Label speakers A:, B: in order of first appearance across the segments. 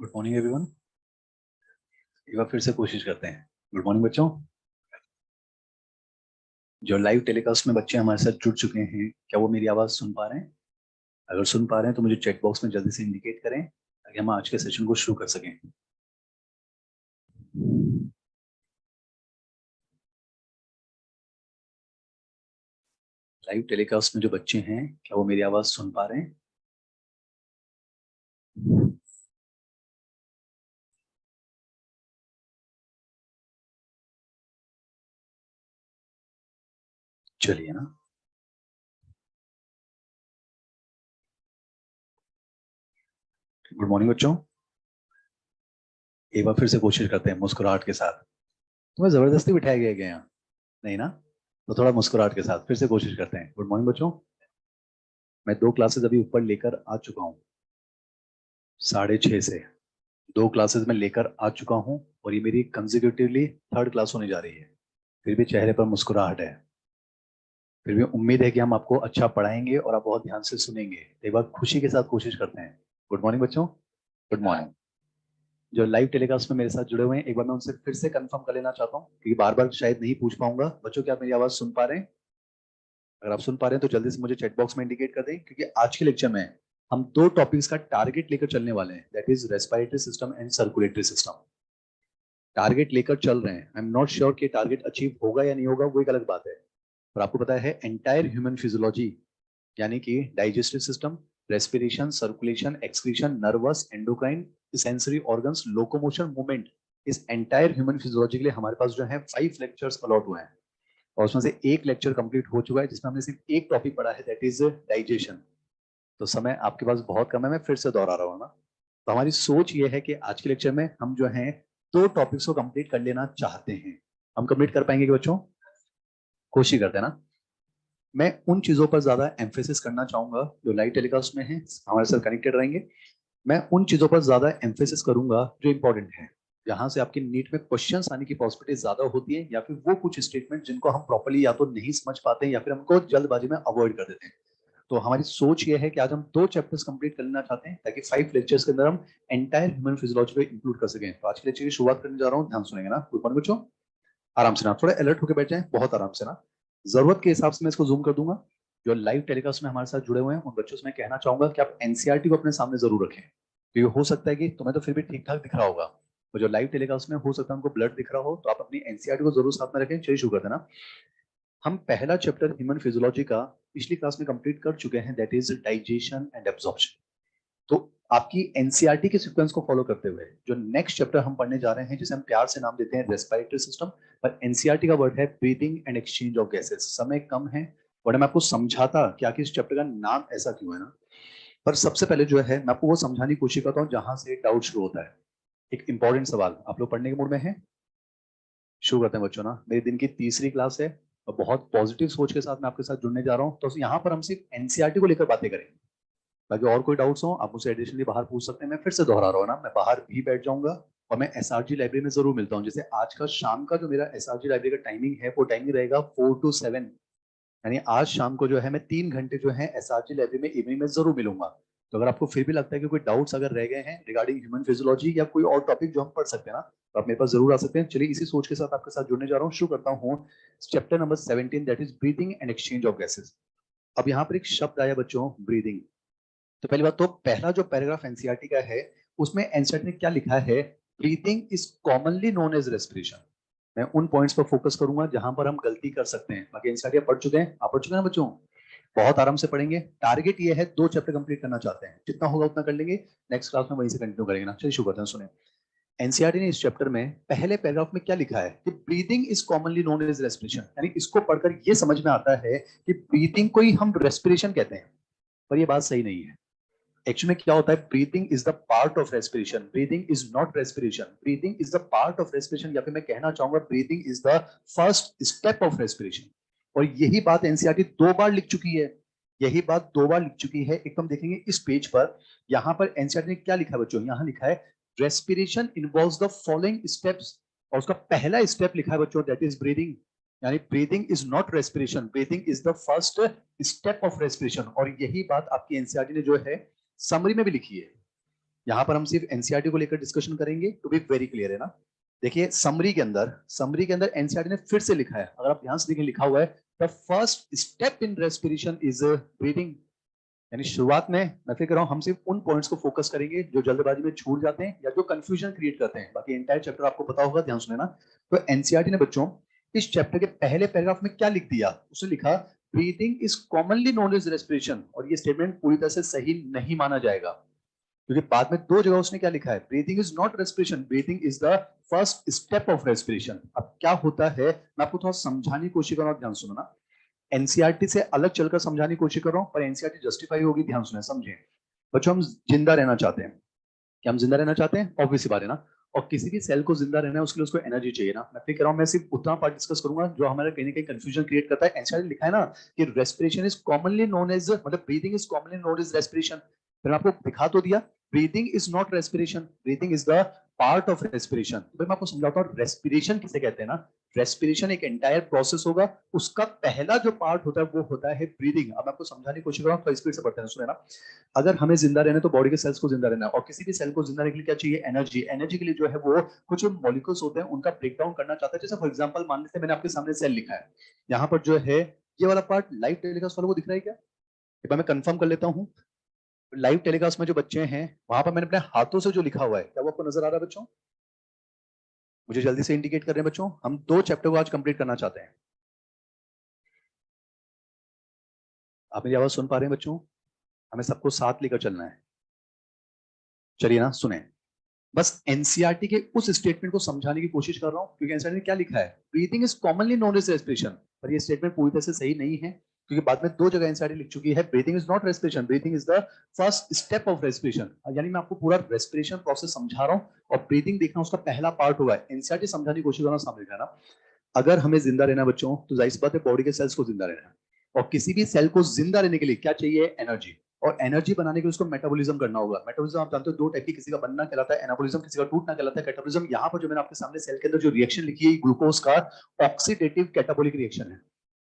A: Good morning everyone. एक बार फिर से कोशिश करते हैं। गुड मॉर्निंग बच्चों। जो लाइव टेलीकास्ट में बच्चे हमारे साथ जुड़ चुके हैं, क्या वो मेरी आवाज सुन पा रहे हैं? अगर सुन पा रहे हैं तो मुझे चैट बॉक्स में जल्दी से इंडिकेट करें ताकि हम आज के सेशन को शुरू कर सकें। लाइव टेलीकास्ट में जो बच्चे हैं, क्या वो मेरी आवाज सुन पा रहे हैं? चलिए ना। गुड मॉर्निंग बच्चों। एक बार फिर से कोशिश करते हैं मुस्कुराहट के साथ। तुम्हें जबरदस्ती बिठाया गया क्या यहाँ? नहीं ना? तो थोड़ा मुस्कुराहट के साथ फिर से कोशिश करते हैं। गुड मॉर्निंग बच्चों। मैं 2 क्लासेस अभी ऊपर लेकर आ चुका हूँ, 6:30 से 2 क्लासेस में लेकर आ चुका हूँ और ये मेरी कंसेक्यूटिवली 3rd क्लास होने जा रही है। फिर भी चेहरे पर मुस्कुराहट है। फिर भी उम्मीद है कि हम आपको अच्छा पढ़ाएंगे और आप बहुत ध्यान से सुनेंगे। एक बार खुशी के साथ कोशिश करते हैं। गुड मॉर्निंग बच्चों। Good morning. जो लाइव टेलीकास्ट में मेरे साथ जुड़े हुए हैं, एक बार मैं उनसे फिर से कंफर्म कर लेना चाहता हूँ क्योंकि बार बार शायद नहीं पूछ पाऊंगा। बच्चों, क्या आप मेरी आवाज सुन पा रहे हैं? अगर आप सुन पा रहे हैं तो जल्दी से मुझे चैट बॉक्स में इंडिकेट कर दें, क्योंकि आज के लेक्चर में हम 2 टॉपिक्स का टारगेट लेकर चलने वाले हैं, that is respiratory system and circulatory system. Target लेकर चल रहे हैं। आई एम नॉट श्योर कि टारगेट अचीव होगा या नहीं होगा, वो एक अलग बात है। पर आपको पता है एंटायर ह्यूमन फिजियोलॉजी, यानी कि digestive system, respiration, circulation, excretion, nervous, endocrine, sensory organs, locomotion, movement, इस एंटायर ह्यूमन फिजियोलॉजी के लिए हमारे पास जो है 5 लेक्चर्स अलॉट हुए हैं और उसमें से एक लेक्चर कंप्लीट हो चुका है जिसमें हमने सिर्फ एक टॉपिक पढ़ा है, दैट इज डाइजेशन। तो समय आपके पास बहुत कम है, मैं फिर से दोहरा रहा हूँ ना। तो हमारी सोच ये है कि आज के लेक्चर में हम जो है 2 टॉपिक्स को कंप्लीट कर लेना चाहते हैं। हम कंप्लीट कर पाएंगे कि बच्चों? कोशिश करते हैं ना। मैं उन चीजों पर ज्यादा एम्फेसिस करना चाहूंगा जो लाइव टेलीकास्ट में है, हमारे साथ कनेक्टेड रहेंगे। मैं उन चीजों पर ज्यादा एम्फेसिस करूंगा जो इंपॉर्टेंट है, जहां से आपकी नीट में क्वेश्चंस आने की पॉसिबिलिटी ज्यादा होती है, या फिर वो कुछ स्टेटमेंट जिनको हम प्रॉपर्ली या तो नहीं समझ पाते हैं या फिर हमको जल्दबाजी में अवॉइड कर देते हैं। तो हमारी सोच ये है कि आज हम 2 चैप्टर्स कंप्लीट कर लेना चाहते हैं ताकि 5 लेक्चर्स के अंदर हम एंटायर ह्यूमन फिजियोलॉजी को इंक्लूड कर सकें। तो आज के लेक्चर की शुरुआत करने जा रहा हूँ, ध्यान सुनेंगे ना। गुड मॉर्निंग बच्चों। आराम से ना, थोड़ा अलर्ट होकर बैठ जाएं, बहुत आराम से ना। जरूरत के हिसाब से मैं इसको जूम कर दूंगा। जो लाइव टेलीकास्ट में हमारे साथ जुड़े हुए हैं उन बच्चों से मैं कहना चाहूंगा कि आप एनसीईआरटी को अपने सामने जरूर रखें, क्योंकि हो सकता है कि तुम्हें तो फिर भी ठीक ठाक दिख रहा होगा, तो जो लाइव टेलीकास्ट में हो सकता है उनको ब्लड दिख रहा हो, तो आप अपनी एनसीईआरटी को जरूर साथ में रखें। चलिए शुरू करते हैं ना। हम पहला चैप्टर ह्यूमन फिजियोलॉजी का पिछली क्लास में कंप्लीट कर चुके हैं, that is digestion and absorption. तो आपकी एनसीईआरटी के सीक्वेंस को फॉलो करते हुए जो नेक्स्ट चैप्टर हम पढ़ने जा रहे हैं, जिसे हम प्यार से नाम देते हैं रेस्पिरेटरी सिस्टम, पर एनसीईआरटी का वर्ड है breathing and exchange of gases. समय कम है और मैं आपको समझाता कि आखिर इस चैप्टर का नाम ऐसा क्यों है ना। पर सबसे पहले जो है मैं आपको वो समझाने की कोशिश करता हूँ जहां से डाउट शुरू होता है। एक इंपॉर्टेंट सवाल, आप लोग पढ़ने के मूड में हैं? शुरू करते हैं बच्चों ना। मेरे दिन की तीसरी क्लास है और बहुत पॉजिटिव सोच के साथ मैं आपके साथ जुड़ने जा रहा हूँ, तो यहाँ पर हम सिर्फ एनसीईआरटी को लेकर बातें करेंगे। बाकी और कोई डाउट्स हो आप मुझसे एडिशनली बाहर पूछ सकते हैं। मैं फिर से दोहरा रहा हूँ ना, मैं बाहर भी बैठ जाऊंगा और मैं एसआरजी लाइब्रेरी में जरूर मिलता हूँ। जैसे आज का शाम का जो मेरा एसआरजी लाइब्रेरी का टाइमिंग है, वो टाइमिंग रहेगा 4 to 7, यानी आज शाम को जो है मैं 3 घंटे जो है एसआरजी लाइब्रेरी में इवनिंग में जरूर मिलूंगा। तो अगर आपको फिर भी लगता है कि कोई डाउट्स अगर रह गए हैं रिगार्डिंग ह्यूमन फिजियोलॉजी या कोई और टॉपिक जो हम पढ़ सकते हैं ना, तो आप मेरे पास जरूर आ सकते हैं। चलिए इसी सोच के साथ आपके साथ जुड़ने जा रहा हूँ। शुरू करता हूँ chapter number 17, that is breathing and exchange of gases. अब यहाँ पर एक शब्द आया बच्चों, ब्रीदिंग। तो पहली बात तो पहला जो पैराग्राफ एनसीईआरटी का है उसमें एनसीईआरटी ने क्या लिखा है, breathing is commonly known as respiration. मैं उन पॉइंट्स पर फोकस करूंगा जहां पर हम गलती कर सकते हैं। बाकी एनसीईआरटी पढ़ चुके हैं, आप पढ़ चुके हैं ना बच्चों? बहुत आराम से पढ़ेंगे। टारगेट ये है 2 चैप्टर कंप्लीट करना चाहते हैं, जितना होगा उतना कर लेंगे। नेक्स्ट क्लास में वहीं से कंटिन्यू करेंगे ना। चलिए शुरू करते हैं, सुने। एनसीईआरटी ने इस चैप्टर में पहले पैराग्राफ में क्या लिखा है कि breathing is commonly known as respiration, यानी इसको पढ़कर ये समझ में आता है कि ब्रीदिंग को ही हम रेस्पिरेशन कहते हैं। पर ये बात सही नहीं है। एक्चुअली में क्या होता है, breathing is the part of respiration, breathing is not respiration. Breathing is the part of respiration, या फिर मैं कहना चाहूंगा breathing is the first step of respiration. और यही बात एनसीईआरटी 2 बार लिख चुकी है। यही बात 2 बार लिख चुकी है। एकदम देखेंगे इस पेज पर, यहां पर एनसीईआरटी ने क्या लिखा है बच्चों, यहां लिखा है respiration involves the following steps, और उसका पहला स्टेप लिखा है बच्चों, दैट इज ब्रीदिंग। यानी breathing is not respiration, breathing is the first step of respiration. और यही बात आपकी एनसीईआरटी ने जो है समरी में भी लिखी है। यहाँ पर हम सिर्फ एनसीईआरटी को लेकर डिस्कशन करेंगे, टू बी वेरी क्लियर है ना। देखिए समरी के अंदर एनसीईआरटी ने फिर से लिखा है, अगर आप ध्यान से देखें लिखा हुआ है the first step in respiration is breathing. यानी शुरुआत में मैं फिर कह रहा हूं हम सिर्फ उन पॉइंट्स को फोकस करेंगे जो जल्दबाजी में छूट जाते हैं या जो कंफ्यूजन क्रिएट करते हैं, बाकी एंटायर चैप्टर आपको पता होगा, ध्यान सुने ना। तो एनसीईआरटी ने बच्चों इस चैप्टर के पहले पैराग्राफ में क्या लिख दिया, उसने लिखा breathing is commonly known as respiration, और ये स्टेटमेंट पूरी तरह से सही नहीं माना जाएगा, क्योंकि बाद में दो जगह उसने क्या लिखा है, breathing is not respiration, breathing is the first step of respiration. अब क्या होता है मैं आपको थोड़ा समझाने की कोशिश कर रहा हूं, ध्यान सुनो ना। एनसीईआरटी से अलग चलकर समझाने की कोशिश कर रहा हूं, पर एनसीईआरटी जस्टिफाई होगी, ध्यान सुने समझे। बच्चों हम जिंदा रहना चाहते हैं, क्या हम जिंदा रहना चाहते हैं, ऑब्वियस सी बात है ना। और किसी भी सेल को जिंदा रहना है उसके लिए उसको एनर्जी चाहिए ना। मैं फिर कह रहा हूं मैं सिर्फ उतना पार्ट डिस्कस करूंगा जो हमारा कहीं ना कहीं कंफ्यूजन क्रिएट करता है। एनसीईआरटी लिखा है ना कि respiration is commonly known as, मतलब breathing is commonly known as respiration. फिर मैं आपको दिखा तो दिया breathing is not respiration, breathing is the part of respiration. फिर मैं आपको समझाता हूँ रेस्पिरेशन किसे कहते हैं ना। रेस्पिरेशन एक एंटायर प्रोसेस होगा, उसका पहला जो पार्ट होता है वो होता है ब्रीदिंग। अब मैं आपको समझाने की कोशिश कर रहा हूँ, तो स्पीड से पढ़ते हैं, सुने ना। अगर हमें जिंदा रहना है तो बॉडी के सेल्स को जिंदा रहना है, और किसी भी सेल को जिंदा रहने के लिए क्या चाहिए, एनर्जी। एनर्जी के लिए जो है वो कुछ मॉलिक्यूल्स होते हैं उनका ब्रेकडाउन करना चाहता है। जैसे फॉर एग्जांपल मान लेते हैं मैंने आपके सामने सेल लिखा है, यहाँ पर जो है ये वाला पार्ट लाइव टेलीकास्ट वालों को दिख रहा है क्या, एक बार मैं कंफर्म कर लेता हूँ। लाइव टेलीकास्ट में जो बच्चे हैं वहां पर मैंने अपने हाथों से जो लिखा हुआ है, क्या वो आपको नजर आ रहा है बच्चों? मुझे जल्दी से इंडिकेट कर रहे हैं बच्चों, हम दो चैप्टर को आज कंप्लीट करना चाहते हैं। आप मेरी आवाज सुन पा रहे हैं बच्चों? हमें सबको साथ लेकर चलना है, चलिए ना सुने। बस एनसीईआरटी के उस स्टेटमेंट को समझाने की कोशिश कर रहा हूं, क्योंकि एनसीईआरटी ने क्या लिखा है, breathing is commonly known as respiration, पर ये स्टेटमेंट पूरी तरह से सही नहीं है, क्योंकि बाद में दो जगह एनसीईआरटी लिख चुकी है breathing is not respiration, breathing is the first step of respiration. यानी मैं आपको पूरा रेस्पिरेशन प्रोसेस समझा रहा हूं, और ब्रीथिंग देखना उसका पहला पार्ट होगा। एनसीईआरटी समझाने की कोशिश कर रहा हूं, सामने ना। अगर हमें जिंदा रहना बच्चों तो जाहिर सी बात है बॉडी के सेल्स को जिंदा रहना है, और किसी भी सेल को जिंदा रहने के लिए क्या चाहिए, एनर्जी। और एनर्जी बनाने के लिए उसको मेटाबॉलिज्म करना होगा। मेटाबॉलिज्म आप जानते हो दो टाइप की, किसी का बनना कहलाता है एनाबॉलिज्म, किसी का टूटना कहलाता है कैटाबॉलिज्म। यहाँ पर जो मैंने आपके सामने सेल के अंदर जो रिएक्शन लिखी है ग्लूकोज का ऑक्सीडेटिव कैटाबॉलिक रिएक्शन है।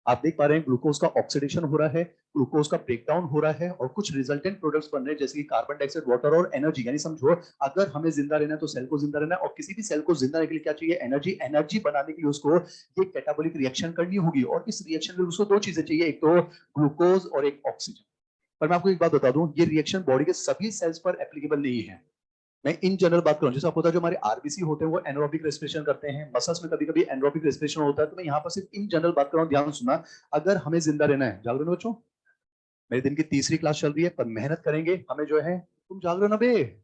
A: आप देख पा रहे हैं ग्लूकोज का ऑक्सीडेशन हो रहा है, ग्लूकोज का ब्रेकडाउन हो रहा है, और कुछ रिजल्टेंट प्रोडक्ट्स बन रहे हैं जैसे कि कार्बन डाइऑक्साइड, वाटर और एनर्जी। यानी समझो अगर हमें जिंदा रहना है तो सेल को जिंदा रहना है, और किसी भी सेल को जिंदा रहने के लिए क्या चाहिए, एनर्जी। एनर्जी बनाने के लिए उसको ये कैटाबॉलिक रिएक्शन करनी होगी, और इस रिएक्शन में उसको दो चीजें चाहिए, एक तो ग्लूकोज और एक ऑक्सीजन। पर मैं आपको एक बात बता दूं, ये रिएक्शन बॉडी के सभी सेल्स पर एप्लीकेबल नहीं है। मैं इन जनरल बात करूं, जैसे आपको पता है जो हमारे आरबीसी होते हैं वो एनारोबिक रेस्पिरेशन करते हैं, मसल्स में कभी कभी एनारोबिक रेस्पिरेशन होता है, तो मैं यहाँ पर सिर्फ इन जनरल बात कर रहा हूं, ध्यान सुनना। अगर हमें जिंदा रहना है, जाग रहे हो बच्चों? मेरे दिन की तीसरी क्लास चल रही है, पर मेहनत करेंगे हमें जो है। तुम जाग रहे हो ना बे?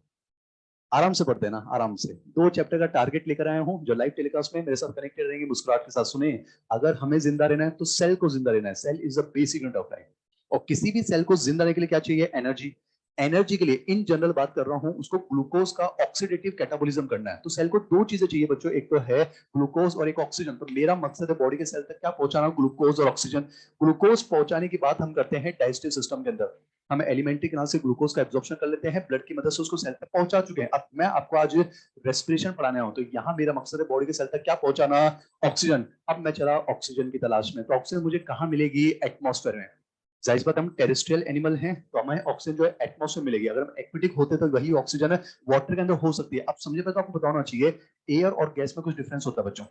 A: आराम से पढ़ते हैं ना, आराम से। दो चैप्टर का टारगेट लेकर आया हूं, जो लाइव टेलीकास्ट में मेरे साथ कनेक्टेड रहेंगे, मुस्कुराहट के साथ सुने। अगर हमें जिंदा रहना है तो सेल को जिंदा रहना है, cell is the basic unit of life. और किसी भी सेल को जिंदा रहने के लिए क्या चाहिए, एनर्जी। एनर्जी के लिए इन जनरल बात कर रहा हूं, उसको ग्लूकोज का ऑक्सीडेटिव कैटाबॉलिज्म करना है। तो सेल को दो चीजें चाहिए बच्चों, एक तो है ग्लूकोज और एक ऑक्सीजन। तो मेरा मकसद है बॉडी के सेल तक क्या पहुंचाना, ग्लूकोज और ऑक्सीजन। ग्लूकोज पहुंचाने की बात हम करते हैं डाइजेस्टिव सिस्टम के अंदर। हम एलिमेंट्री कैनाल से ग्लूकोज का एब्जॉर्प्शन कर लेते हैं, ब्लड की मदद से उसको सेल तक पहुंचा चुके हैं। अब मैं आपको आज रेस्पिरेशन पढ़ाने हूं, तो यहाँ मेरा मकसद है बॉडी के सेल तक क्या पहुंचाना, ऑक्सीजन। अब मैं चला ऑक्सीजन की तलाश में, तो ऑक्सीजन मुझे कहाँ मिलेगी, एटमॉस्फेयर में। जाहिर बात हम टेरेस्ट्रियल एनिमल हैं, तो हमें ऑक्सीजन जो है एटमॉस्फेयर मिलेगी। अगर हम एक्वेटिक होते तो वही ऑक्सीजन है वाटर के अंदर हो सकती है। अब समझे, तो आपको बताना चाहिए एयर और गैस में कुछ डिफरेंस होता है बच्चों।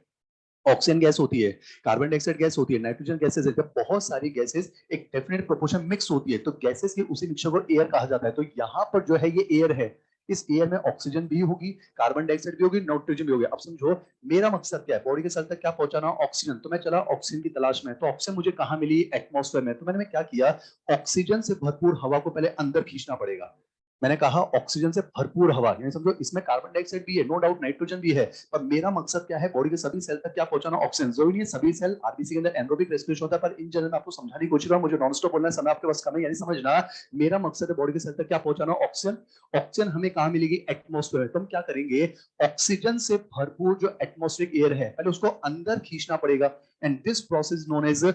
A: ऑक्सीजन गैस होती है, कार्बन डाइऑक्साइड गैस होती है, नाइट्रोजन गैसेस है, जब बहुत सारी गैसेस एक डेफिनेट प्रोपोर्शन मिक्स होती है तो गैसेस के उसी मिक्सचर को एयर कहा जाता है। तो यहाँ पर जो है ये एयर है, इस एयर में ऑक्सीजन भी होगी, कार्बन डाइऑक्साइड भी होगी, नाइट्रोजन भी होगी। अब समझो मेरा मकसद क्या है, बॉडी के सेल तक क्या पहुंचाना, ऑक्सीजन। तो मैं चला ऑक्सीजन की तलाश में, तो ऑक्सीजन मुझे कहाँ मिली, एटमॉस्फेयर में। तो मैंने क्या किया, ऑक्सीजन से भरपूर हवा को पहले अंदर खींचना पड़ेगा। मैंने कहा ऑक्सीजन से भरपूर हवा, यानी समझो इसमें कार्बन डाइऑक्साइड भी है, नो डाउट नाइट्रोजन भी है, पर मेरा मकसद क्या है, बॉडी के सभी सेल तक क्या पहुंचाना, ऑक्सीजन। जरूरी नहीं है सभी सेल, आरबीसी के अंदर एनारोबिक रेस्पिरेशन होता है, पर इन जनरल आपको समझाने की कोशिश कर रहा हूं, मुझे नॉन स्टॉप बोलना है, समय आपके पास कम है, यानी समझना मेरा मकसद है बॉडी के सेल तक क्या पहुंचाना, ऑक्सीजन। ऑक्सीजन हमें कहां मिलेगी, एटमॉस्फेयर। तो हम क्या करेंगे, ऑक्सीजन से भरपूर जो एटमॉस्फेरिक एयर है पहले उसको अंदर खींचना पड़ेगा, and this process known as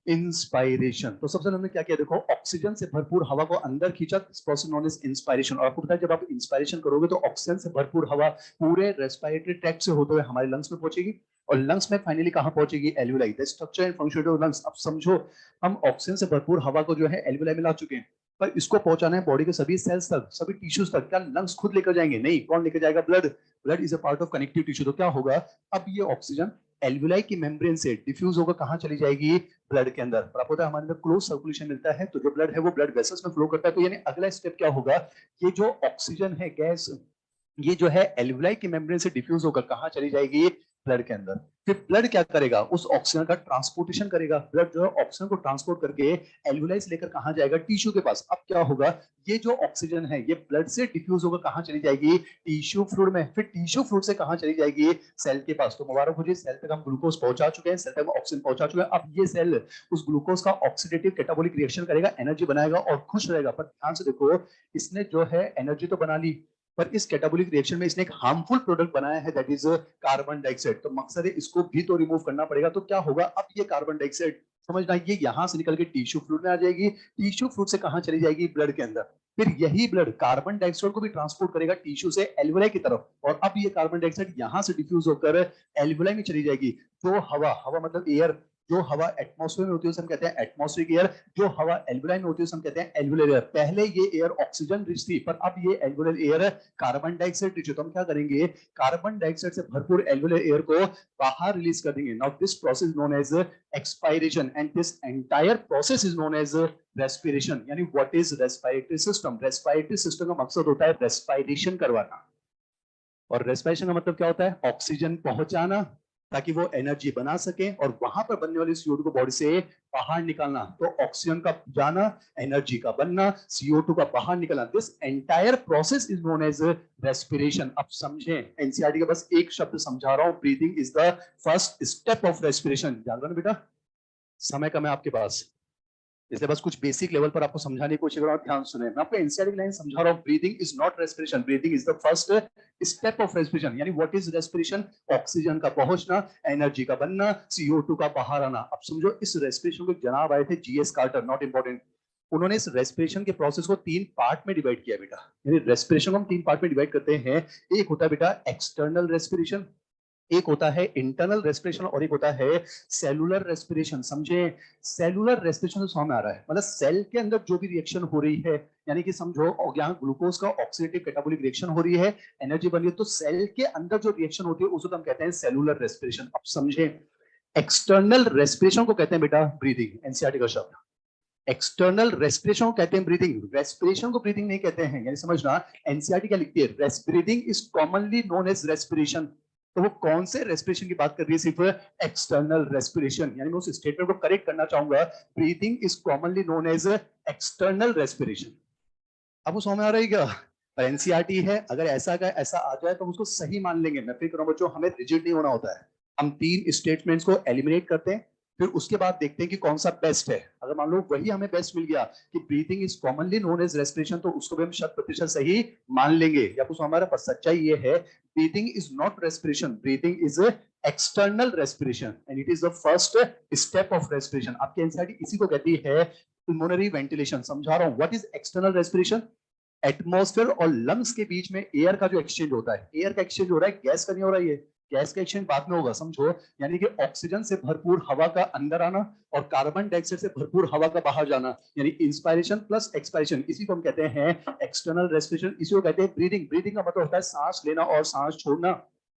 A: inspiration. तो सबसे पहले हमने क्या किया, देखो ऑक्सीजन से भरपूर हवा को अंदर खींचा, प्रोसेस नोन एज इंस्पायरेशन। और आपको पता है जब आप इंस्पायरेशन करोगे तो ऑक्सीजन से भरपूर हवा पूरे रेस्पिरेटरी ट्रैक्ट से होते हुए हमारे लंग्स में पहुंचेगी, और लंग्स में फाइनली कहां पहुंचेगी, alveoli, the structure and function of lungs. अब समझो हम ऑक्सीजन से भरपूर हवा को जो है एल्विलाई में ला चुके हैं, पर इसको पहुंचाना है बॉडी के सभी सेल्स तक, सभी टिश्यूज तक। क्या लंग्स खुद लेकर जाएंगे? नहीं। कौन लेकर जाएगा? Blood. Blood is a part of connective tissue. तो क्या होगा, अब ये ऑक्सीजन एल्वुलाई की मेम्ब्रेन से डिफ्यूज होकर कहां चली जाएगी? ब्लड के अंदर। और आपको पता है हमारे अंदर क्लोज सर्कुलेशन मिलता है, तो जो ब्लड है वो ब्लड वेसल्स में फ्लो करता है। तो यानी अगला स्टेप क्या होगा, ये जो ऑक्सीजन है गैस, ये जो है एल्वुलाई की मेम्ब्रेन से डिफ्यूज होकर कहां चली जाएगी? ब्लड के अंदर। फिर ब्लड क्या करेगा? उस ऑक्सीजन का ट्रांसपोर्टेशन करेगा। ब्लड जो है ऑक्सीजन को ट्रांसपोर्ट करके एल्वुलाई से लेकर कहां जाएगा? टिश्यू के पास। अब क्या होगा, ये जो ऑक्सीजन है ये ब्लड से डिफ्यूज होकर कहां चली जाएगी? टिश्यू फ्लूइड में। फिर टिश्यू फ्लूइड से कहां चली जाएगी? सेल के पास। तो मुबारक हो जी, सेल तक हम ग्लूकोज पहुंचा चुके हैं, सेल तक ऑक्सीजन पहुंचा चुके हैं। अब ये सेल उस ग्लूकोज का ऑक्सीडेटिव कैटाबॉलिक रिएक्शन करेगा, एनर्जी बनाएगा और खुश रहेगा। पर ध्यान से देखो, इसने जो है एनर्जी तो बना ली, पर इस कैटाबॉलिक रिएक्शन में इसने एक हार्मफुल प्रोडक्ट बनाया है, दैट इज कार्बन डाइऑक्साइड। तो मकसद है इसको भी तो रिमूव करना पड़ेगा। तो क्या होगा, अब ये कार्बन डाइऑक्साइड समझना, ये यहां से निकल के टिश्यू फ्लूइड में आ जाएगी, टिश्यू फ्लूइड से कहां चली जाएगी? ब्लड के अंदर। फिर यही ब्लड कार्बन डाइऑक्साइड को भी ट्रांसपोर्ट करेगा टिश्यू से एल्वुलाई की तरफ, और अब ये कार्बन डाइऑक्साइड यहां से डिफ्यूज होकर एल्वुलाई में चली जाएगी। जो हवा, हवा मतलब एयर, जो हवा एटमॉस्फेयर में होती है उसे हम कहते हैं एटमॉस्फेरिक एयर, जो हवा एल्वुलाई में होती है उसे हम कहते हैं एल्वुलर एयर। पहले ये एयर ऑक्सीजन रिच थी, पर अब ये alveolar air carbon dioxide rich है। तो हम क्या करेंगे, कार्बन डाइऑक्साइड से भरपूर एल्वुलर एयर को बाहर रिलीज कर देंगे। Now this process known as expiration, and this entire process is known as respiration. यानी what is respiratory system? Respiratory system का मकसद होता है रेस्पिरेशन करवाना। और रेस्पिरेशन का मतलब क्या होता है? ऑक्सीजन पहुंचाना ताकि वो एनर्जी बना सके, और वहां पर बनने वाली CO2 को बॉडी से बाहर निकालना। तो ऑक्सीजन का जाना, एनर्जी का बनना, CO2 का बाहर निकलना, this entire process is known as respiration. अब समझें, एनसीईआरटी का बस एक शब्द समझा रहा हूं, breathing is the first step of respiration. याद रखना बेटा, समय कम है आपके पास, इसलिए बस कुछ बेसिक लेवल पर आपको समझाने की कोशिश कर रहा हूं, ध्यान सुने। मैं आपको एनसीईआरटी की लाइन समझा रहा हूं, breathing is not respiration, breathing is the first step of respiration. यानी व्हाट इज रेस्पिरेशन? ऑक्सीजन का पहुंचना, एनर्जी का बनना, CO2 का बाहर आना। अब समझो, इस रेस्पिरेशन को जनाब आए थे GS कार्टर, नॉट इंपॉर्टेंट। उन्होंने इस रेस्पिरेशन के प्रोसेस को 3 पार्ट में डिवाइड किया बेटा। यानी रेस्पिरेशन को हम 3 पार्ट में डिवाइड करते हैं। एक होता है बेटा एक्सटर्नल रेस्पिरेशन, एक होता है इंटरनल रेस्पिरेशन, और एक होता है सेलुलर रेस्पिरेशन। समझे, सेलुलर रेस्पिरेशन तो समझ में आ रहा है, मतलब सेल के अंदर जो भी रिएक्शन हो रही है, यानी कि समझो यहाँ ग्लूकोज का ऑक्सीडेटिव कैटाबॉलिक रिएक्शन हो रही है, एनर्जी बन रही है, तो सेल के अंदर जो रिएक्शन होती है उसको हम कहते हैं सेलुलर रेस्पिरेशन। अब समझे, एक्सटर्नल रेस्पिरेशन को कहते हैं बेटा ब्रीदिंग, एनसीईआरटी का शब्द। एक्सटर्नल रेस्पिरेशन को कहते हैं ब्रीदिंग, रेस्पिरेशन को ब्रीदिंग नहीं कहते हैं। यानी समझना, एनसीईआरटी क्या लिखती है, breathing is commonly known as respiration. तो वो कौन से रेस्पिरेशन की बात कर रही है? सिर्फ एक्सटर्नल रेस्पिरेशन। यानी मैं उस स्टेटमेंट को करेक्ट करना चाहूंगा, breathing is commonly known as external respiration. अब वो समझ में आ रही है क्या? एनसीईआरटी है, अगर ऐसा का ऐसा आ जाए तो हम उसको सही मान लेंगे। मैं फिर करूँ बच्चों, हमें रिजिड नहीं होना होता है। हम 3 स्टेटमेंट्स को एलिमिनेट करते हैं, फिर उसके बाद देखते हैं कि कौन सा बेस्ट है। अगर मान लो वही हमें बेस्ट मिल गया कि breathing is commonly known as respiration, तो उसको भी हम 100% सही मान लेंगे। या कुछ हमारा, पर सच्चाई ये है, breathing is not respiration, breathing is external respiration, and it is the first step of respiration. आपकी एनसीईआरटी इसी को कहती है पुल्मोनरी वेंटिलेशन। समझा रहा हूं, what is external respiration? Atmosphere और लंग्स के बीच में एयर का जो एक्सचेंज होता है, एयर का एक्सचेंज हो रहा है, गैस का नहीं हो रहा है। ये गैस का एक्सचेंज बाद में होगा, समझो। यानी कि ऑक्सीजन से भरपूर हवा का अंदर आना और कार्बन डाइऑक्साइड से भरपूर हवा का बाहर जाना, यानी इंस्पायरेशन प्लस एक्सपायरेशन, इसी को हम कहते हैं एक्सटर्नल रेस्पिरेशन, इसी को कहते हैं ब्रीदिंग। ब्रीदिंग का मतलब होता है सांस लेना और सांस छोड़ना।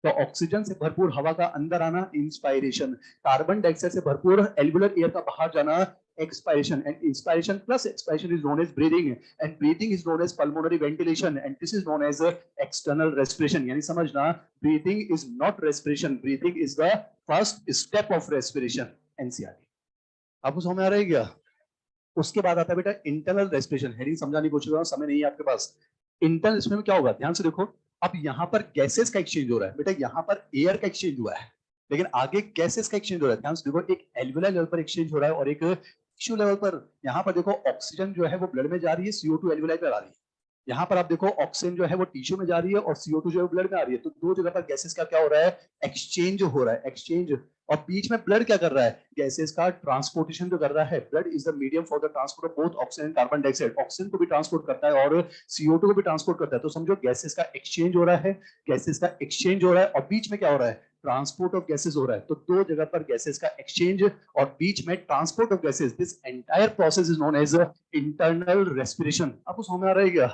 A: तो ऑक्सीजन से भरपूर हवा का अंदर आना इंस्पायरेशन, कार्बन डाइऑक्साइड से भरपूर एल्वुलर एयर का बाहर जाना expiration, and inspiration plus expiration is known as breathing, and breathing is known as pulmonary ventilation, and this is known as external respiration. यानी समझना, breathing is not respiration, breathing is the first step of respiration। NCERT आपको समझ में आ रहा है क्या? उसके बाद आता है बेटा इंटरनल रेस्पिरेशन। हेडिंग समझाने की कोशिश कर रहा हूं, समय नहीं है आपके पास। इंटरनल रेस्पिरेशन में क्या होगा, ध्यान से देखो। अब यहाँ पर गैसेस का एक्सचेंज हो रहा है बेटा, यहाँ पर एयर का एक्सचेंज हुआ है, लेकिन आगे गैसेस का एक्सचेंज हो रहा है। ध्यान से देखो, एक एल्वुलर लेवल पर एक्सचेंज हो रहा है और एक टिश्यू लेवल पर। यहाँ पर देखो ऑक्सीजन जो है वो ब्लड में जा रही है, CO2 एल्वुलाई पर आ रही है। यहाँ पर आप देखो ऑक्सीजन जो है वो टिश्यू में जा रही है और CO2 जो है ब्लड में आ रही है। तो दो जगह पर गैसेस का क्या हो रहा है, एक्सचेंज हो रहा है, एक्सचेंज। और बीच में ब्लड क्या कर रहा है, गैसेस का ट्रांसपोर्टेशन जो कर रहा है। Blood is the medium for the transport of both oxygen and carbon dioxide, oxygen को भी ट्रांसपोर्ट करता है और CO2 को भी ट्रांसपोर्ट करता है। तो समझो गैसेस का एक्सचेंज हो रहा है, गैसेस का एक्सचेंज हो रहा है, और बीच में क्या हो रहा है, ट्रांसपोर्ट ऑफ गैसेस हो रहा है, तो दो जगह पर गैसेस का एक्सचेंज और बीच में transport of gases, this entire process is known as internal respiration. आपको समझ में आ रहा है क्या?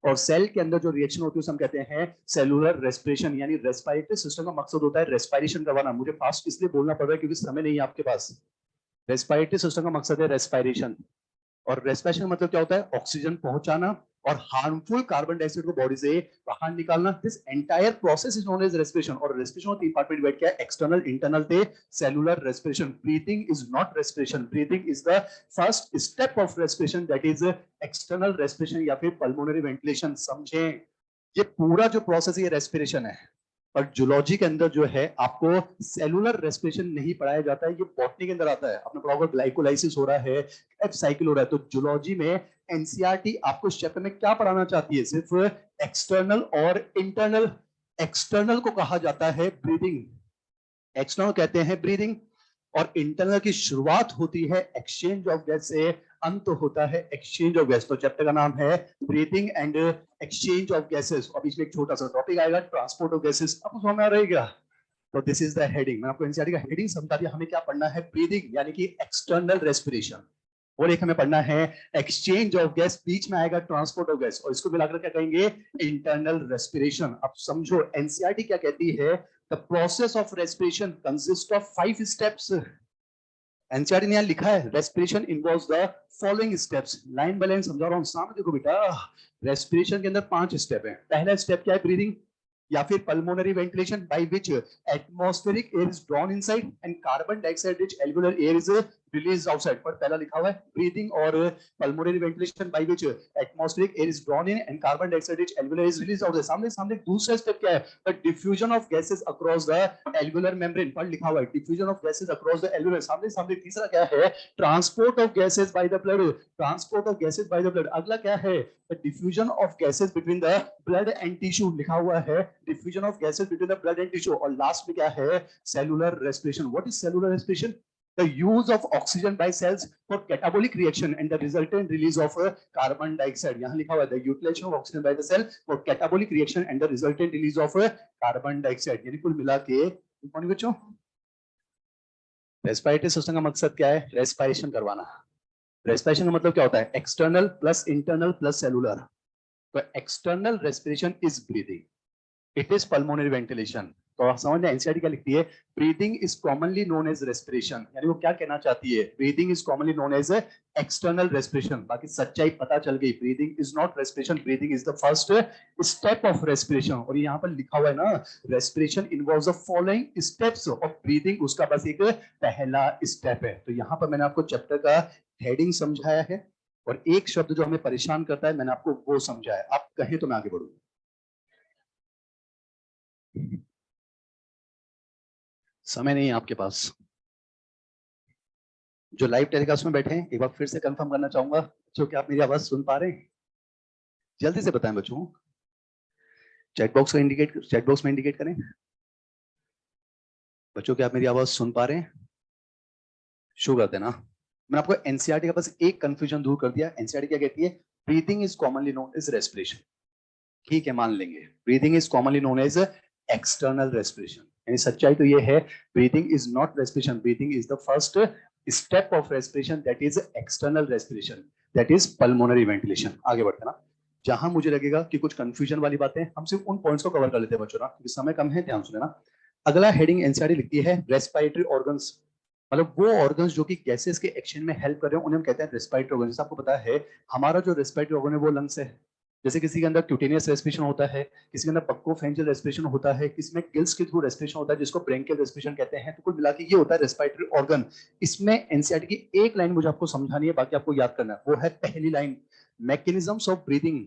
A: और सेल के अंदर जो रिएक्शन होती है उसे हम कहते हैं सेलुलर रेस्पिरेशन, यानी रेस्पिरेटरी सिस्टम का मकसद होता है रेस्पिरेशन करवाना। मुझे फास्ट इसलिए बोलना पड़ रहा है क्योंकि समय नहीं है आपके पास। रेस्पिरेटरी सिस्टम का मकसद है रेस्पिरेशन, और रेस्पिरेशन मतलब क्या होता है? ऑक्सीजन पहुंचाना और हार्मफुल कार्बन डाइऑक्साइड को बॉडी से बाहर निकालना। This entire process is known as respiration. और रेस्पिरेशन को तीन पार्ट में डिवाइड किया है, एक्सटर्नल, इंटरनल थे cellular respiration. Breathing is not respiration, breathing is the first step of respiration, that is external respiration या फिर पल्मोनरी वेंटिलेशन। समझे? ये पूरा जो प्रोसेस है ये रेस्पिरेशन है। और जूलॉजी के अंदर जो है आपको सेलुलर रेस्पिरेशन नहीं पढ़ाया जाता है, ये बॉटनी के अंदर आता है। आपने पढ़ा होगा ग्लाइकोलाइसिस हो रहा है, एफ साइकिल हो रहा है। तो जूलॉजी में एनसीईआरटी आपको इस चैप्टर में क्या पढ़ाना चाहती है? सिर्फ एक्सटर्नल और इंटरनल। एक्सटर्नल को कहा जाता है ब्रीदिंग, एक्सटर्नल कहते हैं ब्रीदिंग, और इंटरनल की शुरुआत होती है एक्सचेंज ऑफ गैस से, अंत होता है एक्सचेंज ऑफ गैस। तो चैप्टर का नाम है breathing and exchange of gases, और बीच में एक छोटा सा टॉपिक आएगा ट्रांसपोर्ट ऑफ गैसेस। आपको समझ में आ रहेगा? तो दिस इज द हेडिंग। मैं आपको एनसीईआरटी का हेडिंग समझा दिया। हमें क्या पढ़ना है? ब्रीदिंग यानी कि एक्सटर्नल रेस्पिरेशन, और एक हमें पढ़ना है एक्सचेंज ऑफ गैस, बीच में आएगा ट्रांसपोर्ट ऑफ गैस, और इसको मिलाकर क्या कहेंगे? Internal respiration. अब समझो एनसीईआरटी क्या कहती है? The process of respiration consist of 5 steps. NCERT ने यहां लिखा है respiration involves the following steps. Line by line समझा रहा हूं, सामने देखो बेटा। रेस्पिरेशन के अंदर 5 स्टेप है। पहला स्टेप क्या है? ब्रीदिंग या फिर pulmonary ventilation, by which atmospheric air is drawn inside and carbon dioxide rich alveolar air is release outside. पर पहला लिखा हुआ है ब्रीदिंग और pulmonary ventilation by which atmospheric air is drawn in and carbon dioxide rich alveolar is release outside. सामने सामने दूसरा step क्या है? The diffusion of gases across the alveolar membrane. पर लिखा हुआ है diffusion of gases across the alveolar. सामने सामने तीसरा क्या है? Transport of gases by the blood, transport of gases by the blood. अगला क्या है? The diffusion of gases between the blood and tissue. लिखा हुआ है diffusion of gases between the blood and tissue. और लास्ट में क्या है? Cellular respiration. What is cellular respiration? The use of oxygen by cells for catabolic reaction and the resultant release of carbon dioxide. यहाँ लिखा हुआ है the utilization of oxygen by the cell for catabolic reaction and the resultant release of carbon dioxide. यानी कुल मिला के बच्चों respiratory system का मकसद क्या है? रेस्पिरेशन करवाना। रेस्पिरेशन का मतलब क्या होता है? External plus internal plus cellular. तो external respiration is breathing, it is pulmonary ventilation. तो आप समझ, एनसीईआरटी क्या लिखती है? Breathing is commonly known as respiration. यानी वो क्या कहना चाहती है? Breathing is commonly known as external respiration. बाकी सच्चाई पता चल गई, breathing is not respiration, breathing is the first step of respiration. और यहाँ पर लिखा हुआ है ना, respiration involves the following steps of breathing, उसका बस एक पहला स्टेप है। तो यहाँ पर मैंने आपको चैप्टर का हेडिंग समझाया है, और एक शब्द जो हमें परेशान करता है मैंने आपको वो समझाया। आप कहें तो मैं आगे बढ़ूं। समय नहीं है आपके पास। जो लाइव टेलीकास्ट में बैठे हैं एक बार फिर से कंफर्म करना चाहूंगा बच्चों, क्या आप मेरी आवाज सुन पा रहे हैं? जल्दी से बताएं बच्चों, चैट बॉक्स में इंडिकेट करें बच्चों, क्या आप मेरी आवाज सुन पा रहे हैं? शो करते ना। मैंने आपको एनसीईआरटी का बस एक कंफ्यूजन दूर कर दिया। एनसीईआरटी क्या कहती है? Breathing is commonly known as respiration. ठीक है, मान लेंगे breathing is commonly known as external respiration. यानी सच्चाई तो ये है, breathing is not respiration, breathing is the first step of respiration, that is external respiration, that is pulmonary ventilation. आगे बढ़ते ना, जहां मुझे लगेगा कि कुछ कंफ्यूजन वाली बातें, हम सिर्फ उन पॉइंट्स को कवर कर लेते हैं बच्चों ना, क्योंकि समय कम है, ध्यान सुने ना। अगला हेडिंग एनसीईआरटी लिखती है रेस्पिरेटरी ऑर्गन्स, मतलब वो ऑर्गन्स जो कि गैसेस के एक्सचेंज में हेल्प कर रहे हैं उन्हें हम कहते हैं रेस्पिरेटरी ऑर्गन्स। आपको पता है हमारा जो रेस्पिरेटरी ऑर्गन है वो लंग्स है। जैसे किसी के अंदर क्यूटेनियस रेस्पिरेशन होता है, किसी के अंदर बक्कोफेंजियल रेस्पिरेशन होता है, किसी में गिल्स के थ्रू रेस्पिरेशन होता है जिसको ब्रेंकियल रेस्पिरेशन कहते हैं। तो कुल मिला के ये होता है रेस्पिरेटरी ऑर्गन। इसमें एनसीईआरटी की एक लाइन मुझे आपको समझानी है, बाकी आपको याद करना है। वो है पहली line, mechanisms of breathing.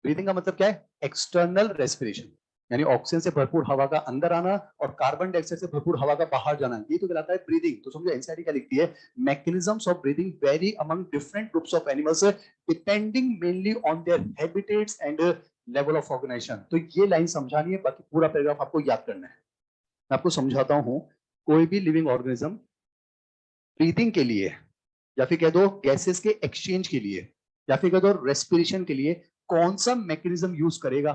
A: Breathing का मतलब क्या है? एक्सटर्नल रेस्पिरेशन, यानी ऑक्सीजन से भरपूर हवा का अंदर आना और कार्बन डाइऑक्साइड से भरपूर हवा का बाहर जाना, ये तो कहलाता है ब्रीदिंग। तो समझो एनसीईआरटी क्या लिखती है? Mechanisms of breathing very among different groups of animals depending mainly on their habitats and level of organisation. तो ये लाइन समझानी है, बाकी पूरा पैराग्राफ आपको याद करना है। मैं आपको समझाता हूं, कोई भी लिविंग ऑर्गेनिज्म ब्रीदिंग के लिए, या फिर कह दो गैसेस के एक्सचेंज के लिए, या फिर कह दो रेस्पिरेशन के लिए कौन सा मैकेनिज्म यूज करेगा,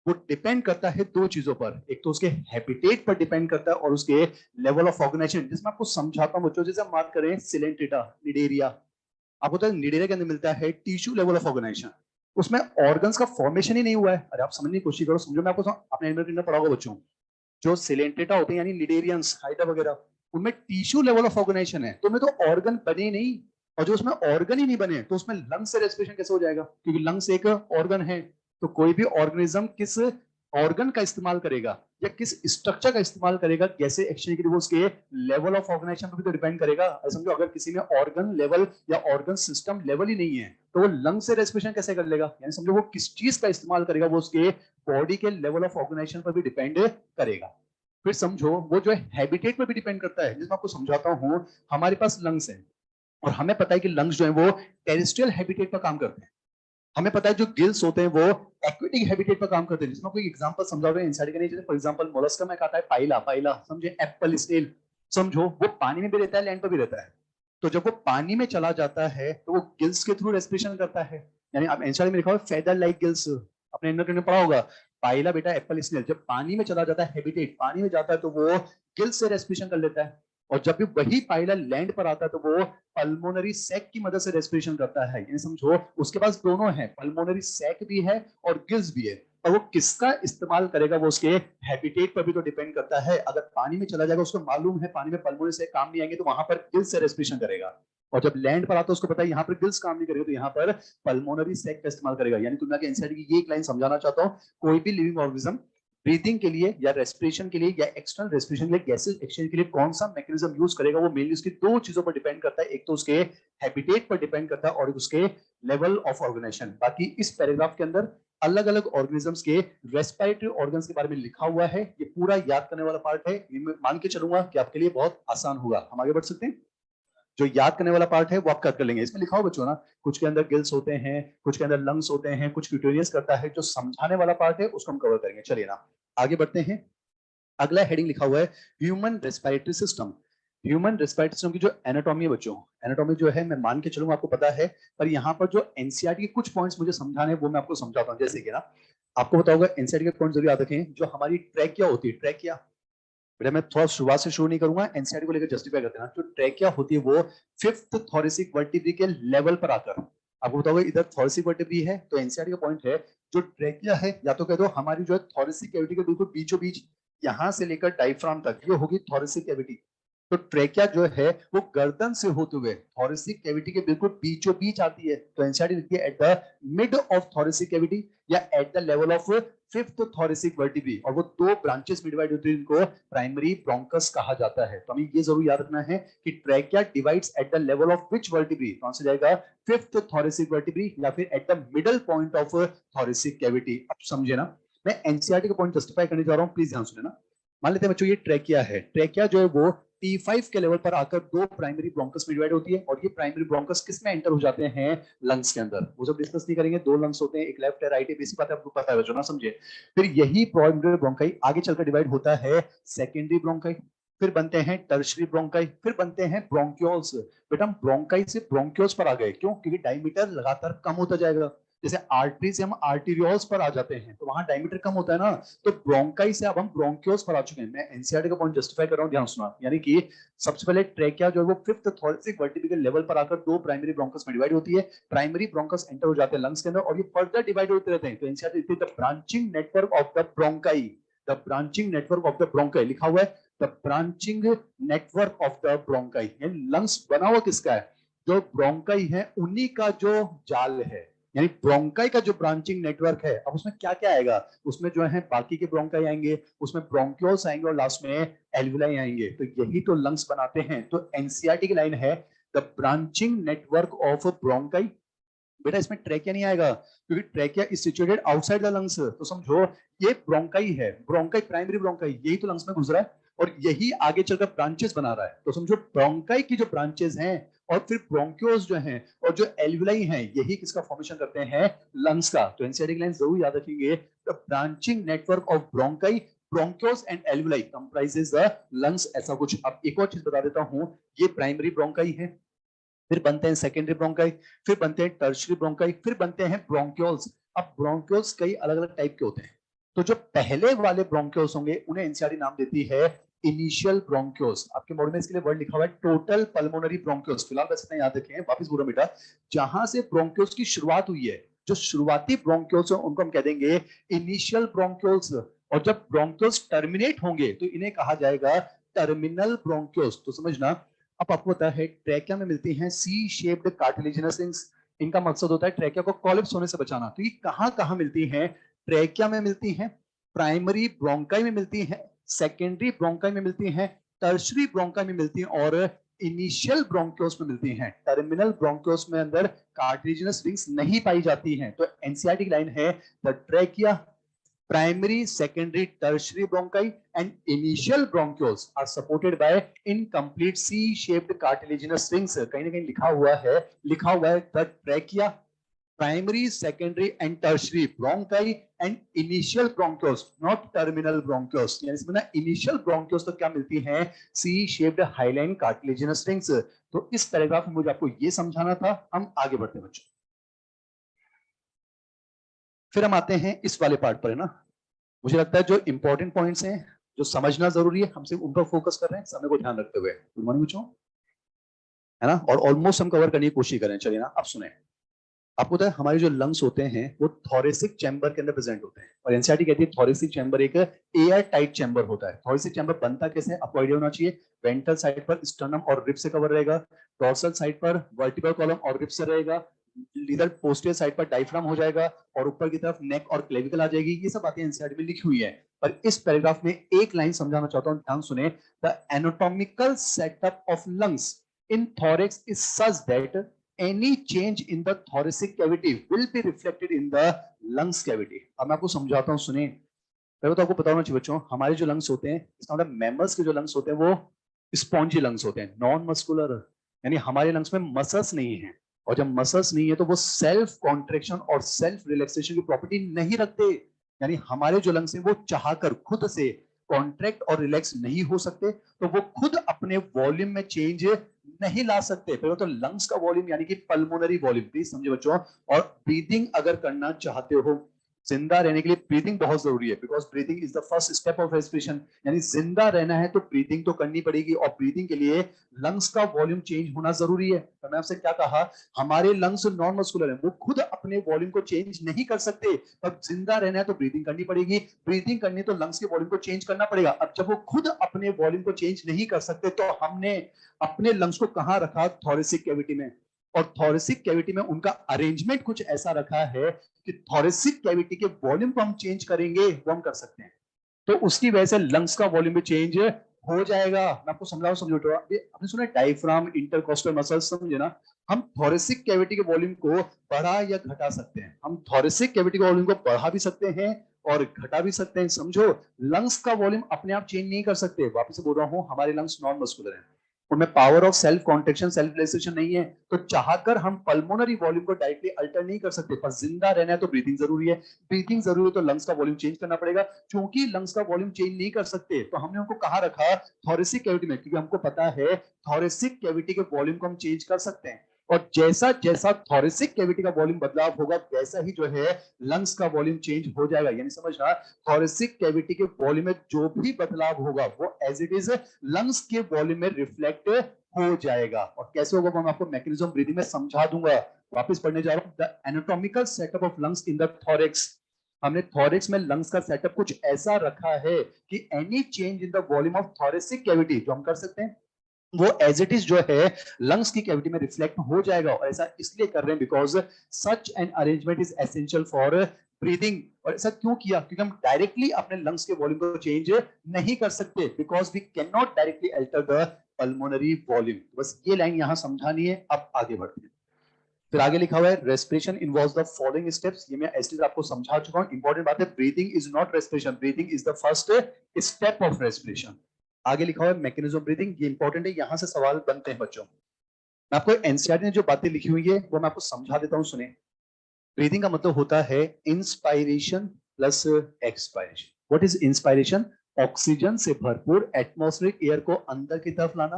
A: वो डिपेंड करता है दो चीजों पर, एक तो उसके हैबिटेट पर डिपेंड करता है और उसके लेवल ऑफ ऑर्गेनाइजेशन। जिसमें आपको समझाता हूं बच्चों, जैसे हम बात करें सिलेंट्रेटा, निडेरिया, आपको तो निडेरिया के अंदर मिलता है टिश्यू लेवल ऑफ ऑर्गेनाइजेशन, उसमें ऑर्गन्स का फॉर्मेशन ही नहीं हुआ है। अरे आप समझने की कोशिश करो, समझो, मैं आपको अपने एनिमल किंगडम पढ़ाऊंगा बच्चों। जो सिलेंट्रेटा होते हैं यानी निडेरियंस, हाइड्रा वगैरह, उनमें टिश्यू लेवल ऑफ ऑर्गेनाइजेशन है, तो उनमें तो ऑर्गन बने नहीं। और जो उसमें ऑर्गन ही नहीं बने तो उसमें लंग्स से रेस्पिरेशन कैसे हो जाएगा, क्योंकि लंग्स एक ऑर्गन है। तो कोई भी ऑर्गेनिज्म किस ऑर्गन का इस्तेमाल करेगा या किस स्ट्रक्चर का इस्तेमाल करेगा गैसें एक्सचेंज के लिए, वो उसके लेवल ऑफ ऑर्गेनाइजेशन पर भी तो डिपेंड करेगा। समझो, अगर किसी में ऑर्गन लेवल या ऑर्गन सिस्टम लेवल ही नहीं है तो वो लंग से रेस्पिरेशन कैसे कर लेगा, यानी समझो वो किस चीज का इस्तेमाल करेगा, वो उसके बॉडी के लेवल ऑफ ऑर्गेनाइजेशन पर भी डिपेंड करेगा। फिर समझो वो जो है हैबिटेट पर भी डिपेंड करता है, जिसमें आपको समझाता हूं। हमारे पास लंग्स है और हमें पता है कि लंग्स जो है वो टेरेस्ट्रियल हैबिटेट पर काम करते हैं। हमें पता है जो गिल्स होते हैं वो एक्वेटिक हैबिटेट पर काम करते हैं। जिसमें कोई एग्जांपल समझा रहे हैं इंसाइड के नहीं, जैसे फॉर एग्जांपल मोलस्का में खाता है पाइला, पाइला समझे, एप्पल स्नेल, समझो वो पानी में भी रहता है, लैंड पर भी रहता है। तो जब वो पानी में चला जाता है तो वो गिल्स के थ्रू रेस्पिरेशन करता है, यानी आप इंसाइड में लिखा हुआ फेदर लाइक गिल्स, अपने इंडर ने पढ़ा होगा। पाइला बेटा एप्पल स्नेल जब पानी में चला जाता है, हैबिटेट पानी में जाता है, तो वो गिल्स से रेस्पिरेशन कर लेता है। और जब भी वही पाइला लैंड पर आता है तो वो पल्मोनरी सैक की मदद से रेस्पिरेशन करता है। यानी समझो उसके पास दोनों है, पल्मोनरी सैक भी है और गिल्स भी है। और वो किसका इस्तेमाल करेगा वो उसके हैबिटेट पर भी तो डिपेंड करता है। अगर पानी में चला जाएगा, उसको मालूम है पानी में पल्मोनरी सैक काम नहीं आएंगे, तो वहां पर गिल्स से रेस्पिरेशन करेगा। और जब लैंड पर आता है उसको पता है यहाँ पर गिल्स काम नहीं करेगा, तो यहाँ पर पल्मोनरी सैक का इस्तेमाल करेगा। यानी तुम इंसाइड की ये एक लाइन समझाना चाहता हूँ, कोई भी लिविंग ऑर्गेनिज्म ब्रीथिंग के लिए या रेस्पिरेशन के लिए या एक्सटर्नल रेस्पिरेशन के लिए, गैसेस एक्सचेंज के लिए कौन सा मैकेनिज्म यूज करेगा, वो मेनली उसकी दो चीजों पर डिपेंड करता है। एक तो उसके हैबिटेट पर डिपेंड करता है और उसके लेवल ऑफ ऑर्गेनाइजेशन। बाकी इस पैराग्राफ के अंदर अलग अलग ऑर्गेनिजम्स के रेस्पिरेटरी ऑर्गन्स के बारे में लिखा हुआ है। ये पूरा याद करने वाला पार्ट है, मान के चलूंगा कि आपके लिए बहुत आसान होगा। हम आगे बढ़ सकते हैं। जो याद करने वाला पार्ट है वो आप कर लेंगे। इसमें लिखा हो बच्चों ना, कुछ के अंदर गिल्स होते हैं, कुछ के अंदर लंग्स होते हैं, कुछ क्यूटेनियस करता है। जो समझाने वाला पार्ट है उसको हम कवर करेंगे। चलिए ना आगे बढ़ते हैं। अगला हेडिंग लिखा हुआ है human respiratory system. Human respiratory system की जो एनाटॉमी है बच्चों, एनाटॉमी जो है मैं मान के चलूंगा आपको पता है, पर यहाँ पर जो एनसीईआरटी के कुछ पॉइंट्स मुझे समझाने हैं वो मैं आपको समझाता हूँ। जैसे कि ना आपको पता होगा, एनसीईआरटी के पॉइंट जरूर याद रखें, जो हमारी ट्रैकिया होती है, ट्रैकिया, बेटा मैं थोड़ा शुरुआत से शुरू नहीं करूंगा, एनसीईआरटी को लेकर जस्टिफाई करते हैं। जो ट्रैकिया होती है वो फिफ्थ थोरेसिक वर्टिब्री के लेवल पर आकर, आपको बताओगे इधर थोरेसिक वर्टिब्री है, तो एनसीईआरटी का पॉइंट है जो ट्रैकिया है, या तो कह दो हमारी जो है थोरेसिक कैविटी के बिल्कुल बीचों बीच, यहां से लेकर डायफ्राम तक ये होगी थोरेसिक कैविटी। तो ट्रैकिया जो है वो गर्दन से होते हुए थोरेसिक कैविटी के बिल्कुल बीचों बीच आती है। तो एनसीईआरटी लिखती है at the mid of thoracic cavity या at the level of fifth thoracic vertebrae. और वो दो ब्रांचेस में डिवाइड होती है, इनको प्राइमरी ब्रोंकस कहा जाता है। तो हमें ये जरूर याद रखना है कि trachea divides eight the level of which vertebrae, कौन सा जाएगा, फिफ्थ थोरेसिक वर्टिब्री या फिर at the middle point of thoracic cavity. अब समझे ना, मैं एनसीईआरटी का पॉइंट जस्टिफाई करने जा रहा हूं, प्लीज ध्यान सुने ना। मान लेते हैं बच्चों ये ट्रैकिया है, ट्रैकिया जो है वो T5 के लेवल पर आकर दो प्राइमरी ब्रोंकस में डिवाइड होती है। और ये प्राइमरी ब्रोंकस किस में एंटर हो जाते हैं, लंग्स के अंदर। वो सब डिस्कस नहीं करेंगे, दो लंग्स होते हैं, एक लेफ्ट है राइट है, बेसिक बात है आपको पता है बच्चों ना, समझे। फिर यही प्राइमरी ब्रोंकाई आगे चलकर डिवाइड होता है सेकेंडरी ब्रोंकाई, फिर बनते हैं टर्शरी ब्रोंकाई, फिर बनते हैं ब्रोंक्यूल्स। बेटा हम ब्रोंकाई से ब्रोंक्यूल्स पर आ गए, क्यों, क्योंकि डायमीटर लगातार कम होता जाएगा। जैसे आर्टरी से हम आर्टीरियोल्स पर आ जाते हैं तो वहां डायमीटर कम होता है ना, तो ब्रोंकाई से अब हम ब्रोंक्यूल्स पर आ चुके हैं। मैं एनसीईआरटी का पॉइंट जस्टिफाई कर रहा हूं, ध्यान सुना। यानी कि सबसे पहले ट्रैकिया जो है वो फिफ्थ थोरेसिक वर्टिब्री के लेवल पर आकर दो प्राइमरी ब्रोंकस में डिवाइड होती है। प्राइमरी ब्रोंकस एंटर हो जाते हैं लंग्स के अंदर और ये फर्दर डिवाइड होते रहते हैं। तो एनसीईआरटी लिखती है the branching network of the bronchi, the branching network of the bronchi लिखा हुआ है, the branching network of the bronchi. यानी लंग्स बना हुआ किसका है, जो ब्रोंकाई है उन्हीं का जो जाल है। यानी ब्रोंकाई का जो ब्रांचिंग नेटवर्क है, अब उसमें क्या क्या आएगा, उसमें जो है बाकी के ब्रोंकाई आएंगे, उसमें ब्रोंक्यूल्स आएंगे और लास्ट में एल्विलाई आएंगे। तो यही तो लंग्स बनाते हैं। तो एनसीईआरटी की लाइन है the branching network of bronchi. बेटा इसमें ट्रैकिया नहीं आएगा क्योंकि trachea is situated outside the lungs. तो समझो ये ब्रोंकाई है, ब्रोंकाई प्राइमरी ब्रोंकाई यही तो लंग्स में गुजरा है और यही आगे चलकर ब्रांचेस बना रहा है। तो समझो ब्रोंकाई की जो ब्रांचेस हैं और फिर ब्रोंक्यूल्स जो हैं और जो एल्विलाई हैं, यही किसका फॉर्मेशन करते हैं, लंग्स का। तो एनसीईआरटी की लाइन जरूर याद रखेंगे, the branching network of bronchi, bronchioles and alveoli comprises the lungs, ऐसा कुछ। अब एक और चीज बता देता हूं, ये प्राइमरी ब्रोंकाई है, फिर बनते हैं सेकेंडरी ब्रोंकाई, फिर बनते हैं टर्शरी ब्रोंकाई, फिर बनते हैं ब्रोंक्यूल्स। अब ब्रोंक्यूल्स कई अलग अलग टाइप के होते हैं। तो जो पहले वाले ब्रोंक्योस होंगे उन्हें एनसीईआरटी नाम देती है इनिशियल ब्रोंक्योस। आपके मॉडल में इसके लिए वर्ड लिखा हुआ है टोटल पल्मोनरी ब्रोंक्योस। फिलहाल बस इतना याद रखें, वापस पूरा बेटा, जहां से ब्रोंक्योस की शुरुआत हुई है, जो शुरुआती ब्रोंक्योस है उनको हम कह देंगे इनिशियल ब्रोंक्योस। और जब ब्रोंक्योस टर्मिनेट होंगे तो इन्हें कहा जाएगा टर्मिनल ब्रोंक्योस। तो समझना, अब आपको पता है ट्रैकिया में मिलती हैं सी शेप्ड कार्टिलेजिनस रिंग्स। इनका मकसद होता है ट्रैकिया को कोलैप्स होने से बचाना। तो ये कहां कहां मिलती हैं? ट्रैकिया में मिलती हैं, प्राइमरी ब्रोंकाई में मिलती हैं, सेकेंडरी ब्रोंकाई में मिलती हैं, टर्शरी ब्रोंकाई में मिलती हैं और इनिशियल ब्रोंक्योस में मिलती हैं। टर्मिनल ब्रोंक्योस में अंदर कार्टिलेजिनस रिंग्स नहीं पाई जाती हैं। तो एनसीईआरटी की लाइन है the trachea, primary, secondary, tertiary bronchi and initial bronchioles are supported by incomplete C-shaped cartilaginous rings। कहीं ना कहीं लिखा हुआ है the trachea, primary, secondary and tertiary bronchi and initial bronchioles, not terminal bronchioles। यानी इसमें ना initial bronchioles तो क्या मिलती हैं? C-shaped hyaline cartilaginous rings। तो इस पैराग्राफ में मुझे आपको ये समझाना था। हम आगे बढ़ते हैं बच्चों। फिर हम आते हैं इस वाले पार्ट पर, है ना। मुझे लगता है जो इंपॉर्टेंट पॉइंट्स हैं, जो समझना जरूरी है, हम सिर्फ उन पर फोकस कर रहे हैं, समय को ध्यान रखते हुए। गुड मॉर्निंग बच्चों, है ना। और ऑलमोस्ट हम कवर करने की कोशिश करें। चलिए ना, अब सुने। आपको पता है हमारे जो लंग्स होते हैं वो थोरेसिक चैम्बर के अंदर प्रेजेंट होते हैं। और एनसीईआरटी कहती है थोरेसिक चैम्बर एक एयर टाइट चैम्बर होता है। थोरेसिक चैम्बर बनता कैसे है आपको आइडिया होना चाहिए। वेंट्रल साइड पर स्टर्नम और रिब से कवर रहेगा, डोर्सल साइड पर वर्टिब्रल कॉलम और रिब से रहेगा, इधर पोस्टीरियर साइड पर डायफ्राम हो जाएगा और ऊपर की तरफ नेक और क्लेविकल आ जाएगी। ये सब बातें एनसीईआरटी में लिखी हुई है। पर इस पैराग्राफ में एक लाइन समझाना चाहता हूं, ध्यान सुने। The anatomical setup of lungs in thorax is such that any change in the thoracic cavity will be reflected in the lungs cavity। अब मैं आपको समझाता हूं, सुनिए। पहले तो आपको पता होना चाहिए बच्चों, हमारे जो लंग्स होते हैं, इसका मतलब मैमल्स के जो लंग्स होते हैं वो स्पॉन्जी लंग्स होते हैं, नॉन मस्कुलर। यानी हमारे लंग्स में मसल्स नहीं है। और जब मसल्स नहीं है तो वो सेल्फ कॉन्ट्रेक्शन और सेल्फ रिलैक्सेशन की प्रॉपर्टी नहीं रखते। यानी हमारे जो लंग्स हैं वो चाहकर खुद से कॉन्ट्रैक्ट और रिलैक्स नहीं हो सकते। तो वो खुद अपने वॉल्यूम में चेंज नहीं ला सकते। पहले तो लंग्स का वॉल्यूम यानी कि पल्मोनरी वॉल्यूम, प्लीज समझे बच्चों। और ब्रीदिंग अगर करना चाहते हो, जिंदा रहने के लिए ब्रीदिंग बहुत जरूरी है, because breathing is the first step of respiration. यानी जिंदा रहना है तो ब्रीदिंग तो करनी पड़ेगी, और ब्रीदिंग के लिए लंग्स का वॉल्यूम चेंज होना जरूरी है। तो मैं आपसे क्या कहा, हमारे लंग्स नॉन मस्कुलर है, वो खुद अपने वॉल्यूम को चेंज नहीं कर सकते। अब जिंदा रहना है तो ब्रीदिंग करनी पड़ेगी, ब्रीदिंग करनी तो लंग्स के वॉल्यूम को चेंज करना पड़ेगा। अब जब वो खुद अपने वॉल्यूम को चेंज नहीं कर सकते तो हमने अपने लंग्स को कहां रखा? थोरेसिक कैविटी में। और थोरेसिक कैविटी में उनका अरेंजमेंट कुछ ऐसा रखा है कि थोरेसिक कैविटी के वॉल्यूम को हम चेंज करेंगे, वो हम कर सकते हैं। तो उसकी वजह से लंग्स का वॉल्यूम भी चेंज हो जाएगा। मैं आपको समझाऊं, समझो। आपने सुना डायफ्राम, इंटरकोस्टल मसल्स, समझे ना। हम थोरेसिक कैविटी के वॉल्यूम को बढ़ा या घटा सकते हैं। हम थोरेसिक कैविटी के वॉल्यूम को बढ़ा भी सकते हैं और घटा भी सकते हैं, समझो। लंग्स का वॉल्यूम अपने आप चेंज नहीं कर सकते। वापस से बोल रहा हूं, हमारे लंग्स नॉन मस्कुलर हैं, उनमें power of self contraction, self relaxation नहीं है। तो चाहकर हम पल्मोनरी वॉल्यूम को डायरेक्टली अल्टर नहीं कर सकते। पर जिंदा रहना है तो ब्रीथिंग जरूरी है, ब्रीथिंग जरूरी है तो लंग्स का वॉल्यूम चेंज करना पड़ेगा। क्योंकि लंग्स का वॉल्यूम चेंज नहीं कर सकते तो हमने उनको कहां रखा? थोरेसिक कैविटी में, क्योंकि हमको पता है थोरेसिक कैविटी के वॉल्यूम को हम चेंज कर सकते हैं। और जैसा जैसा थोरेसिक कैविटी का वॉल्यूम बदलाव होगा वैसा ही जो है लंग्स का वॉल्यूम चेंज हो जाएगा। यानी समझना, थोरेसिक कैविटी के वॉल्यूम में जो भी बदलाव होगा वो एज इट इज लंग्स के वॉल्यूम में रिफ्लेक्ट हो जाएगा। और कैसे होगा वो मैं आपको मैकेनिज्म ब्रीदिंग में समझा दूंगा। वापस पढ़ने जा रहा हूं, the anatomical setup of lungs in the thorax. हमने थोरेक्स में लंग्स का सेटअप कुछ ऐसा रखा है कि any change in the volume of thoracic cavity जो हम कर सकते हैं वो एज इट इज जो है लंग्स की कैविटी में रिफ्लेक्ट हो जाएगा। और ऐसा इसलिए कर रहे हैं because such an arrangement is essential for breathing. और ऐसा क्यों किया? क्योंकि हम डायरेक्टली अपने लंग्स के वॉल्यूम को चेंज नहीं कर सकते, because we can not directly alter the pulmonary volume. बस ये लाइन यहां समझानी है। अब आगे बढ़ते हैं। फिर आगे लिखा हुआ है respiration involves the following steps. ये मैं एसटीज आपको समझा चुका हूं। इंपॉर्टेंट बात है, breathing is not respiration, breathing is the first step of respiration. आगे लिखा हुआ है मैकेनिज्म ब्रीथिंग, ये इंपॉर्टेंट है, यहां से सवाल बनते हैं बच्चों। मैं आपको एनसीईआरटी ने जो बातें लिखी हुई है वो मैं आपको समझा देता हूं, सुने। ब्रीथिंग का मतलब होता है inspiration plus expiration. What is inspiration? Oxygen से भरपूर एटमॉस्फेरिक एयर को अंदर की तरफ लाना।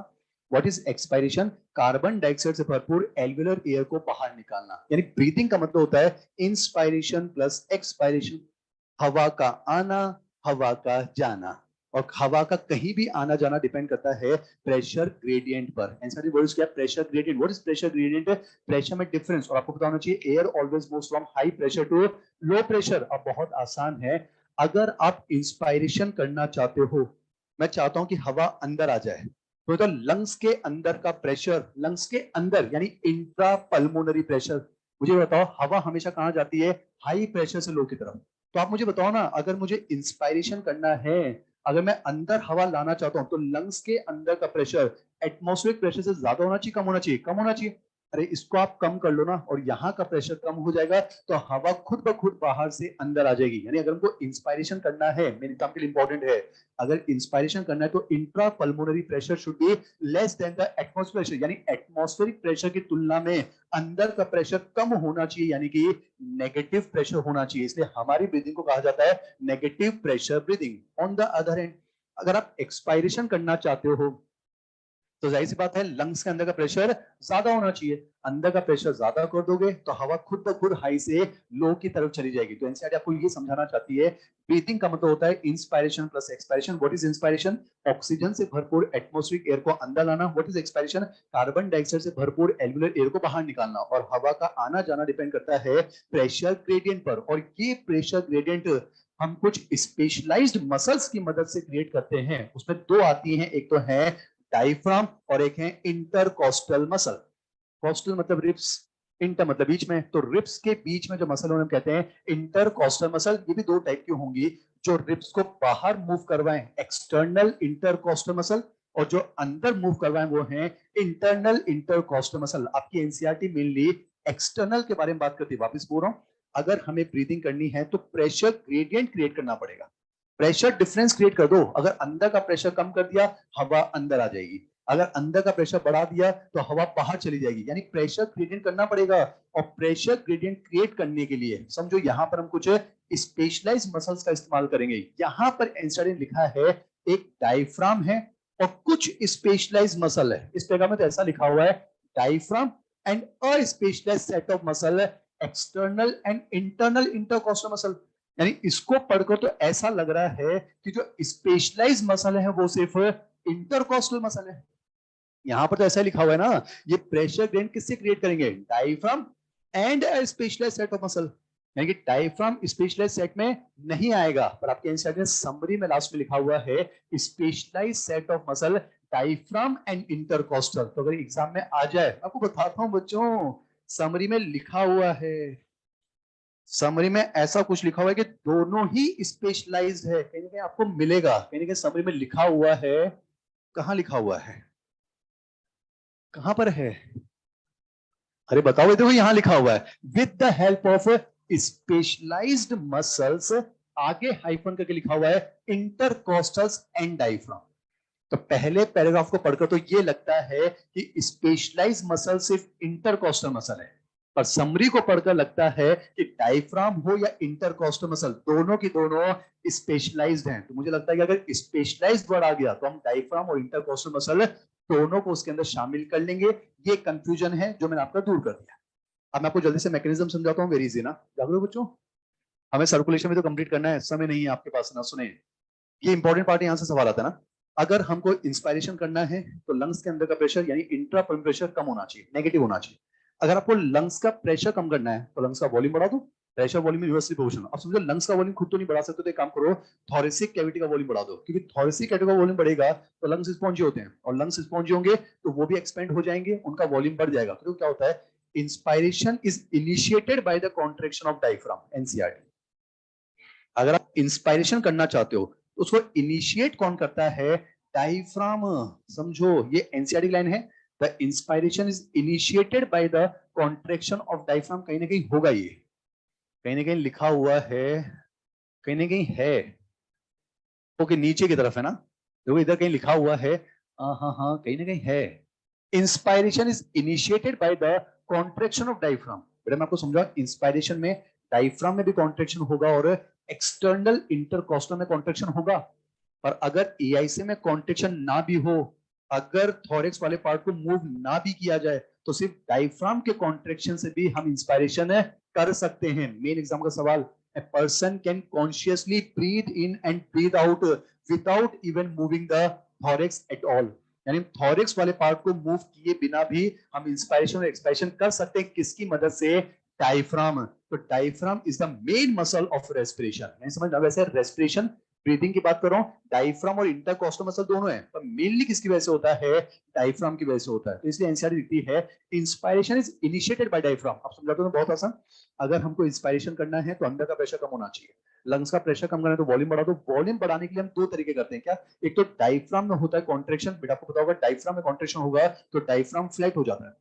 A: What is expiration? Carbon dioxide से भरपूर एल्वियुलर एयर को बाहर निकालना। यानी ब्रीथिंग का मतलब होता है इंस्पायरेशन प्लस एक्सपायरेशन। हवा का आना, हवा का जाना, और हवा का कहीं भी आना जाना डिपेंड करता है प्रेशर ग्रेडियंट पर। एंसर वर्ड क्या है? Pressure gradient. What is pressure gradient? Pressure में डिफरेंस। और आपको पता होना चाहिए air always moves from high pressure to low pressure. अब बहुत आसान है, अगर आप इंस्पायरेशन करना चाहते हो, मैं चाहता हूं कि हवा अंदर आ जाए, तो लंग्स के अंदर का प्रेशर, लंग्स के अंदर यानी इंट्रा पल्मोनरी प्रेशर, मुझे बताओ हवा हमेशा कहां जाती है? हाई प्रेशर से लो की तरफ। तो आप मुझे बताओ ना, अगर मुझे इंस्पायरेशन करना है, अगर मैं अंदर हवा लाना चाहता हूं, तो लंग्स के अंदर का प्रेशर एटमॉस्फेरिक प्रेशर से ज्यादा होना चाहिए, कम होना चाहिए? कम होना चाहिए। अरे इसको आप कम कर लो ना, और यहाँ का प्रेशर कम हो जाएगा, तो हवा खुद ब खुद बाहर से अंदर आ जाएगी। यानी अगर हमको इंस्पायरेशन करना है, मेरे काम के लिए इंपॉर्टेंट है, अगर इंस्पायरेशन करना है तो intra pulmonary pressure should be less than the atmospheric pressure, यानी एटमॉस्फेरिक प्रेशर की तुलना में अंदर का प्रेशर कम होना चाहिए, यानी कि नेगेटिव प्रेशर होना चाहिए। इसलिए हमारी ब्रीदिंग को कहा जाता है negative pressure breathing. On the other hand, अगर आप एक्सपायरेशन करना चाहते हो, तो जाहिर सी बात है लंग्स के अंदर का प्रेशर ज्यादा होना चाहिए। अंदर का प्रेशर ज्यादा कर दोगे तो हवा खुद ब खुद हाई से लो की तरफ चली जाएगी। तो एनसीईआरटी आपको ये समझाना चाहती है, ब्रीथिंग का मतलब होता है inspiration plus expiration. What is inspiration? Oxygen से भरपूर एटमॉस्फेरिक एयर को अंदर लाना। What is expiration? Carbon dioxide से भरपूर एल्वुलर एयर को बाहर निकालना। और हवा का आना जाना डिपेंड करता है प्रेशर ग्रेडियंट पर, और ये प्रेशर ग्रेडियंट हम कुछ स्पेशलाइज्ड मसल्स की मदद से क्रिएट करते हैं। उसमें दो आती हैं, एक तो है डायफ्राम और एक है इंटरकोस्टल मसल। कोस्टल मतलब रिब्स, इंटर मतलब बीच में, तो रिब्स के बीच में जो मसल हम कहते हैं इंटरकोस्टल मसल। ये भी दो टाइप की होंगी, जो रिब्स को बाहर मूव करवाएं एक्सटर्नल इंटरकोस्टल मसल, और जो अंदर मूव करवाएं वो है इंटरनल इंटरकोस्टल मसल। आपकी एनसीईआरटी मेनली एक्सटर्नल के बारे में बात करती है। वापस बोल रहा हूं, अगर हमें ब्रीदिंग करनी है तो प्रेशर ग्रेडियंट क्रिएट करना पड़ेगा, प्रेशर डिफरेंस क्रिएट कर दो। अगर अंदर का प्रेशर कम कर दिया, हवा अंदर आ जाएगी, अगर अंदर का प्रेशर बढ़ा दिया तो हवा बाहर चली जाएगी। यानी प्रेशर ग्रेडियंट करना पड़ेगा। और प्रेशर ग्रेडियंट क्रिएट करने के लिए समझो यहां पर हम कुछ स्पेशलाइज्ड मसल्स का इस्तेमाल करेंगे। यहां पर एंसर लिखा है एक डायफ्राम है और कुछ स्पेशलाइज्ड मसल है। इस जगह में तो ऐसा लिखा हुआ है diaphragm and a specialised set of muscle, external and internal intercostal muscle. यानी इसको पढ़कर तो ऐसा लग रहा है कि जो स्पेशलाइज्ड मसल है वो सिर्फ इंटरकोस्टल मसल है। यहां पर तो ऐसा लिखा हुआ है ना, ये प्रेशर ग्रेडियंट किससे क्रिएट करेंगे? Diaphragm and a specialised set of muscle. यानी कि डायफ्राम स्पेशलाइज्ड सेट में नहीं आएगा, पर आपके एनसीईआरटी में समरी में लास्ट में लिखा हुआ है specialised set of muscle diaphragm and intercostal. तो अगर एग्जाम में आ जाए, आपको बताता हूं बच्चों, समरी में लिखा हुआ है, समरी में ऐसा कुछ लिखा हुआ है कि दोनों ही स्पेशलाइज्ड है। कहीं ना कहीं आपको मिलेगा, कहीं ना कहीं समरी में लिखा हुआ है। कहां लिखा हुआ है? कहां पर है? अरे बताओ, देखो यहां लिखा हुआ है with the help of specialised muscles, आगे हाइफन करके लिखा हुआ है इंटरकोस्टल्स एंड डायफ्राम। तो पहले पैराग्राफ को पढ़कर तो ये लगता है कि स्पेशलाइज्ड मसल सिर्फ इंटरकोस्टल मसल है, पर समरी को पढ़कर लगता है कि डायफ्राम हो या इंटरकोस्टल मसल, दोनों की दोनों स्पेशलाइज्ड हैं। तो मुझे लगता है कि अगर स्पेशलाइज्ड वर्ड आ गया तो हम डायफ्राम और इंटरकोस्टल मसल दोनों को उसके अंदर शामिल कर लेंगे। ये कंफ्यूजन है जो मैंने आपका दूर कर दिया। अब मैं आपको जल्दी से मैकेनिज्म समझाता हूँ, वेरी इजी ना, जागरूक बच्चों। हमें सर्कुलेशन भी तो कंप्लीट करना है, समय नहीं है आपके पास ना। सुने, ये इंपॉर्टेंट पार्ट, यहां से सवाल आता है ना। अगर हमको इंस्पायरेशन करना है तो लंग्स के अंदर का प्रेशर यानी इंट्रा पल्मोनरी प्रेशर कम होना चाहिए, नेगेटिव होना चाहिए। अगर आपको लंग्स का प्रेशर कम करना है तो लंग्स का वॉल्यूम बढ़ा दो। Pressure volume inversely proportional. अब समझो लंग्स का वॉल्यूम खुद तो नहीं बढ़ा सकते, तो एक काम करो, थोरेसिक कैविटी का वॉल्यूम बढ़ा दो, क्योंकि थोरेसिक कैविटी का वॉल्यूम बढ़ेगा तो लंग्स स्पॉन्जी होते हैं, और लंग्स स्पॉन्जी होंगे तो वो भी एक्सपेंड हो जाएंगे, उनका वॉल्यूम बढ़ जाएगा। तो क्या होता है, inspiration is initiated by the contraction of diaphragm. NCERT, अगर आप इंस्पायरेशन करना चाहते हो तो उसको इनिशिएट कौन करता है? डायफ्राम। समझो, ये एनसीईआरटी लाइन है, the inspiration is initiated by the contraction of diaphragm. कहीं ना कहीं होगा, ये कहीं ना कहीं लिखा हुआ है, कहीं ना कहीं है। ओके, नीचे की तरफ है ना, देखो इधर कहीं लिखा हुआ है। हाँ हाँ हाँ, कहीं ना कहीं है। Inspiration is initiated by the contraction of diaphragm. बेटा मैं आपको समझा, इंस्पायरेशन में डायफ्राम में भी कॉन्ट्रैक्शन होगा और एक्सटर्नल इंटरकोस्टल में कॉन्ट्रैक्शन होगा। पर अगर एआईसी में कॉन्ट्रैक्शन ना भी हो, अगर थोरेक्स वाले पार्ट को मूव ना भी किया जाए, तो सिर्फ डायफ्राम के कॉन्ट्रैक्शन से भी हम इंस्पायरेशन कर सकते हैं। मेन एग्जाम का सवाल, A person can consciously breathe in and breathe out without even moving the thorax at all. यानी थॉरिक्स वाले पार्ट को मूव किए बिना भी हम इंस्पायरेशन और एक्सपायरेशन कर सकते हैं, किसकी मदद से? डायफ्राम. तो diaphragm is the main muscle of respiration. नहीं समझ? वैसे रेस्पिरेशन ब्रीदिंग की बात कर रहा हूं, डायफ्राम और इंटरकोस्टल मसल दोनों है, पर मेनली किसकी वजह से होता है? डायफ्राम की वजह से होता है. तो इसलिए एनसीईआरटी लिखती है inspiration is initiated by diaphragm. आप समझा तो बहुत आसान. अगर हमको इंस्पायरेशन करना है तो अंदर का प्रेशर कम होना चाहिए, लंग्स का प्रेशर कम करना है तो वॉल्यूम बढ़ा दो. वॉल्यूम बढ़ाने के लिए हम दो तरीके करते हैं. क्या? एक तो डायफ्राम में होता है कॉन्ट्रेक्शन. बेटा आपको पता होगा डायफ्राम में कॉन्ट्रेक्शन होगा तो डायफ्राम फ्लैट हो जाता है,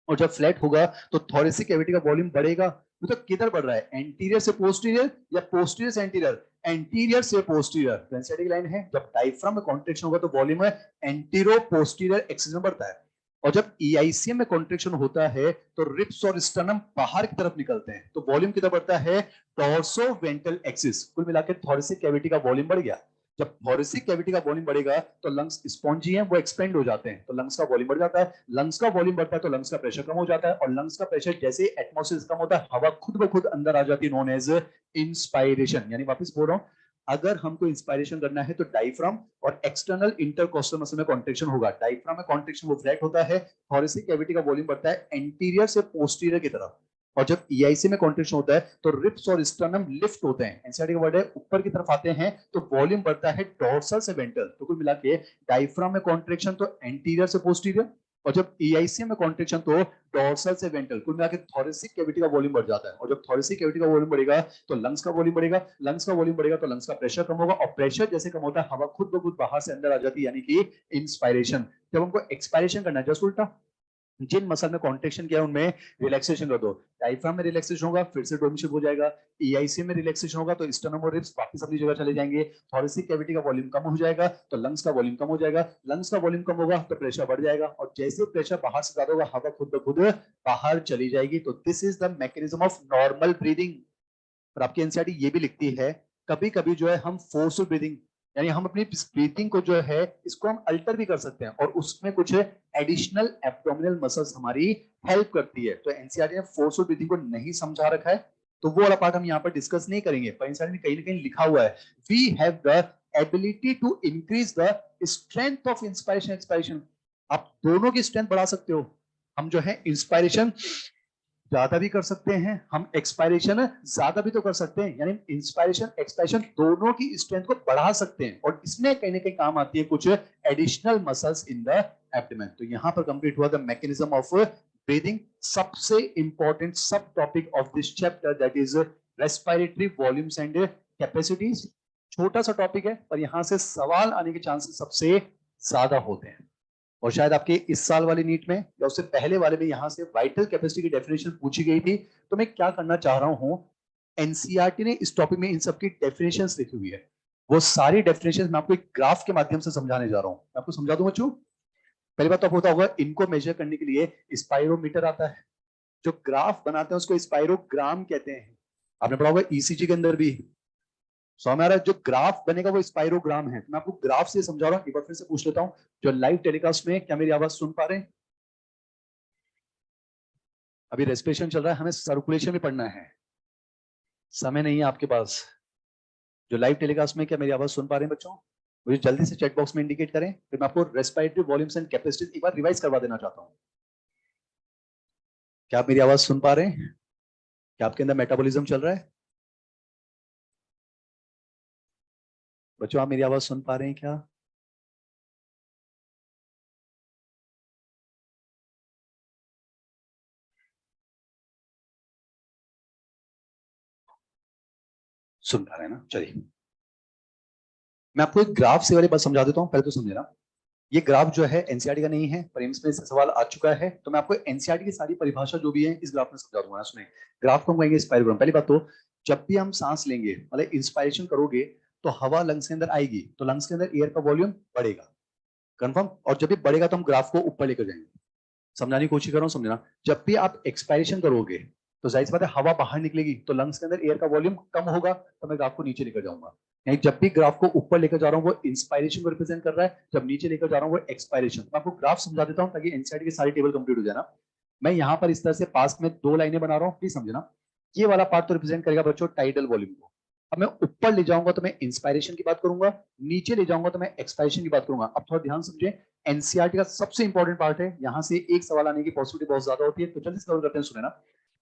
A: और जब फ्लैट होगा तो थोरेसिक कैविटी का वॉल्यूम बढ़ेगा. तो किधर बढ़ रहा है? एंटीरियर से पोस्टीरियर या पोस्टीरियर से एंटीरियर? एंटीरियर से पोस्टीरियर. तो एनसीईआरटी की लाइन है जब डायफ्राम में कॉन्ट्रेक्शन होगा तो वॉल्यूम है एंटीरो पोस्टीरियर एक्सिस में बढ़ता है, और जब ईआईसीएम में कॉन्ट्रेक्शन होता है तो रिब्स और स्टर्नम बाहर की तरफ निकलते हैं, तो वॉल्यूम किधर बढ़ता है? Torso ventral axis. कुल मिलाकर थोरेसिक कैविटी का वॉल्यूम बढ़ गया. जब थोरेसिक कैविटी का वॉल्यूम बढ़ेगा तो लंग्स स्पॉन्जी हैं, वो एक्सपेंड हो जाते हैं, तो लंग्स का वॉल्यूम बढ़ जाता है. लंग्स का वॉल्यूम बढ़ता है तो लंग्स का प्रेशर कम हो जाता है, और लंग्स का प्रेशर जैसे एटमॉस्फेयर कम होता है हवा खुद ब खुद अंदर आ जाती है, नोन एज इंस्पायरेशन. यानी वापस बोल रहा हूं, अगर हमको इंस्पायरेशन करना है तो डायफ्राम और एक्सटर्नल इंटरकोस्टल मसल में कॉन्ट्रेक्शन होगा. डायफ्राम में कॉन्ट्रेक्शन वो फ्लैट होता है, थोरेसिक कैविटी का वॉल्यूम बढ़ता है एंटीरियर से पोस्टीरियर की तरफ, और जब ईआईसी में कॉन्ट्रेक्शन होता है तो रिब्स और स्टर्नम लिफ्ट होते हैं. एनसीईआरटी का वर्ड है ऊपर की तरफ आते हैं, तो वॉल्यूम बढ़ता है डोर्सल से वेंट्रल. तो कुल मिला के डायफ्राम में कॉन्ट्रेक्शन तो एंटीरियर से पोस्टीरियर, और जब ईआईसी में कॉन्ट्रेक्शन तो डोर्सल से वेंट्रल. कुल मिला के थोरेसिक कैविटी का वॉल्यूम बढ़ जाता है, और जब थोरेसिक कैविटी का वॉल्यूम बढ़ेगा तो लंग्स का वॉल्यूम बढ़ेगा. लंग्स का वॉल्यूम बढ़ेगा तो लंग्स का प्रेशर कम होगा, और प्रेशर जैसे कम होता है हवा खुद ब खुद बाहर से अंदर आ जाती है, यानी कि इंस्पायरेशन. जब हमको एक्सपायरेशन करना है जस्ट उल्टा, जिन मसल में कॉन्ट्रेक्शन किया है उनमें रिलैक्सेशन कर दो. डायफ्राम में रिलैक्सेशन होगा फिर से डोमिशिप हो जाएगा. ईआईसी में रिलैक्सेशन होगा तो स्टर्नम और रिब्स वापस अपनी जगह चले जाएंगे. थोरेसिक कैविटी का वॉल्यूम कम हो जाएगा तो लंग्स का वॉल्यूम कम हो जाएगा. लंग्स का वॉल्यूम कम होगा तो प्रेशर बढ़ जाएगा, और जैसे प्रेशर बाहर से ज्यादा होगा हवा खुद ब खुद बाहर चली जाएगी. तो this is the mechanism of normal breathing. और आपकी एनसीईआरटी ये भी लिखती है कभी कभी जो है हम फोर्सफुल ब्रीदिंग, यानी हम अपनी ब्रीथिंग को जो है इसको हम अल्टर भी कर सकते हैं, और उसमें कुछ एडिशनल एब्डोमिनल मसल्स हमारी हेल्प करती है. तो एनसीईआरटी ने फोर्सफुल ब्रीथिंग को नहीं समझा रखा है, तो वो वाला पार्ट हम यहाँ पर डिस्कस नहीं करेंगे, पर एनसीईआरटी में कहीं ना कहीं लिखा हुआ है we have the ability to increase the strength of inspiration expiration. आप दोनों की स्ट्रेंथ बढ़ा सकते हो. हम जो है इंस्पायरेशन ज्यादा भी कर सकते हैं, हम एक्सपायरेशन ज्यादा भी तो कर सकते हैं, यानी इंस्पायरेशन एक्सपायरेशन दोनों की स्ट्रेंथ को बढ़ा सकते हैं, और इसमें कहीं ना कहीं काम आती है कुछ additional muscles in the abdomen. तो यहां पर कंप्लीट हुआ द मैकेनिज्म ऑफ ब्रीदिंग. सबसे important sub topic of this chapter that is respiratory volumes and capacities. छोटा सा टॉपिक है पर यहां से सवाल आने के चांसेस सबसे ज्यादा होते हैं, और शायद आपके इस साल वाली नीट में या उससे पहले वाले में यहां से वाइटल कैपेसिटी की डेफिनेशन पूछी गई थी. तो मैं क्या करना चाह रहा हूं, एनसीईआरटी ने इस टॉपिक में इन सबकी डेफिनेशंस लिखी हुई है, वो सारी डेफिनेशंस मैं आपको एक ग्राफ के माध्यम से समझाने जा रहा हूं. मैं आपको समझा दूं बच्चों. पहली बात तो आपको होता होगा इनको मेजर करने के लिए स्पाइरोमीटर आता है, जो ग्राफ बनाते हैं उसको स्पाइरोग्राम कहते हैं. आपने पढ़ा होगा ईसीजी के अंदर भी. सो हमारा जो ग्राफ बनेगा वो स्पाइरोग्राम है. मैं आपको ग्राफ से समझा रहा हूँ, एक बार फिर से पूछ लेता हूँ, जो लाइव टेलीकास्ट में क्या मेरी आवाज सुन पा रहे हैं? अभी रेस्पिरेशन चल रहा है, हमें सर्कुलेशन भी पढ़ना है, समय नहीं है आपके पास. जो लाइव टेलीकास्ट में क्या मेरी आवाज सुन पा रहे हैं बच्चों? मुझे जल्दी से चैट बॉक्स में इंडिकेट करें, फिर मैं आपको रेस्पिरेटरी वॉल्यूम्स एंड कैपेसिटी एक बार रिवाइज करवा देना चाहता हूँ. क्या आप मेरी आवाज सुन पा रहे हैं? क्या आपके अंदर मेटाबॉलिज्म चल रहा है? बच्चों आप मेरी आवाज सुन पा रहे हैं क्या? सुन पा रहे हैं ना? चलिए मैं आपको एक ग्राफ से वाली बात समझा देता हूँ, पहले तो समझे ना. ये ग्राफ जो है एनसीईआरटी का नहीं है, पर एम्स में इससे सवाल आ चुका है, तो मैं आपको एनसीईआरटी की सारी परिभाषा जो भी है इस ग्राफ में समझा दूंगा. सुने, ग्राफ को हम कहेंगे स्पाइरोग्राम. पहली बात तो जब भी हम सांस लेंगे मतलब इंस्पायरेशन करोगे तो हवा लंग्स के अंदर आएगी, तो लंग्स के अंदर एयर का वॉल्यूम बढ़ेगा, कंफर्म. और जब भी बढ़ेगा तो हम ग्राफ को ऊपर लेकर जाएंगे. समझाने की कोशिश कर रहा हूँ, समझना. जब भी आप एक्सपायरेशन करोगे तो जाहिर सी बात है हवा बाहर निकलेगी, तो लंग्स के अंदर एयर का वॉल्यूम कम होगा, तो मैं ग्राफ को नीचे लेकर जाऊंगा. यानी जब भी ग्राफ को ऊपर लेकर जा रहा हूँ वो इंस्पायरेशन को रिप्रेजेंट कर रहा है, जब नीचे लेकर जा रहा हूँ वो एक्सपायरेशन. मैं आपको ग्राफ समझा देता हूँ ताकि एनसीईआरटी की सारी टेबल कंप्लीट हो जाए ना. मैं यहाँ पर इस तरह से पास में दो लाइनें बना रहा हूँ, प्लीज समझना. ये वाला पार्ट तो रिप्रेजेंट करेगा बच्चों टाइडल वॉल्यूम को। अब मैं ऊपर ले जाऊंगा तो मैं इंस्पायरेशन की बात करूंगा, नीचे ले जाऊंगा तो मैं एक्सपायरेशन की बात करूंगा। अब थोड़ा ध्यान समझे, एनसीईआरटी का सबसे इंपॉर्टेंट पार्ट है, यहां से एक सवाल आने की पॉसिबिलिटी बहुत ज्यादा होती है, तो जल्दी से कवर करते हैं, सुने ना।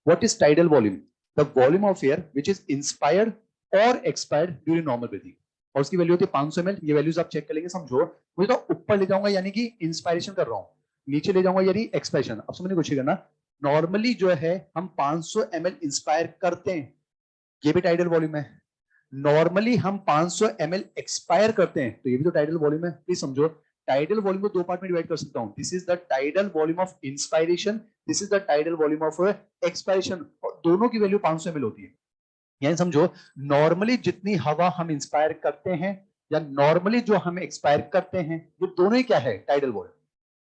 A: What is tidal volume? The volume of air which is inspired और एक्सपायर्ड ड्यूरिंग नॉर्मल ब्रीथिंग, और उसकी वैल्यू होती है 500 ml। ये वैल्यूज आप चेक कर लेंगे, समझो। मुझे तो ऊपर ले जाऊंगा यानी कि इंस्पायरेशन कर रहा हूं, नीचे ले जाऊंगा यानी एक्सपायरेशन। अब समझने की कोशिश करना, नॉर्मली जो है हम 500 ml इंस्पायर करते हैं, ये भी टाइडल वॉल्यूम है। नॉर्मली हम 500 ml एक्सपायर करते हैं, तो ये भी तो टाइडल वॉल्यूम है। प्लीज समझो, टाइडल वॉल्यूम को दो पार्ट में डिवाइड कर सकता हूं। This is the tidal volume of inspiration, this is the tidal volume of expiration, और दोनों की वैल्यू 500 ml होती है। यानी समझो, नॉर्मली जितनी हवा हम इंस्पायर करते हैं या नॉर्मली जो हम एक्सपायर करते हैं, ये दोनों ही क्या है? Tidal volume.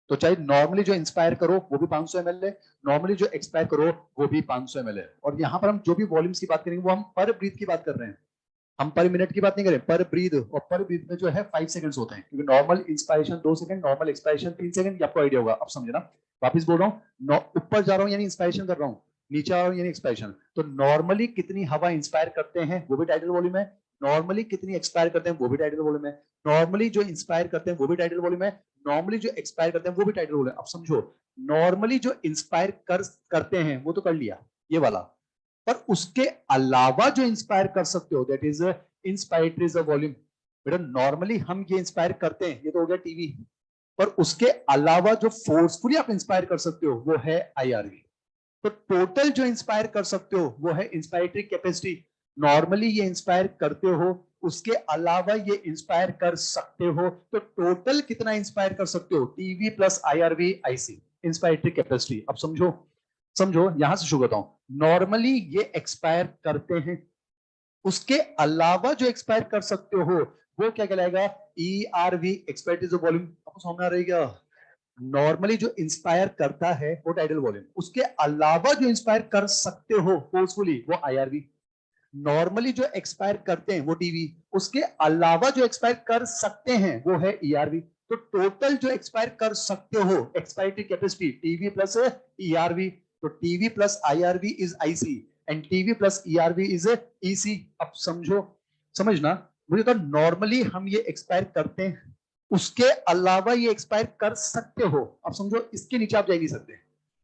A: तो चाहे नॉर्मली जो इंस्पायर करो वो भी 500 ml है, नॉर्मली जो एक्सपायर करो वो भी 500 ml है। और यहां पर हम जो भी वॉल्यूम्स की बात करेंगे वो हम पर ब्रीथ की बात कर रहे हैं, हम पर मिनट की बात नहीं करें, पर ब्रीथ। और पर ब्रीथ में जो है 5 सेकंड्स होते हैं, क्योंकि normal inspiration 2 second, normal expiration 3 second. आपको आइडिया होगा, अब समझे ना। वापस बोल रहा हूँ, ऊपर जा रहा हूँ यानी इंस्पायरेशन कर रहा हूँ, नीचे आ रहा हूँ यानी एक्सपायरेशन। तो नॉर्मली कितनी हवा इंस्पायर करते हैं वो भी टाइडल वॉल्यूम है, नॉर्मली कितनी एक्सपायर करते हैं वो भी टाइडल वॉल्यूम है, नॉर्मली जो इंस्पायर करते हैं वो भी टाइडल वॉल्यूम है, नॉर्मली जो एक्सपायर करते हैं वो भी टाइडल वॉल्यूम है। अब समझो, नॉर्मली जो इंस्पायर करते हैं वो तो कर लिया ये वाला, पर उसके अलावा जो इंस्पायर कर सकते हो that is inspiratory is a volume. बेटा नॉर्मली हम ये इंस्पायर करते हैं, ये तो हो गया टीवी, पर उसके अलावा जो फोर्सफुली आप इंस्पायर कर सकते हो वो है आईआरवी। तो टोटल जो इंस्पायर कर सकते हो वो है इंस्पायरेटरी कैपेसिटी। नॉर्मली ये इंस्पायर करते हो, उसके अलावा ये इंस्पायर कर सकते हो, तो टोटल कितना इंस्पायर कर सकते हो? TV plus IRV IC, inspiratory capacity. अब समझो, समझो यहां से शुरू करता हूं। नॉर्मली ये एक्सपायर करते हैं, उसके अलावा जो एक्सपायर कर सकते हो वो क्या कहलाएगा? ERV, expiratory volume. आपको समझ में आ रही है क्या? नॉर्मली जो इंस्पायर करता है वो टाइडल वॉल्यूम, उसके अलावा जो इंस्पायर कर सकते हो फोर्सफुली वो आईआरवी। नॉर्मली जो एक्सपायर करते हैं वो टीवी, उसके अलावा जो एक्सपायर कर सकते हैं वो है ईआरवी। तो टोटल जो एक्सपायर कर सकते हो expiratory capacity TV plus ERV, तो TV plus IRV is IC and TV plus ERV is EC. अब समझो, समझना, मुझे तो नॉर्मली हम ये एक्सपायर करते हैं, उसके अलावा ये एक्सपायर कर सकते हो। अब समझो, इसके नीचे आप जा नहीं सकते,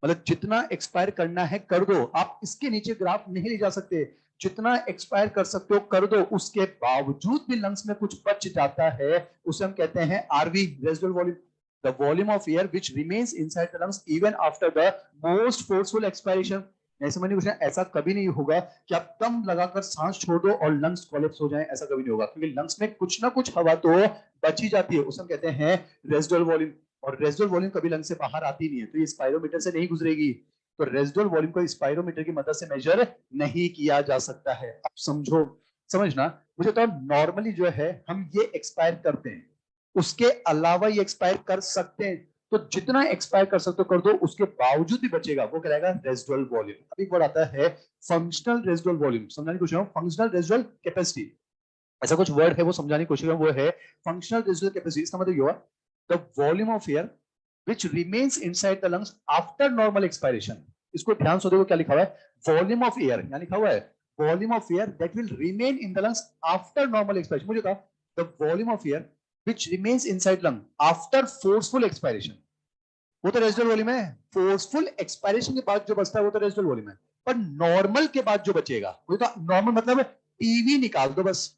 A: मतलब जितना एक्सपायर करना है कर दो, आप इसके नीचे ग्राफ नहीं ले जा सकते। जितना एक्सपायर कर सकते हो कर दो, उसके बावजूद भी लंग्स में कुछ बच जाता है, उसे हम कहते हैं RV, residual volume. The volume of air which remains inside the lungs even after the most forceful expiration. ऐसे मैंने पूछा, ऐसा कभी नहीं होगा कि आप दम लगाकर सांस छोड़ दो और लंग्स कोलैप्स हो जाएं, ऐसा कभी नहीं होगा, क्योंकि लंग्स में कुछ ना कुछ हवा तो बची जाती है, उसे हम कहते हैं रेजिडुअल वॉल्यूम। और रेजिडुअल वॉल्यूम कभी लंग से बाहर आती नहीं है, तो ये स्पायरोमीटर से नहीं गुजरेगी। तो रेजिडुअल वॉल्यूम को स्पायरोमीटर की मदद से मेजर नहीं किया जा सकता है। अब समझो, समझना, मुझे तो नॉर्मली जो है हम ये एक्सपायर करते हैं, उसके अलावा ये एक्सपायर कर सकते हैं, तो जितना एक्सपायर कर सकते हो कर दो, उसके बावजूद भी बचेगा, वो कहलाएगा रेजिडुअल वॉल्यूम। अब एक वर्ड आता है फंक्शनल रेजिडुअल वॉल्यूम, समझाने की कोशिश करूं, फंक्शनल रेजिडुअल कैपेसिटी, ऐसा कुछ वर्ड है वो समझाने की कोशिश करूं, वो है फंक्शनल रेजिडुअल कैपेसिटी। इसका मतलब ये हुआ the volume of air which remains inside the lungs after normal expiration। इसको ध्यान से देखो क्या लिखा हुआ है, वॉल्यूम ऑफ एयर, यहां लिखा हुआ है volume of air that will remain in the lungs after normal expiration. मुझे कहा the volume of air which remains inside lung after forceful expiration, वो तो रेजिडुअल वॉल्यूम है। फोर्सफुल एक्सपायरेशन के बाद जो बचता है वो तो रेजिडुअल वॉल्यूम है, पर नॉर्मल के बाद जो बचेगा वो तो नॉर्मल मतलब टीवी निकाल दो बस,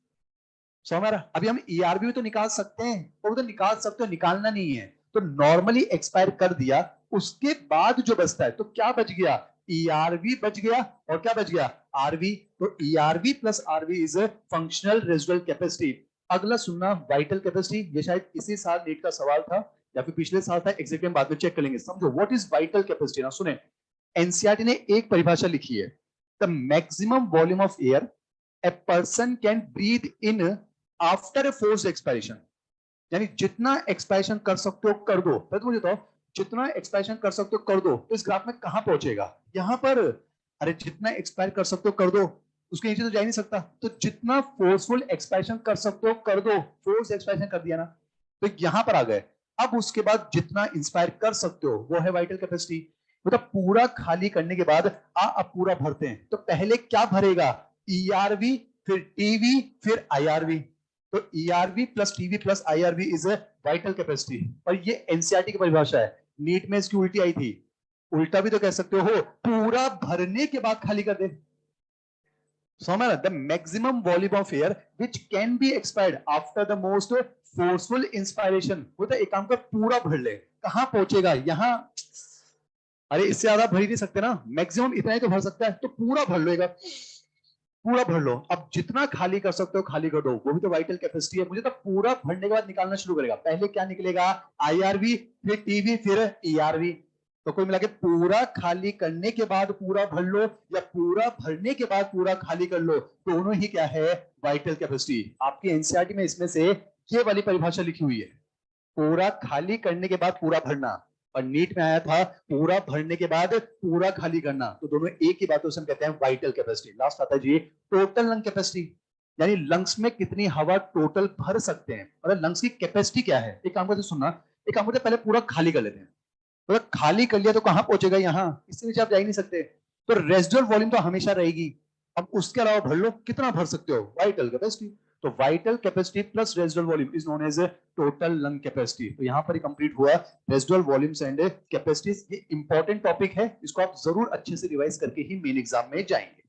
A: समझ रहा। अभी हम ईआरबी भी तो निकाल सकते हैं, वो तो निकाल सकते हो, निकालना नहीं है। तो नॉर्मली एक्सपायर कर दिया, उसके बाद जो बचता है तो क्या बच गया? ईआरवी बच गया, और क्या बच गया? आरवी। तो ERV plus RV is functional residual capacity. अगला सुनना, वाइटल कैपेसिटी, ये शायद इसी साल नीट का सवाल था या फिर पिछले साल था, एग्जैक्टली हम बाद में चेक कर लेंगे। समझो व्हाट इज वाइटल कैपेसिटी ना, सुने। एनसीईआरटी ने एक परिभाषा लिखी है, the maximum volume of air a person can breathe in after a force expiration. यानी जितना एक्सपायरेशन कर सकते हो कर दो। तो मुझे तो जितना एक्सपायरेशन कर सकते हो कर दो, तो इस ग्राफ में कहां पहुंचेगा? यहां पर। अरे जितना एक्सपायर कर सकते हो कर दो, उसके नीचे तो जा ही नहीं सकता, तो जितना फोर्सफुल एक्सपायरेशन कर सकते हो कर दो, फोर्स एक्सपायरेशन कर दिया ना, तो यहां पर आ गए। अब उसके बाद जितना इंस्पायर कर सकते हो वो है वाइटल कैपेसिटी। मतलब पूरा खाली करने के बाद अब पूरा भरते हैं, तो पहले क्या भरेगा, ईआरवी, फिर टीवी, फिर आईआरवी। तो ERV plus TV plus IRV is a vital capacity. और ये एनसीईआरटी की परिभाषा है, नीट में इसकी उल्टी आई थी। उल्टा भी तो कह सकते हो, पूरा भरने के बाद खाली कर दे। समझ, the maximum volume of air which can be expired after the most forceful inspiration. वो तो एक काम कर, पूरा भर ले। कहां पहुंचेगा, यहां। अरे इससे ज्यादा भर ही नहीं सकते ना, मैक्सिमम इतना ही तो भर सकता है, तो पूरा भर लेगा, पूरा भर लो। अब जितना खाली कर सकते हो खाली कर दो, वो भी तो वाइटल कैपेसिटी है। मुझे तो पूरा भरने के बाद निकालना शुरू करेगा। पहले क्या निकलेगा, आईआरवी, फिर टीवी, फिर ईआरवी। तो कोई मिला के पूरा खाली करने के बाद पूरा भर लो, या पूरा भरने के बाद पूरा खाली कर लो, दोनों ही क्या है, वाइटल कैपेसिटी। आपकी एनसीईआरटी में इसमें से ये वाली परिभाषा लिखी हुई है, पूरा खाली करने के बाद पूरा भरना। और नीट में आया था पूरा भरने के बाद पूरा खाली करना। तो दोनों एक ही बात, हम कहते हैं वाइटल कैपेसिटी। लास्ट आता है जी टोटल लंग कैपेसिटी, यानी लंग्स में कितनी हवा टोटल भर सकते हैं, मतलब लंग्स की कैपेसिटी क्या है। एक काम करते सुनना, एक काम करते पहले पूरा खाली कर लेते हैं। तो खाली कर लिया तो कहां पहुंचेगा, यहां, इससे नीचे आप जा ही नहीं सकते। तो रेसिडुअल वॉल्यूम तो हमेशा रहेगी। अब उसके अलावा भर लो, कितना भर सकते हो, वाइटल कैपेसिटी। तो vital capacity plus residual volume is known as total lung capacity. तो यहां पर ही कंप्लीट हुआ रेसिडुअल वॉल्यूम्स एंड कैपेसिटीज। ये इंपॉर्टेंट टॉपिक है, इसको आप जरूर अच्छे से रिवाइज करके ही मेन एग्जाम में जाएंगे।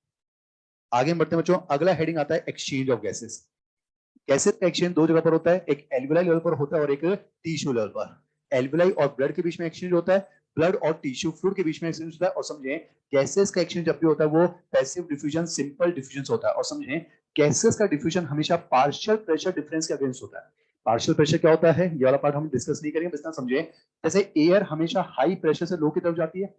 A: आगे बढ़ते हैं बच्चों, अगला हेडिंग आता है एक्सचेंज ऑफ गैसेस। गैसेस का एक्सचेंज दो जगह पर होता है, एक एल्विलाई लेवल पर होता है और एक टिश्यू लेवल पर। एल्विलाई और ब्लड के बीच में एक्सचेंज होता है, ब्लड और टिश्यू फ्लूइड के बीच में एक्सचेंज होता है। और समझें, गैसेस का एक्सचेंज जब भी होता है वो पैसिव डिफ्यूजन, सिंपल डिफ्यूजन होता है। और समझें, गैसेस का डिफ्यूजन हमेशा पार्शियल प्रेशर डिफरेंस के अगेंस्ट होता है। पार्शियल प्रेशर क्या होता है, ये वाला पार्ट हम डिस्कस नहीं करेंगे, बस समझें। जैसे एयर हमेशा हाई प्रेशर से लो की तरफ जाती है,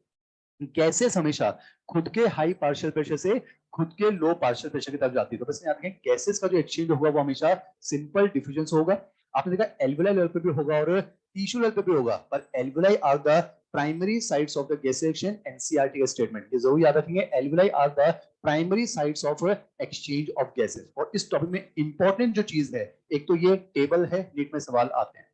A: गैसेस हमेशा खुद के हाई पार्शियल प्रेशर से खुद के लो पार्शियल प्रेशर की तरफ जाती है। तो बस याद रखें, गैसेस का जो एक्सचेंज होगा वो हमेशा सिंपल डिफ्यूजन से होगा। आपने देखा एल्विलाई लेवल पे भी होगा और टिश्यू लेवल पे भी होगा, पर alveoli are the primary sites of the gas exchange. NCERT का स्टेटमेंट ये जरूर याद रखेंगे, alveoli are the primary sites of exchange of gases. और इस टॉपिक में इंपॉर्टेंट जो चीज है, एक तो ये टेबल है, नीट में सवाल आते हैं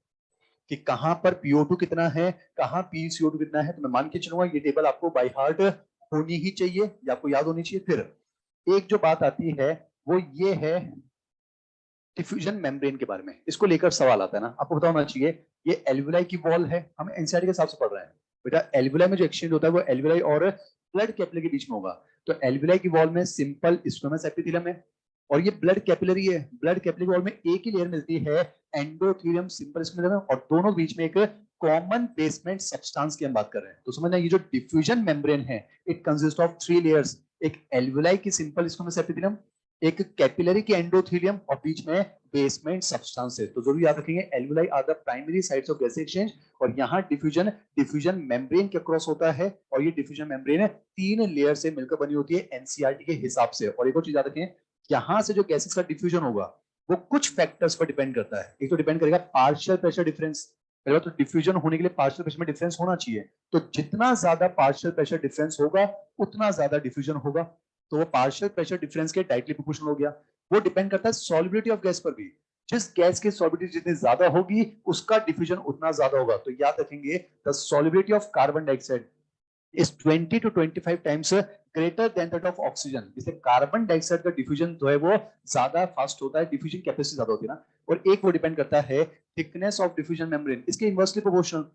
A: कि कहां पर PO2 कितना है, कहां PCO2 कितना है। तो मैं मान के चलूंगा ये टेबल आपको बाय हार्ट होनी ही चाहिए, या आपको याद होनी चाहिए। फिर एक जो बात आती है वो ये है डिफ्यूजन मेम्ब्रेन के बारे में, इसको लेकर सवाल आता है ना, आपको पता होना चाहिए। ये एल्विलाई की वॉल है, हम एनसीईआरटी के हिसाब से पढ़ रहे हैं बेटा। एल्विलाई में जो एक्सचेंज होता है वो एल्विलाई और ब्लड कैपिलरी के बीच में होगा। तो एल्विलाई की वॉल में सिंपल स्क्वेमस एपिथेलियम है, और ये ब्लड कैपिलरी है। ब्लड कैपिलरी वॉल में एक ही लेयर मिलती है, एंडोथेलियम सिंपल स्क्वेमस, और दोनों बीच में एक कॉमन बेसमेंट सब्सटेंस की हम बात कर रहे हैं। तो समझना, ये जो डिफ्यूजन मेम्ब्रेन है, इट कंसिस्ट ऑफ 3 लेयर्स। एक एल्विलाई की सिंपल स्क्वेमस एपिथेलियम, एक कैपिलरी की एंडोथेलियम, और बीच में बेसमेंट सब्सटेंस है। तो जरूर याद रखेंगे, alveoli are the primary sites of gas exchange. और यहाँ डिफ्यूजन डिफ्यूजन मेम्ब्रेन के क्रॉस होता है, और ये डिफ्यूजन मेम्ब्रेन 3 लेयर से मिलकर बनी होती है एनसीईआरटी के हिसाब से। और एक और चीज याद रखें, यहां से जो गैसेस का डिफ्यूजन होगा वो कुछ फैक्टर्स पर डिपेंड करता है। एक तो डिपेंड करेगा पार्शियल प्रेशर डिफरेंस, तो डिफ्यूजन होने के लिए पार्शियल प्रेशर में डिफरेंस होना चाहिए। तो जितना ज्यादा पार्शियल प्रेशर डिफरेंस होगा उतना ज्यादा डिफ्यूजन होगा। तो वो पार्शियल प्रेशर डिफरेंस के डायरेक्टली प्रोपोर्शनल हो गया। वो डिपेंड करता है सॉल्युबिलिटी ऑफ गैस पर भी, जिस गैस की सॉल्युबिलिटी जितनी ज्यादा होगी उसका डिफ्यूजन उतना ज्यादा होगा। तो याद रखेंगे, the solubility of carbon dioxide is 20 to 25 times greater than that of oxygen. इससे कार्बन डाइऑक्साइड का डिफ्यूजन जो है वो ज्यादा फास्ट होता है, डिफ्यूजन कैपेसिटी ज्यादा होती है ना। और एक वो डिपेंड करता है थिकनेस ऑफ डिफ्यूजन मेम्ब्रेन, इसके इनवर्सली प्रोपोर्शनल।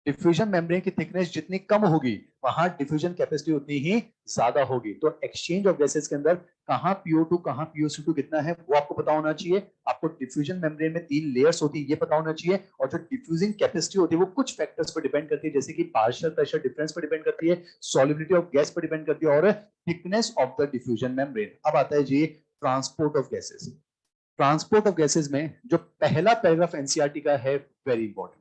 A: डिफ्यूजन मेम्ब्रेन की थिकनेस जितनी कम होगी वहां डिफ्यूजन कैपेसिटी उतनी ही ज्यादा होगी। तो एक्सचेंज ऑफ गैसेस के अंदर कहां PO2 कहां POC2 कितना है वो आपको पता होना चाहिए। आपको डिफ्यूजन मेम्ब्रेन में 3 लेयर्स होती है ये पता होना चाहिए। और जो डिफ्यूजिंग कैपेसिटी होती है वो कुछ फैक्टर्स पर डिपेंड करती है, जैसे कि पार्शियल प्रेशर डिफरेंस पर डिपेंड करती है, सॉल्युबिलिटी ऑफ गैस पर डिपेंड करती है, और thickness of the diffusion membrane. अब आता है जी transport of gases. Transport of gases में जो पहला पैराग्राफ एनसीईआरटी का है, वेरी इंपॉर्टेंट।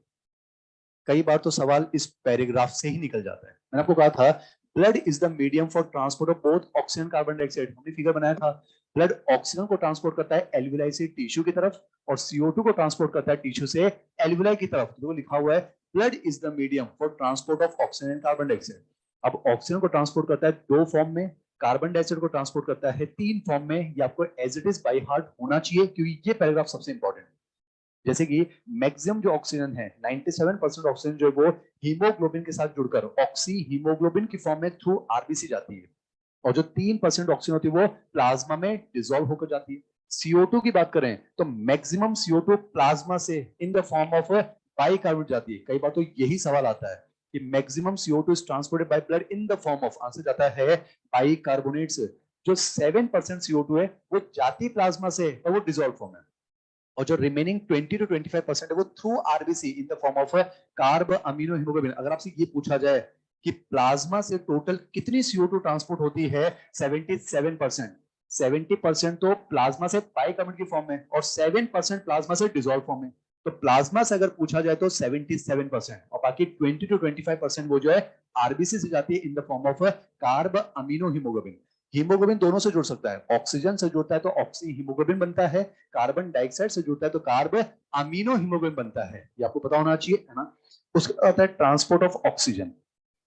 A: कई बार तो सवाल इस पैराग्राफ से ही निकल जाता है। मैंने आपको कहा था blood is the medium for transport of both oxygen carbon dioxide. हमने फिगर बनाया था, ब्लड ऑक्सीजन को ट्रांसपोर्ट करता है एल्विलाई से टिश्यू की तरफ, और CO2 को ट्रांसपोर्ट करता है टिश्यू से एल्विलाई की तरफ। तो लिखा हुआ है blood is the medium for transport of oxygen and carbon dioxide. अब ऑक्सीजन को ट्रांसपोर्ट करता है 2 फॉर्म में, कार्बन डाइऑक्साइड को ट्रांसपोर्ट करता है 3 फॉर्म में। ये आपको as it is by heart होना चाहिए, क्योंकि ये पैराग्राफ सबसे इंपॉर्टेंट है। जैसे कि मैक्सिमम जो ऑक्सीजन है 97% ऑक्सीजन जो है वो हीमोग्लोबिन के साथ जुड़कर ऑक्सी हीमोग्लोबिन की फॉर्म में थ्रू आरबीसी जाती है, और जो 3% ऑक्सीजन होती है वो प्लाज्मा में डिसॉल्व होकर जाती है। CO2 की बात करें तो मैक्सिमम CO2 प्लाज्मा से in the form of bicarbonate जाती है। कई बार तो यही सवाल आता है कि maximum CO2 is transported by blood in the form of, answer जाता है बाइकार्बोनेट्स। जो 7% CO2 है वो जाती प्लाज्मा से और वो डिसॉल्व फॉर्म है, और जो रिमेनिंग 20 to 25% है वो through RBC in the form of carb amino haemoglobin. अगर आपसे ये पूछा जाए कि प्लाज्मा से टोटल कितनी CO2 ट्रांसपोर्ट होती है, 77%। 70% तो प्लाज्मा से बाइकार्बोनेट की फॉर्म में और 7% प्लाज्मा से डिसॉल्व फॉर्म में। तो प्लाज्मा से अगर पूछा जाए तो 77%, और बाकी 20 to 25% वो जो है आरबीसी से जाती है in the form of carb amino haemoglobin. Haemoglobin दोनों से जुड़ सकता है, ऑक्सीजन से जुड़ता है तो ऑक्सी हीमोग्लोबिन बनता है, कार्बन डाइऑक्साइड से जुड़ता है तो कार्ब अमीनो हीमोग्लोबिन बनता है। ये आपको पता होना चाहिए, है ना। उसके बाद आता है ट्रांसपोर्ट ऑफ ऑक्सीजन।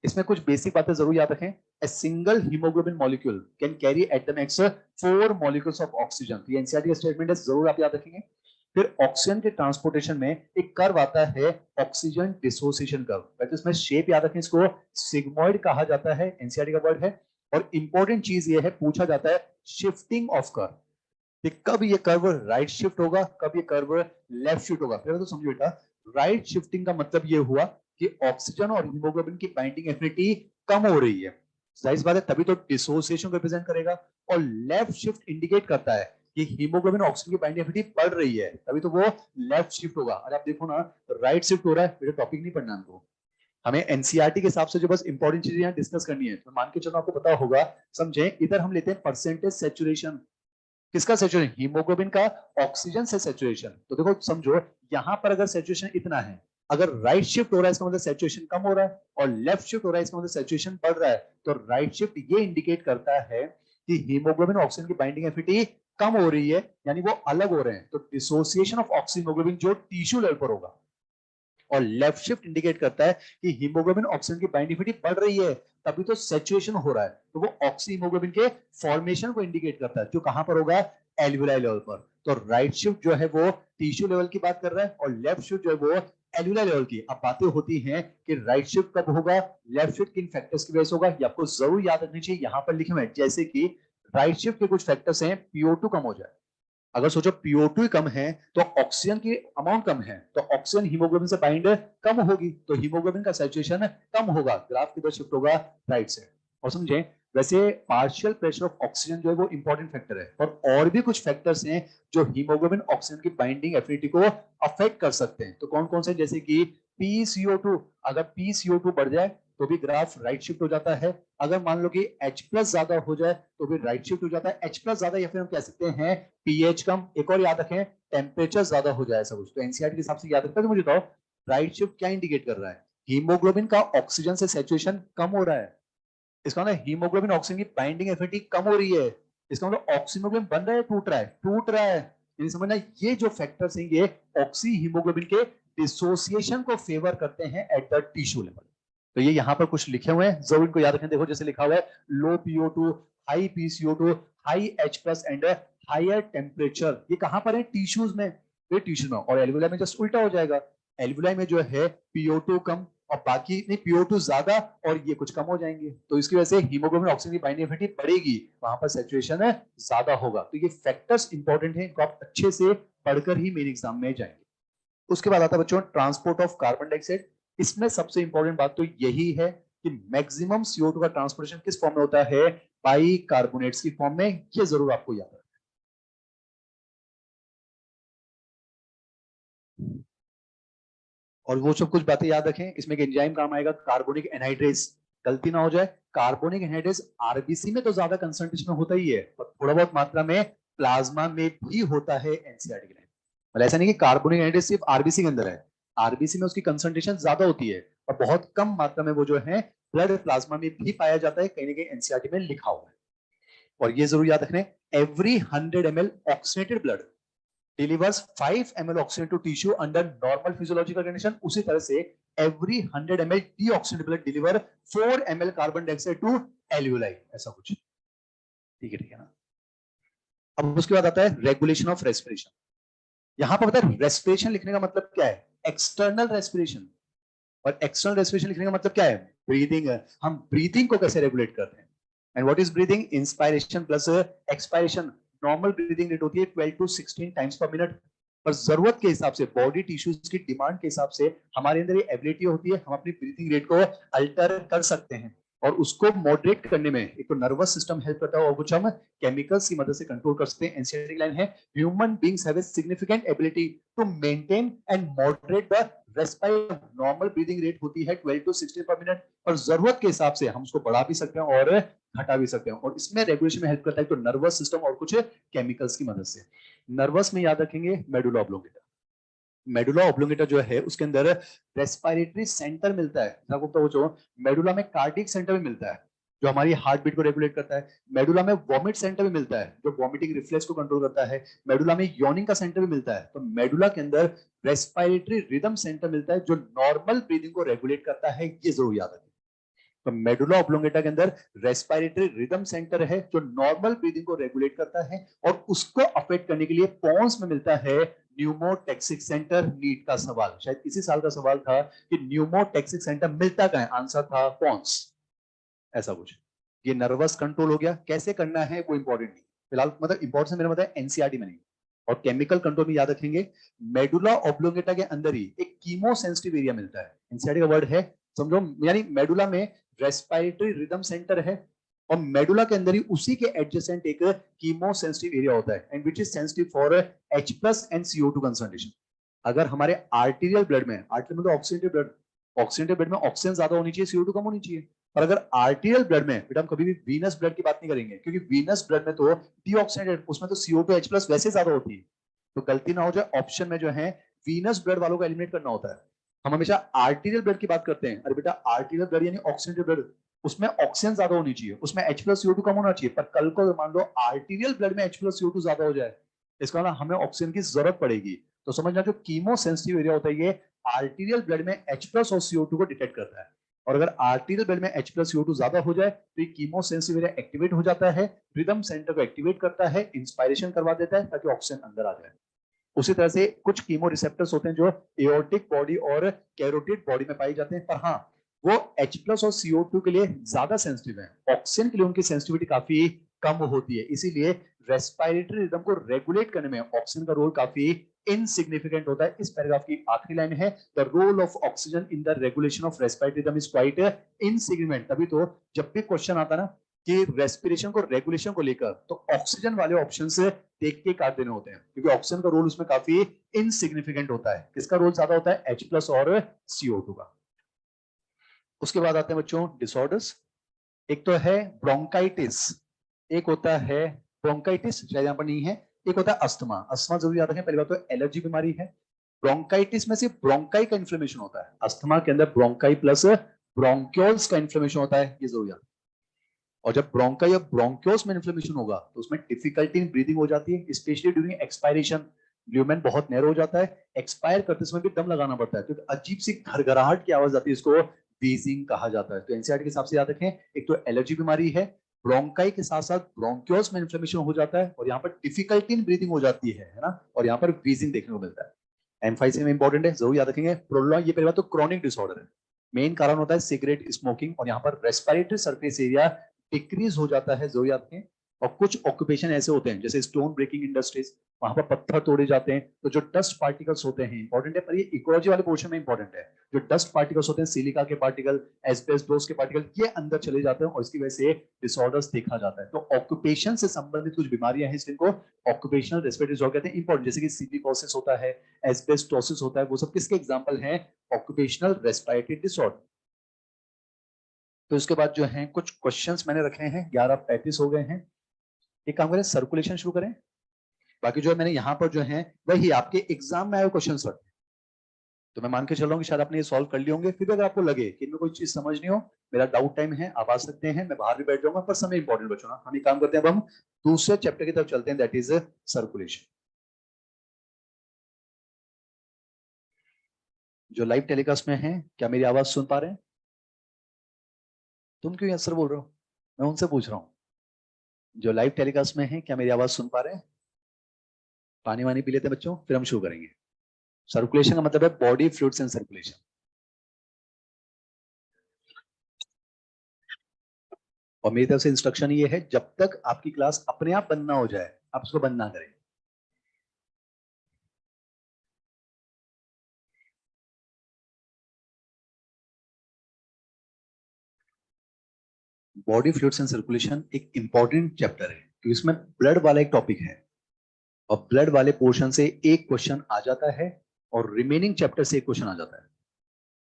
A: इसमें कुछ बेसिक बातें जरूर याद रखें। A single haemoglobin molecule can carry at the max 4 molecules of oxygen. तो ये एनसीईआरटी का स्टेटमेंट है, जरूर आप याद रखेंगे। फिर ऑक्सीजन के ट्रांसपोर्टेशन में एक कर्व आता है ऑक्सीजन डिसोसिएशन कर्व, इसमें शेप याद रखें, इसको सिग्मोइड कहा जाता है, एनसीईआरटी का वर्ड है। और इंपॉर्टेंट चीज ये है, पूछा जाता है शिफ्टिंग ऑफ कर्व, कि कब ये कर्व राइट शिफ्ट होगा, कब ये कर्व लेफ्ट शिफ्ट होगा। पहले तो समझो बेटा, राइट शिफ्टिंग का मतलब ये हुआ कि ऑक्सीजन और हीमोग्लोबिन की बाइंडिंग एफिनिटी कम हो रही है, जाहिर बात है तभी तो डिसोसिएशन को रिप्रेजेंट करेगा। और लेफ्ट शिफ्ट इंडिकेट करता है कि हीमोग्लोबिन ऑक्सीजन की बाइंडिंग एफिनिटी बढ़ रही है, तभी तो वो लेफ्ट शिफ्ट होगा। अरे आप देखो ना, राइट शिफ्ट हो रहा है, मेरे टॉपिक नहीं पढ़ना हमको, हमें एनसीईआरटी के हिसाब से जो बस इंपॉर्टेंट चीजें यहाँ डिस्कस करनी है। तो मान के चलो आपको पता होगा, समझे, इधर हम लेते हैं परसेंटेज सेचुरेशन, किसका सेचुरेशन, हीमोग्लोबिन का ऑक्सीजन से सेचुरेशन। तो देखो समझो, यहां पर अगर सेचुरेशन इतना है, अगर राइट शिफ्ट हो रहा है इसका मतलब सेचुरेशन कम हो रहा है, और लेफ्ट शिफ्ट हो रहा है इसका मतलब सेचुरेशन बढ़ रहा है। तो राइट शिफ्ट ये इंडिकेट करता है कि हीमोग्लोबिन ऑक्सीजन की बाइंडिंग एफिनिटी कम हो रही है, यानी वो अलग हो रहे हैं। तो डिसोसिएशन ऑफ ऑक्सीमोग्लोबिन जो टिश्यू लेवल पर होगा, और लेफ्ट शिफ्ट इंडिकेट करता है कि हीमोग्लोबिन ऑक्सीजन की बाइंडिंग एफिनिटी बढ़ रही है, तभी तो सेचुरेशन हो रहा है। तो वो ऑक्सी हीमोग्लोबिन के फॉर्मेशन को इंडिकेट करता है, जो कहां पर होगा, एल्वुलाई लेवल पर। तो राइट शिफ्ट जो है वो टिश्यू लेवल की बात कर रहा है, और लेफ्ट शिफ्ट जो है वो एल्वुलाई लेवल की। अब बातें होती हैं कि राइट शिफ्ट कब होगा, लेफ्ट शिफ्ट किन फैक्टर्स की वजह से होगा, ये आपको जरूर याद रखनी चाहिए। यहां पर लिखे हुए हैं, जैसे कि राइट शिफ्ट के कुछ फैक्टर्स हैं, PO2 कम हो जाए। अगर सोचो PO2 कम है तो ऑक्सीजन की अमाउंट कम है, तो ऑक्सीजन हीमोग्लोबिन से बाइंड कम होगी, तो हीमोग्लोबिन का सैचुरेशन कम होगा, ग्राफ किधर शिफ्ट होगा, राइट से। और समझे, वैसे पार्शियल प्रेशर ऑफ ऑक्सीजन जो है वो इंपॉर्टेंट फैक्टर है, और भी कुछ फैक्टर्स हैं जो हीमोग्लोबिन ऑक्सीजन की बाइंडिंग एफिनिटी को अफेक्ट कर सकते हैं। तो कौन कौन से, जैसे कि PCO2, अगर PCO2 बढ़ जाए तो भी ग्राफ राइट शिफ्ट हो जाता है। अगर मान लो कि H+ ज्यादा हो जाए तो भी राइट शिफ्ट हो जाता है, H+ ज्यादा, या फिर हम कह सकते हैं pH कम। एक और याद रखें, टेम्परेचर ज्यादा हो जाए, सब कुछ। तो एनसीईआरटी के हिसाब से याद रखता है। तो मुझे बताओ, राइट शिफ्ट क्या इंडिकेट कर रहा है, हीमोग्लोबिन का ऑक्सीजन से सैचुरेशन कम हो रहा है, इसका मतलब हीमोग्लोबिन ऑक्सीजन की बाइंडिंग एफिनिटी कम हो रही है, इसका मतलब ऑक्सीमोग्लोबिन बन रहा है, टूट रहा है, टूट रहा है। यानी समझना, ये जो फैक्टर्स हैं ये ऑक्सी हीमोग्लोबिन के डिसोसिएशन को फेवर करते हैं एट द टिश्यू लेवल। तो ये यहाँ पर कुछ लिखे हुए हैं, जरूर इनको याद रखें। देखो जैसे लिखा हुआ है, low PO2, high PCO2, high H+ and higher temperature. ये कहां पर है, टिश्यूज में, ये टिश्यू में। और एल्वुलाई में जस्ट उल्टा हो जाएगा, एल्वुलाई में जो है PO2 कम और बाकी नहीं, PO2 ज्यादा, और ये कुछ कम हो जाएंगे। तो इसकी वजह से हीमोग्लोबिन ऑक्सीजन की बाइंडिंग एफिनिटी बढ़ेगी, वहां पर सैचुरेशन ज्यादा होगा। तो ये फैक्टर्स इंपॉर्टेंट है, इनको आप अच्छे से पढ़कर ही मेन एग्जाम में जाएंगे। उसके बाद आता है बच्चों ट्रांसपोर्ट ऑफ कार्बन डाइऑक्साइड। इसमें सबसे इंपॉर्टेंट बात तो यही है कि मैक्सिमम CO2 का ट्रांसपोर्टेशन किस फॉर्म में होता है, बाइकार्बोनेट्स की फॉर्म में। ये जरूर आपको याद रखना। और वो सब कुछ बातें याद रखें, इसमें एक एंजाइम काम आएगा, कार्बोनिक एनहाइड्रेस। गलती ना हो जाए, कार्बोनिक एनहाइड्रेस आरबीसी में तो ज्यादा कंसंट्रेशन में होता ही है, और थोड़ा बहुत मात्रा में प्लाज्मा में भी होता है एनसीईआरटी के लिए। मतलब ऐसा नहीं कि कार्बोनिक एनहाइड्रेस सिर्फ आरबीसी के अंदर है, आरबीसी में उसकी कंसंट्रेशन ज्यादा होती है, और बहुत कम मात्रा में वो जो है ब्लड प्लाज्मा में भी पाया जाता है, कहीं ना कहीं एनसीईआरटी में लिखा हुआ है। और ये जरूर याद रखने, every 100 ml oxygenated blood delivers 5 ml oxygen to tissue under normal physiological condition। उसी तरह से every 100 ml deoxygenated blood deliver 4 ml carbon dioxide to alveoli, ऐसा कुछ। ठीक है ना। अब उसके बाद आता है रेगुलेशन ऑफ रेस्पिरेशन। यहां पर पता है रेस्पिरेशन लिखने का मतलब क्या है? External respiration. और एक्सटर्नल रेस्पिरेशन लिखने का मतलब क्या है? ब्रीदिंग है। हम ब्रीदिंग को कैसे रेगुलेट करते हैं? And what is breathing? Inspiration plus expiration. Normal breathing rate होती है 12 टू 16 टाइम्स पर मिनट। पर जरूरत के हिसाब से, बॉडी टिश्यूज की डिमांड के हिसाब से हमारे अंदर ये एबिलिटी होती है, हम अपनी ब्रीथिंग रेट को अल्टर कर सकते हैं। और उसको मॉडरेट करने में एक तो नर्वस सिस्टम हेल्प करता है, और कुछ हम केमिकल्स की मदद से कंट्रोल कर सकते हैं। एनसीईआरटी लाइन है, human beings have a significant ability to maintain and moderate the respiration. Normal breathing rate होती है 12 टू 16 पर मिनट, और जरूरत के हिसाब से हम उसको बढ़ा भी सकते हैं और घटा भी सकते हैं। और इसमें रेगुलेशन में हेल्प करता है तो नर्वस सिस्टम और कुछ केमिकल्स की मदद से। नर्वस में याद रखेंगे मेडुला ऑब्लोंगेटा। मेडुला ऑब्लोंगेटा जो है उसके अंदर रेस्पिरेटरी सेंटर मिलता है। आपको तो वो मेडुला में कार्डिक सेंटर भी मिलता है जो हमारी हार्ट बीट को रेगुलेट करता है। मेडुला में वॉमिट सेंटर भी मिलता है जो वॉमिटिंग रिफ्लेक्स को कंट्रोल करता है। मेडुला में यॉनिंग का सेंटर भी मिलता है। तो मेडुला के अंदर रेस्पिरेटरी रिदम सेंटर मिलता है जो नॉर्मल ब्रीदिंग को रेगुलेट करता है, ये जरूर याद रखें। तो मेडुला ऑब्लोंगेटा के अंदर रेस्पिरेटरी रिदम सेंटर है जो नॉर्मल ब्रीदिंग को रेगुलेट करता है, और उसको अफेक्ट करने के लिए पोन्स में मिलता है न्यूमोटेक्सिक सेंटर। नीट का सवाल शायद इसी साल का सवाल था कि न्यूमोटेक्सिक सेंटर मिलता कहां है? आंसर था पोन्स। ऐसा कुछ। ये नर्वस कंट्रोल हो गया, कैसे करना है वो इंपॉर्टेंट नहीं फिलहाल, मतलब इंपॉर्टेंट मेरा मतलब एनसीईआरटी में नहीं। और केमिकल कंट्रोल में याद रखेंगे, मेडुला ऑब्लोंगेटा के अंदर ही एक कीमो सेंसिटिव एरिया मिलता है। एनसीईआरटी का वर्ड है, समझो, यानी मेडुला में रेस्पिरेटरी रिदम सेंटर है, और मेडुला के अंदर ही उसी के एडजेसेंट एक कीमो सेंसिटिव एरिया होता है, and which is sensitive for H plus and CO2 concentration. अगर हमारे आर्टीरियल ब्लड में, आर्टीरियल में तो ऑक्सीडेटिव ब्लड, ऑक्सीडेटिव ब्लड में ऑक्सीजन ज्यादा होनी चाहिए, CO2 कम होनी चाहिए। और अगर आर्टीरियल ब्लड में, बेटा हम कभी भी वीनस ब्लड की बात नहीं करेंगे, क्योंकि वीनस ब्लड में तो डीऑक्सीडेटेड, उसमें तो CO2 H प्लस वैसे ज्यादा होती है। तो गलती ना हो जाए, ऑप्शन में जो है वीनस ब्लड वालों को एलिमिनेट करना होता है। हम हमेशा आर्टीरियल ब्लड की बात करते हैं। अरे बेटा आर्टीरियल ब्लड यानी ऑक्सीडेटेड ब्लड, उसमें ऑक्सीजन ज्यादा होनी चाहिए, उसमें H प्लस CO2 कम होना चाहिए। पर कल को मान लो आर्टीरियल ब्लड में H प्लस CO2 ज्यादा हो जाए, इसका मतलब हमें ऑक्सीजन की जरूरत पड़ेगी। तो समझना, जो कीमो सेंसिटिव एरिया होता है ये आर्टीरियल ब्लड में H प्लस और CO2 को डिटेक्ट करता है। और अगर आर्टीरियल ब्लड में H प्लस CO2 ज्यादा हो जाए तो ये कीमो सेंसिटिव एरिया एक्टिवेट हो जाता है, रिदम सेंटर को एक्टिवेट करता है, इंस्पायरेशन करवा देता है ताकि ऑक्सीजन अंदर आ जाए। उसी तरह से कुछ कीमो रिसेप्टर्स होते हैं जो एओर्टिक बॉडी और कैरोटिड बॉडी में पाई जाते हैं, पर हाँ वो H प्लस और CO2 के लिए ज्यादा सेंसिटिव है। ऑक्सीजन के लिए उनकी सेंसिटिविटी काफी कम होती है, इसीलिए रेस्पिरेटरी रिदम को रेगुलेट करने में ऑक्सीजन का रोल काफी इनसिग्निफिकेंट होता है। इस पैराग्राफ की आखिरी लाइन है, the role of oxygen in the regulation of respiratory rhythm is quite insignificant. तभी तो जब भी क्वेश्चन आता ना कि रेस्पिरेशन को रेगुलेशन को लेकर, तो ऑक्सीजन वाले ऑप्शन से देख के काट देने होते हैं, क्योंकि ऑक्सीजन का रोल उसमें काफी इनसिग्निफिकेंट होता है। किसका रोल ज्यादा होता है? H प्लस और CO2 का। उसके बाद आते हैं बच्चों डिसऑर्डर्स। एक तो है ब्रोंकाइटिस, एक होता है ब्रोंकाइटिस शायद यहाँ पर नहीं है, एक होता है अस्थमा। अस्थमा जरूर याद रखें, पहली बात तो एलर्जी बीमारी है। ब्रोंकाइटिस में सिर्फ ब्रोंकाई का इन्फ्लेमेशन होता है, अस्थमा के अंदर ब्रोंकाई प्लस ब्रोंक्योल्स का इन्फ्लेमेशन होता है, ये जरूर याद। और जब ब्रोंकाई या ब्रोंक्योस में इन्फ्लेमेशन होगा तो उसमें डिफिकल्टी इन ब्रीदिंग हो जाती है, स्पेशली ड्यूरिंग एक्सपायरेशन। ल्यूमेन बहुत नैरो हो जाता है, एक्सपायर करते समय भी दम लगाना पड़ता है, तो अजीब सी घरघराहट की आवाज आती है, इसको बीजिंग कहा जाता है। तो एनसीईआरटी के हिसाब से याद रखें, एक तो एलर्जी बीमारी है, ब्रोंकाई के साथ साथ ब्रोंक्योस में इन्फ्लेमेशन हो जाता है, और यहाँ पर डिफिकल्टी इन ब्रीदिंग हो जाती है ना, और यहाँ पर बीजिंग देखने को मिलता है। M5 में इंपॉर्टेंट है, जरूर याद रखेंगे। प्रोलॉन्ग, ये पहली बात तो क्रॉनिक डिसऑर्डर है, मेन कारण होता है सिगरेट स्मोकिंग, और यहाँ पर रेस्पिरेटरी सरफेस एरिया डिक्रीज हो जाता है, जो याद रखें। और कुछ ऑक्यूपेशन ऐसे होते हैं जैसे स्टोन ब्रेकिंग इंडस्ट्रीज, वहां पर पत्थर तोड़े जाते हैं, तो जो डस्ट पार्टिकल्स होते हैं इंपॉर्टेंट है, पर ये इकोलॉजी वाले पोर्शन में इंपॉर्टेंट है। जो डस्ट पार्टिकल्स होते हैं, सिलिका के पार्टिकल, एस्बेस्टोस के पार्टिकल, ये अंदर चले जाते हैं, और इसकी वजह से डिसऑर्डर्स देखा जाता है। तो ऑक्यूपेशन से संबंधित कुछ बीमारियां हैं जिनको ऑक्यूपेशनल रेस्पिरेटरी डिसऑर्डर कहते हैं, इंपॉर्टेंट, जैसे कि सिलिकोसिस होता है, एस्बेस्टोसिस होता है, वो सब किसके एग्जाम्पल हैं? Occupational respiratory disorder. तो इसके बाद जो है कुछ क्वेश्चंस मैंने रखे हैं, 11:35 हो गए हैं। एक काम करें, सर्कुलेशन शुरू करें। बाकी जो मैंने यहाँ पर जो है वही आपके एग्जाम में आए क्वेश्चन रखे, तो मैं मान के चल रहा हूँ कि शायद आपने ये सॉल्व कर लिए होंगे। फिर भी अगर आपको लगे कि इनमें कोई चीज समझ नहीं हो, मेरा डाउट टाइम है, आप आ सकते हैं, मैं बाहर भी बैठ जाऊंगा, पर समय इंपॉर्टेंट बच्चों ना। हम एक काम करते हैं, अब हम दूसरे चैप्टर की तरफ चलते हैं, दैट इज सर्कुलेशन। जो लाइव टेलीकास्ट में है, क्या मेरी आवाज सुन पा रहे हैं? तुम क्यों यस सर बोल रहे हो? मैं उनसे पूछ रहा हूँ, जो लाइव टेलीकास्ट में है क्या मेरी आवाज सुन पा रहे हैं? पानी वानी पी लेते हैं बच्चों, फिर हम शुरू करेंगे। सर्कुलेशन का मतलब है बॉडी फ्लूइड्स एंड सर्कुलेशन। और मेरी तरफ से इंस्ट्रक्शन ये है, जब तक आपकी क्लास अपने आप बंद ना हो जाए आप उसको बंद ना करें। बॉडी फ्लूइड्स एंड सर्कुलेशन एक इंपॉर्टेंट चैप्टर है क्योंकि इसमें ब्लड वाला एक टॉपिक है, और ब्लड वाले पोर्शन से एक क्वेश्चन आ जाता है और रिमेनिंग चैप्टर से एक क्वेश्चन आ जाता है।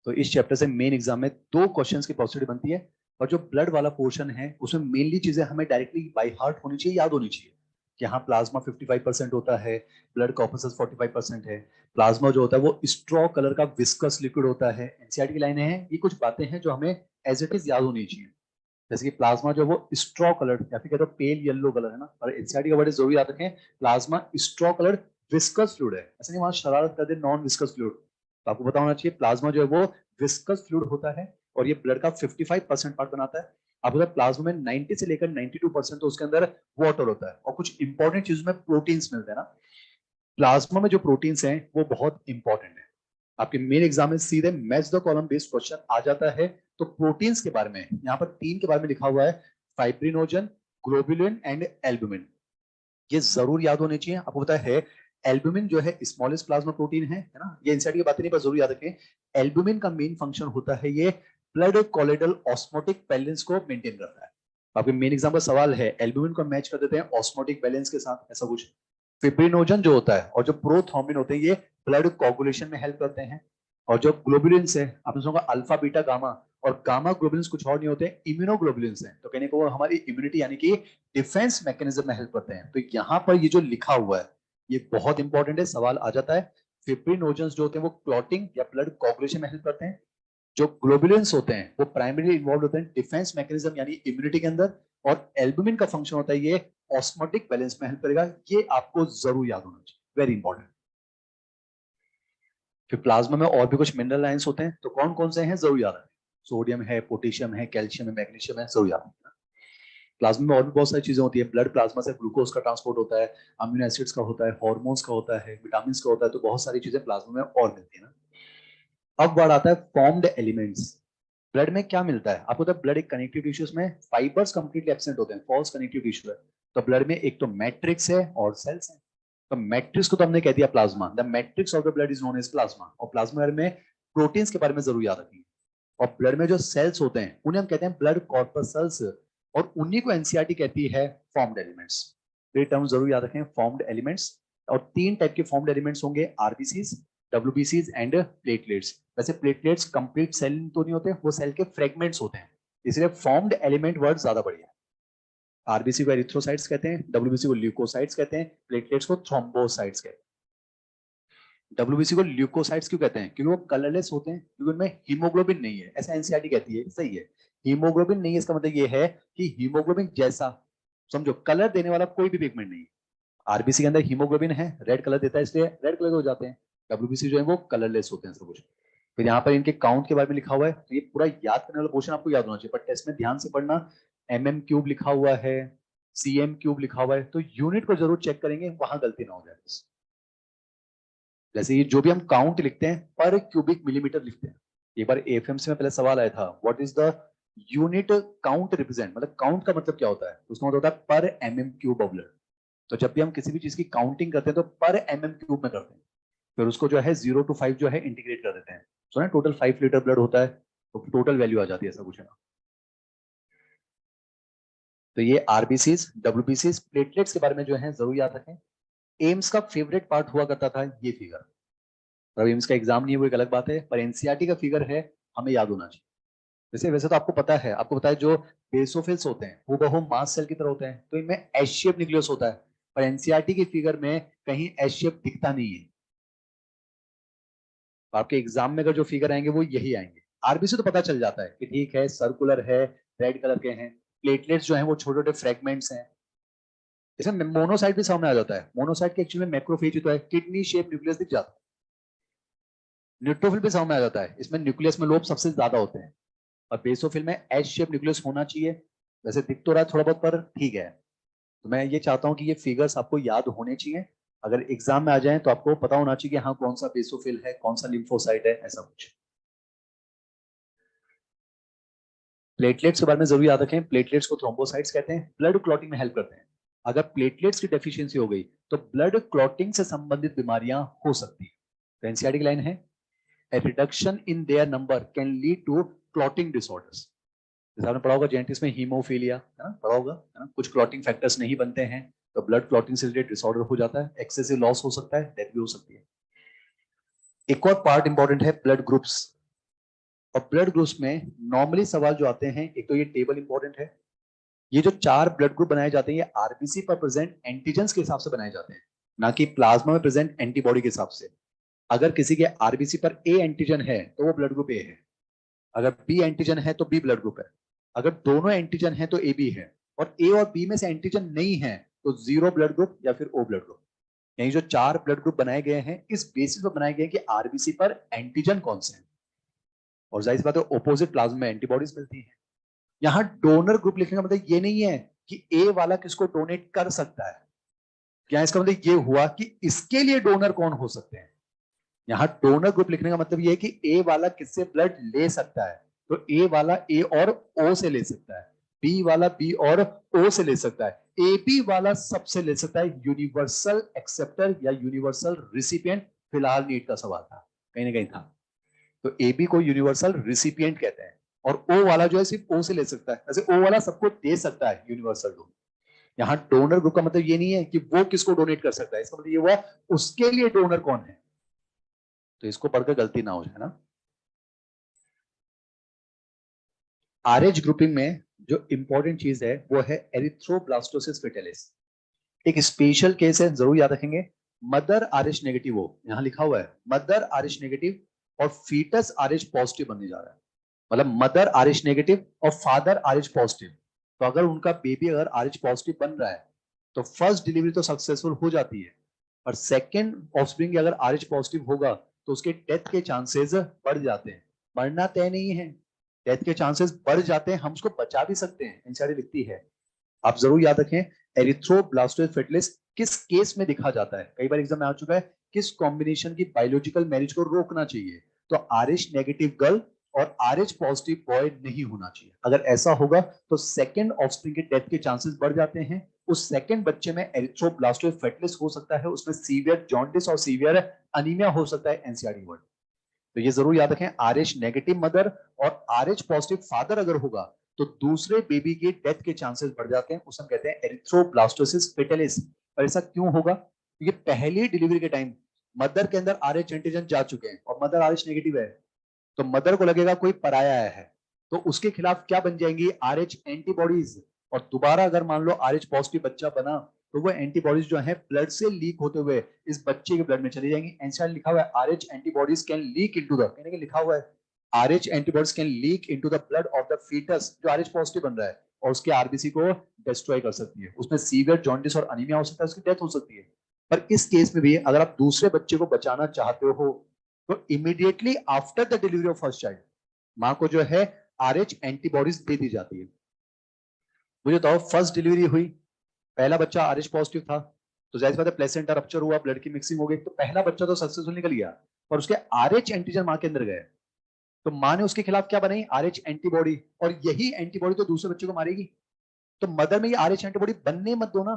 A: तो इस चैप्टर से मेन एग्जाम में दो क्वेश्चंस की पॉसिबिलिटी बनती है। और जो ब्लड वाला पोर्शन है उसमें मेनली चीजें हमें डायरेक्टली बाय हार्ट होनी चाहिए, याद होनी चाहिए कि हाँ प्लाज्मा 55% होता है, ब्लड कॉर्पसस 45% है। प्लाज्मा जो होता है वो स्ट्रॉ कलर का विस्कस लिक्विड होता है। एनसीईआरटी की लाइनें हैं, ये कुछ बातें हैं जो हमें एज इट इज याद होनी चाहिए। जैसे कि प्लाज्मा जो वो स्ट्रॉ कलर या फिर कहते हैं पेल येलो कलर है ना, और एनसीईआरटी का वर्ड जरूर याद रखें, plasma straw colour viscous fluid है। ऐसा नहीं वहां शरारत कर दे नॉन विस्कस फ्लूइड, तो आपको पता होना चाहिए प्लाज्मा जो है वो विस्कस फ्लूइड होता है और ये ब्लड का 55% पार्ट बनाता है। आपको पता है प्लाज्मा में 90 से लेकर 92% तो उसके अंदर वाटर होता है, और कुछ इंपॉर्टेंट चीजों में प्रोटीन्स मिलते हैं ना। प्लाज्मा में जो प्रोटीन्स हैं वो बहुत इंपॉर्टेंट है। आपके मेन एग्जाम में सीधे match the column based question आ जाता है। तो प्रोटीन्स के बारे में यहाँ पर तीन के बारे में लिखा हुआ है, फाइब्रिनोजन, ग्लोबुलिन एंड एल्बुमिन। ये जरूर याद होने चाहिए। आपको पता है एल्बुमिन जो है स्मॉलेस्ट प्लाज्मा प्रोटीन है ना, ये इंसाइड की बातें नहीं पर जरूर याद रखें। एल्बुमिन का मेन फंक्शन होता है ये ब्लड कोलेडल ऑस्मोटिक बैलेंस को मेंटेन करता है। आपके मेन एग्जाम का सवाल है एल्बुमिन को मैच कर देते हैं ऑस्मोटिक बैलेंस के साथ, ऐसा कुछ। फिब्रिनोजन जो होता है और जो प्रोथ्रोम्बिन होते हैं ये ब्लड कोगुलेशन में हेल्प करते हैं। और जो ग्लोबुलिन्स है आपने सुना अल्फा बीटा गामा, और गामा ग्लोबुलिन्स कुछ और नहीं होते, इम्यूनोग्लोबुलिन्स हैं। तो कहने को वो हमारी इम्यूनिटी यानी कि डिफेंस मैकेनिज्म में हेल्प करते हैं। तो यहाँ पर ये जो लिखा हुआ है ये बहुत इंपॉर्टेंट है, सवाल आ जाता है। फिब्रिनोजेंस जो होते हैं वो क्लॉटिंग या ब्लड कोगुलेशन में हेल्प करते हैं। जो ग्लोबुलिन्स होते हैं वो प्राइमरी इन्वॉल्व होते हैं डिफेंस मैकेनिज्म यानी इम्यूनिटी के अंदर। और एल्बुमिन का फंक्शन होता है ये ऑस्मोटिक बैलेंस में हेल्प करेगा। ये आपको जरूर याद होना चाहिए, वेरी इंपॉर्टेंट। फिर प्लाज्मा में और भी कुछ मिनरल आयंस होते हैं, तो कौन कौन से हैं जरूर याद रखें। सोडियम है, पोटेशियम है, कैल्शियम है, मैग्नीशियम है, जरूर याद रखें। प्लाज्मा में और भी बहुत सारी चीजें होती है। ब्लड प्लाज्मा से ग्लूकोज का ट्रांसपोर्ट होता है, अमीनो एसिड्स का होता है, हॉर्मोन्स का होता है, विटामिन का होता है। तो बहुत सारी चीजें प्लाज्मा में और मिलती है ना। अब बात आता है फॉर्म्ड एलिमेंट्स। ब्लड में क्या मिलता है आपको, तो ब्लड एक कनेक्टिव टिश्यूज में फाइबर्स कंप्लीटली एब्सेंट होते हैं, फॉल्स कनेक्टिव टिश्यू है। तो ब्लड में एक तो मैट्रिक्स है और सेल्स है। तो मैट्रिक्स को तो हमने कह दिया plasma, the matrix of the blood is known as plasma. और प्लाज्मा में प्रोटीन्स के बारे में जरूर याद रखेंगे। और ब्लड में जो सेल्स होते हैं उन्हें हम कहते हैं ब्लड कॉर्पसल्स, और उन्हीं को एनसीईआरटी कहती है फॉर्म्ड एलिमेंट्स। ये टर्म जरूर याद रखें, फॉर्म्ड एलिमेंट्स। और तीन टाइप के फॉर्म्ड एलिमेंट्स होंगे, आरबीसीज, डब्ल्यूबीसीज एंड प्लेटलेट्स। वैसे प्लेटलेट्स कंप्लीट सेल तो नहीं होते, वो सेल के फ्रेगमेंट्स होते हैं, इसलिए फॉर्म्ड एलिमेंट वर्ड ज्यादा बढ़िया है। आरबीसी को एरिथ्रोसाइट्स कहते हैं, डब्ल्यूबीसी को ल्यूकोसाइट्स कहते हैं, प्लेटलेट्स को थ्रोम्बोसाइट्स कहते हैं। डब्ल्यूबीसी को ल्यूकोसाइट्स क्यों कहते हैं, क्योंकि वो कलरलेस होते हैं, क्योंकि उनमें हीमोग्लोबिन नहीं है, ऐसा एनसीईआरटी कहती है, सही है। हीमोग्लोबिन नहीं है इसका मतलब ये है कि हीमोग्लोबिन जैसा, समझो कलर देने वाला कोई भी पिगमेंट नहीं है। आरबीसी के अंदर हीमोग्लोबिन है, रेड कलर देता है, इसलिए रेड कलर हो जाते हैं। डब्ल्यूबीसी जो है वो कलरलेस होते हैं, सब कुछ। फिर यहाँ पर इनके काउंट के बारे में लिखा हुआ है, तो ये पूरा याद करने वाला पोर्शन आपको याद होना चाहिए, पर टेस्ट में ध्यान से पढ़ना। एमएम क्यूब लिखा हुआ है, सीएम क्यूब लिखा हुआ है, तो यूनिट को जरूर चेक करेंगे, वहां गलती ना हो जाए। जैसे ये जो भी हम काउंट लिखते हैं पर क्यूबिक मिलीमीटर लिखते हैं। एक बार एफएमसी में पहले सवाल आया था, what is the unit count represent, मतलब काउंट का मतलब क्या होता है, उसका मतलब होता है पर एमएम क्यूब ऑफ ब्लड। तो जब भी हम किसी भी चीज की काउंटिंग करते हैं तो पर एमएम क्यूब में करते हैं। फिर उसको जो है 0 to 5 जो है इंटीग्रेट कर देते हैं। सो ना टोटल 5 लीटर ब्लड होता है, तो टोटल वैल्यू आ जाती है, ऐसा कुछ है ना। तो ये आरबीसीज, डब्ल्यूबीसीज, प्लेटलेट्स के बारे में जो है जरूर याद रखें। एम्स का फेवरेट पार्ट हुआ करता था ये फिगर। अब एम्स का एग्जाम नहीं है वो एक अलग बात है, पर एनसीईआरटी का फिगर है, हमें याद होना चाहिए। वैसे वैसे तो आपको पता है, आपको पता है जो बेसोफिल्स होते हैं वो बहु मास सेल की तरह होते हैं, तो इनमें एस शेप न्यूक्लियस होता है। पर एनसीईआरटी की फिगर में कहीं एस शेप दिखता नहीं है। तो आपके एग्जाम में अगर जो फिगर आएंगे वो यही आएंगे। आरबीसी तो पता चल जाता है कि ठीक है सर्कुलर है, रेड कलर के हैं। प्लेटलेट्स जो हैं वो छोटे छोटे फ्रेगमेंट्स हैं। इसमें मोनोसाइट भी सामने आ जाता है, मोनोसाइट के एक्चुअली में मैक्रोफेज तो है, किडनी शेप न्यूक्लियस दिख जाता है। न्यूट्रोफिल भी सामने आ जाता है, इसमें न्यूक्लियस में लोब सबसे ज्यादा होते हैं। और बेसोफिल में एच शेप न्यूक्लियस होना चाहिए। वैसे दिख तो रहा है थोड़ा बहुत, पर ठीक है। तो मैं ये चाहता हूं कि ये फिगर्स आपको याद होने चाहिए। अगर एग्जाम में आ जाए तो आपको पता होना चाहिए कि हाँ कौन सा बेसोफिल है, कौन सा लिम्फोसाइट है, ऐसा कुछ। प्लेटलेट्स के बारे में जरूर याद रखें, प्लेटलेट्स को थ्रोम्बोसाइट्स कहते हैं, ब्लड क्लॉटिंग में हेल्प करते हैं। अगर प्लेटलेट्स की डेफिशिएंसी हो गई तो ब्लड क्लॉटिंग से संबंधित बीमारियां हो सकती है। तो एनसीईआरटी की लाइन है, a reduction in their number can lead to clotting disorders. जैसे आपने पढ़ा होगा जेनेटिक्स में हीमोफीलिया, है ना, पढ़ा होगा, है ना, कुछ क्लॉटिंग फैक्टर्स नहीं बनते हैं तो ब्लड क्लॉटिंग से रिलेटेड डिसऑर्डर हो जाता है, एक्सेसिव लॉस हो सकता है, डेथ भी हो सकती है। एक और पार्ट इंपॉर्टेंट है ब्लड ग्रुप्स। और ब्लड ग्रुप्स में नॉर्मली सवाल जो आते हैं, एक तो ये टेबल इंपॉर्टेंट है, ये जो 4 ब्लड ग्रुप बनाए जाते हैं ये आरबीसी पर प्रेजेंट एंटीजेंस के हिसाब से बनाए जाते हैं, ना कि प्लाज्मा में प्रेजेंट एंटीबॉडी के हिसाब से। अगर किसी के आरबीसी पर ए एंटीजन है तो वो ब्लड ग्रुप ए है, अगर बी एंटीजन है तो बी ब्लड ग्रुप है, अगर दोनों एंटीजन है तो ए बी है, और ए और बी में से एंटीजन नहीं है तो जीरो ब्लड ग्रुप या फिर ओ ब्लड ग्रुप। यही जो 4 ब्लड ग्रुप बनाए गए हैं इस बेसिस पर बनाए गए कि आरबीसी पर एंटीजन कौन से हैं, और जाहिर सी बात है ओपोजिट प्लाज्मा में एंटीबॉडीज मिलती हैं। यहाँ डोनर ग्रुप लिखने का मतलब ये नहीं है कि ए वाला किसको डोनेट कर सकता है, क्या इसका मतलब ये हुआ कि इसके लिए डोनर कौन हो सकते हैं। यहाँ डोनर ग्रुप लिखने का मतलब ये है कि ए वाला किससे ब्लड ले सकता है, तो ए वाला ए और ओ से ले सकता है, बी वाला बी और ओ से ले सकता है, ए बी वाला सबसे ले सकता है, यूनिवर्सल एक्सेप्टर या यूनिवर्सल रिसिपिएंट। फिलहाल नीट का सवाल था, कहीं ना कहीं था, तो ए बी को यूनिवर्सल रिसिपिएंट कहते हैं, और ओ वाला जो है सिर्फ ओ से ले सकता है, वैसे ओ वाला सबको दे सकता है, यूनिवर्सल डोनर। यहाँ डोनर ग्रुप का मतलब ये नहीं है कि वो किसको डोनेट कर सकता है, इसका मतलब ये हुआ उसके लिए डोनर कौन है। तो इसको पढ़कर गलती ना हो जाए ना। आरएच ग्रुपिंग में जो इंपॉर्टेंट चीज है वो है एरिथ्रोब्लास्टोसिस फेटालिस। एक स्पेशल केस है, जरूर याद रखेंगे। मदर आरएच नेगेटिव हो, यहां लिखा हुआ है मदर आरएच नेगेटिव और फीटस आरएच पॉजिटिव बनने जा रहा है, मतलब मदर आरएच नेगेटिव और फादर आरएच पॉजिटिव। तो अगर उनका बेबी अगर आरएच पॉजिटिव बन रहा है तो फर्स्ट डिलीवरी तो सक्सेसफुल हो जाती है, और सेकेंड ऑफस्प्रिंग अगर आरएच पॉजिटिव होगा तो उसके डेथ के चांसेस बढ़ जाते हैं। मरना तय नहीं है, डेथ के चांसेस बढ़ जाते हैं, हम उसको बचा भी सकते हैं, एनसीईआरटी लिखती है। आप जरूर याद रखें एरिथ्रोब्लास्टोसिस फेटालिस किस केस में दिखा जाता है, कई बार एग्जाम में आ चुका है, किस कॉम्बिनेशन की बायोलॉजिकल मैरिज को रोकना चाहिए। तो आरएच नेगेटिव गर्ल और आरएच पॉजिटिव बॉय नहीं होना चाहिए, अगर ऐसा होगा तो सेकंड ऑफस्प्रिंग के डेथ के चांसेस बढ़ जाते हैं, उस सेकंड बच्चे में एरिथ्रोब्लास्टोसिस फेटालिस हो सकता है, उसमें सीवियर जॉन्डिस और सीवियर अनीमिया हो सकता है, एनसीईआरटी वर्ड। तो ये जरूर याद रखें, आरएच नेगेटिव मदर और आरएच पॉजिटिव फादर अगर होगा तो दूसरे बेबी के डेथ के चांसेस बढ़ जाते हैं, उसे हम कहते हैं एरिथ्रोब्लास्टोसिस फेटालिस। और ऐसा क्यों होगा, क्योंकि पहली डिलीवरी के टाइम मदर के अंदर आरएच एंटीजन जा चुके हैं और मदर आरएच नेगेटिव है, तो मदर को लगेगा कोई पराया आया है, तो उसके खिलाफ क्या बन जाएंगी, आरएच एंटीबॉडीज। और दोबारा अगर मान लो आरएच पॉजिटिव बच्चा बना तो वो एंटीबॉडीज जो है ब्लड से लीक होते हुए इस बच्चे के ब्लड में चली जाएंगी। एनसीआर लिखा हुआ है Rh antibodies can leak into the, कहने के लिखा हुआ है Rh antibodies can leak into the blood of the foetus जो आरएच पॉजिटिव बन रहा है, और उसके आरबीसी को डिस्ट्रॉय कर सकती है, उसमें सीवियर जॉन्डिस और अनीमिया हो सकता है, उसकी डेथ हो सकती है। पर इस केस में भी अगर आप दूसरे बच्चे को बचाना चाहते हो तो immediately after the delivery of first child मां को जो है आरएच एंटीबॉडीज दे दी जाती है। मुझे बताओ फर्स्ट डिलीवरी हुई, पहला बच्चा आरएच पॉजिटिव था, तो जाहिर बात है प्लेसेंटा रप्चर हुआ, ब्लड की मिक्सिंग हो गई, तो पहला बच्चा तो सक्सेसफुल निकल गया, पर उसके आरएच एंटीजन मां के अंदर गए, तो मां ने उसके खिलाफ क्या बनाई, आरएच एंटीबॉडी, और यही एंटीबॉडी तो दूसरे बच्चे को मारेगी। तो मदर में ये आरएच एंटीबॉडी बनने मत दो ना।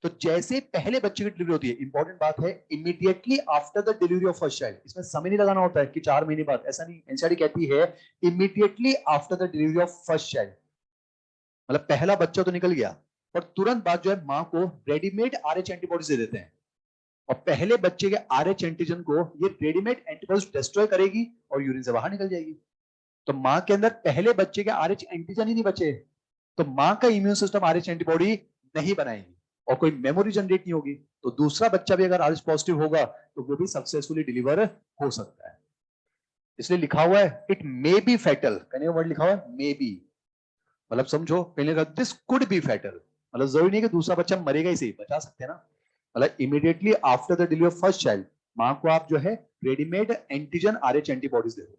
A: तो जैसे पहले बच्चे की डिलीवरी होती है, इंपॉर्टेंट बात है immediately after the delivery of first child, इसमें समय नहीं लगाना होता है कि 4 महीने बाद, ऐसा नहीं, एनसीईआरटी कहती है immediately after the delivery of first child, मतलब पहला बच्चा तो निकल गया और तुरंत बाद जो है मां को रेडीमेड आरएच एंटीबॉडीज दे देते हैं, और पहले बच्चे के आरएच एंटीजन को ये रेडीमेड एंटीबॉडीज डिस्ट्रॉय करेगी और यूरिन से बाहर निकल जाएगी। तो मां के अंदर पहले बच्चे के आरएच एंटीजन ही नहीं बचे, तो मां का इम्यून सिस्टम आरएच एंटीबॉडी नहीं बनाएगी और कोई मेमोरी जनरेट नहीं होगी, तो दूसरा बच्चा भी अगर आरएच पॉजिटिव होगा तो वो भी सक्सेसफुली डिलीवर हो सकता है। इसलिए लिखा हुआ है इट मे बी फैटल, कहने का वर्ड लिखा हुआ है मे बी, मतलब समझो पहले दिस कुड बी फैटल, मतलब जरूरी नहीं कि दूसरा बच्चा मरेगा ही सही, बचा सकते हैं ना। मतलब immediately after the delivery of first child मां को आप जो है रेडीमेड एंटीजन आरएच एंटीबॉडीज दे दो।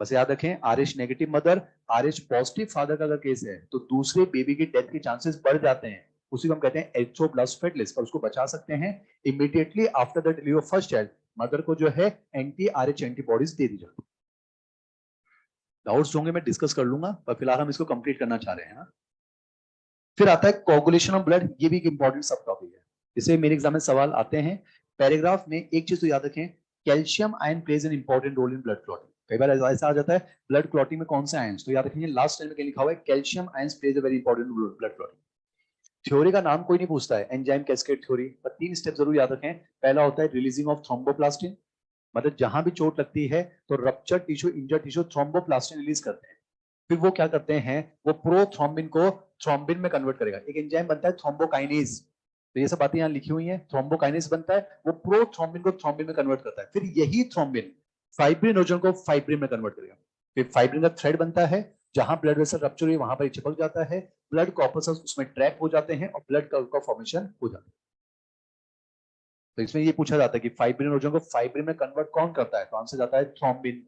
A: बस याद रखें RH negative mother RH positive father का अगर केस है तो दूसरे बेबी की डेथ के चांसेस बढ़ जाते हैं, उसी को हम कहते हैं एरिथ्रोब्लास्टोफेटलिस, पर उसको बचा सकते हैं immediately after the delivery of first child. Mother को जो है एंटी-RH एंटीबॉडीज दे दी जाती है। डाउट्स होंगे मैं डिस्कस कर लूंगा, पर फिलहाल हम इसको कंप्लीट करना चाह रहे हैं ना। फिर आता है कोगुलेशन ऑफ ब्लड, ये भी एक इंपॉर्टेंट सब टॉपिक है, इसे मेरे एग्जाम में सवाल आते हैं। पैराग्राफ में एक चीज तो याद रखें, calcium ion plays an important role in blood clotting. कई बार ऐसा आ जाता है ब्लड क्लॉटिंग में कौन से आयंस, तो याद रखेंगे लास्ट टाइम में क्या लिखा हुआ है, calcium ions plays a very important role blood clotting. Theory का नाम कोई नहीं पूछता है, एंजाइम कैस्केड थ्योरी, पर 3 स्टेप जरूर याद रखें। पहला होता है रिलीजिंग ऑफ थ्रोम्बोप्लास्टिन, मतलब जहां भी चोट लगती है तो rupture tissue, injured tissue thromboplastin release करते हैं। फिर वो क्या करते हैं, वो प्रोथ्रोम्बिन को थ्रोम्बिन में कन्वर्ट करेगा। एक एंजाइम बनता है थ्रोम्बोकाइनेज, तो ये सब बातें यहाँ लिखी हुई हैं। थ्रोम्बोकाइनेज बनता है, वो प्रोथ्रोम्बिन को थ्रोम्बिन में कन्वर्ट करता है। फिर यही थ्रोम्बिन फाइब्रिनोजन को फाइब्रिन में कन्वर्ट करेगा। फिर फाइब्रिन का थ्रेड बनता है, जहां ब्लड वेसल रप्चर हुई वहां पर चिपक जाता है, ब्लड कॉर्पसेस उसमें ट्रैप हो जाते हैं और ब्लड का फॉर्मेशन हो जाता है। तो इसमें ये पूछा जाता है कि फाइब्रिनोजन को फाइब्रिन में कन्वर्ट कौन करता है, तो आंसर जाता है थ्रोम्बिन।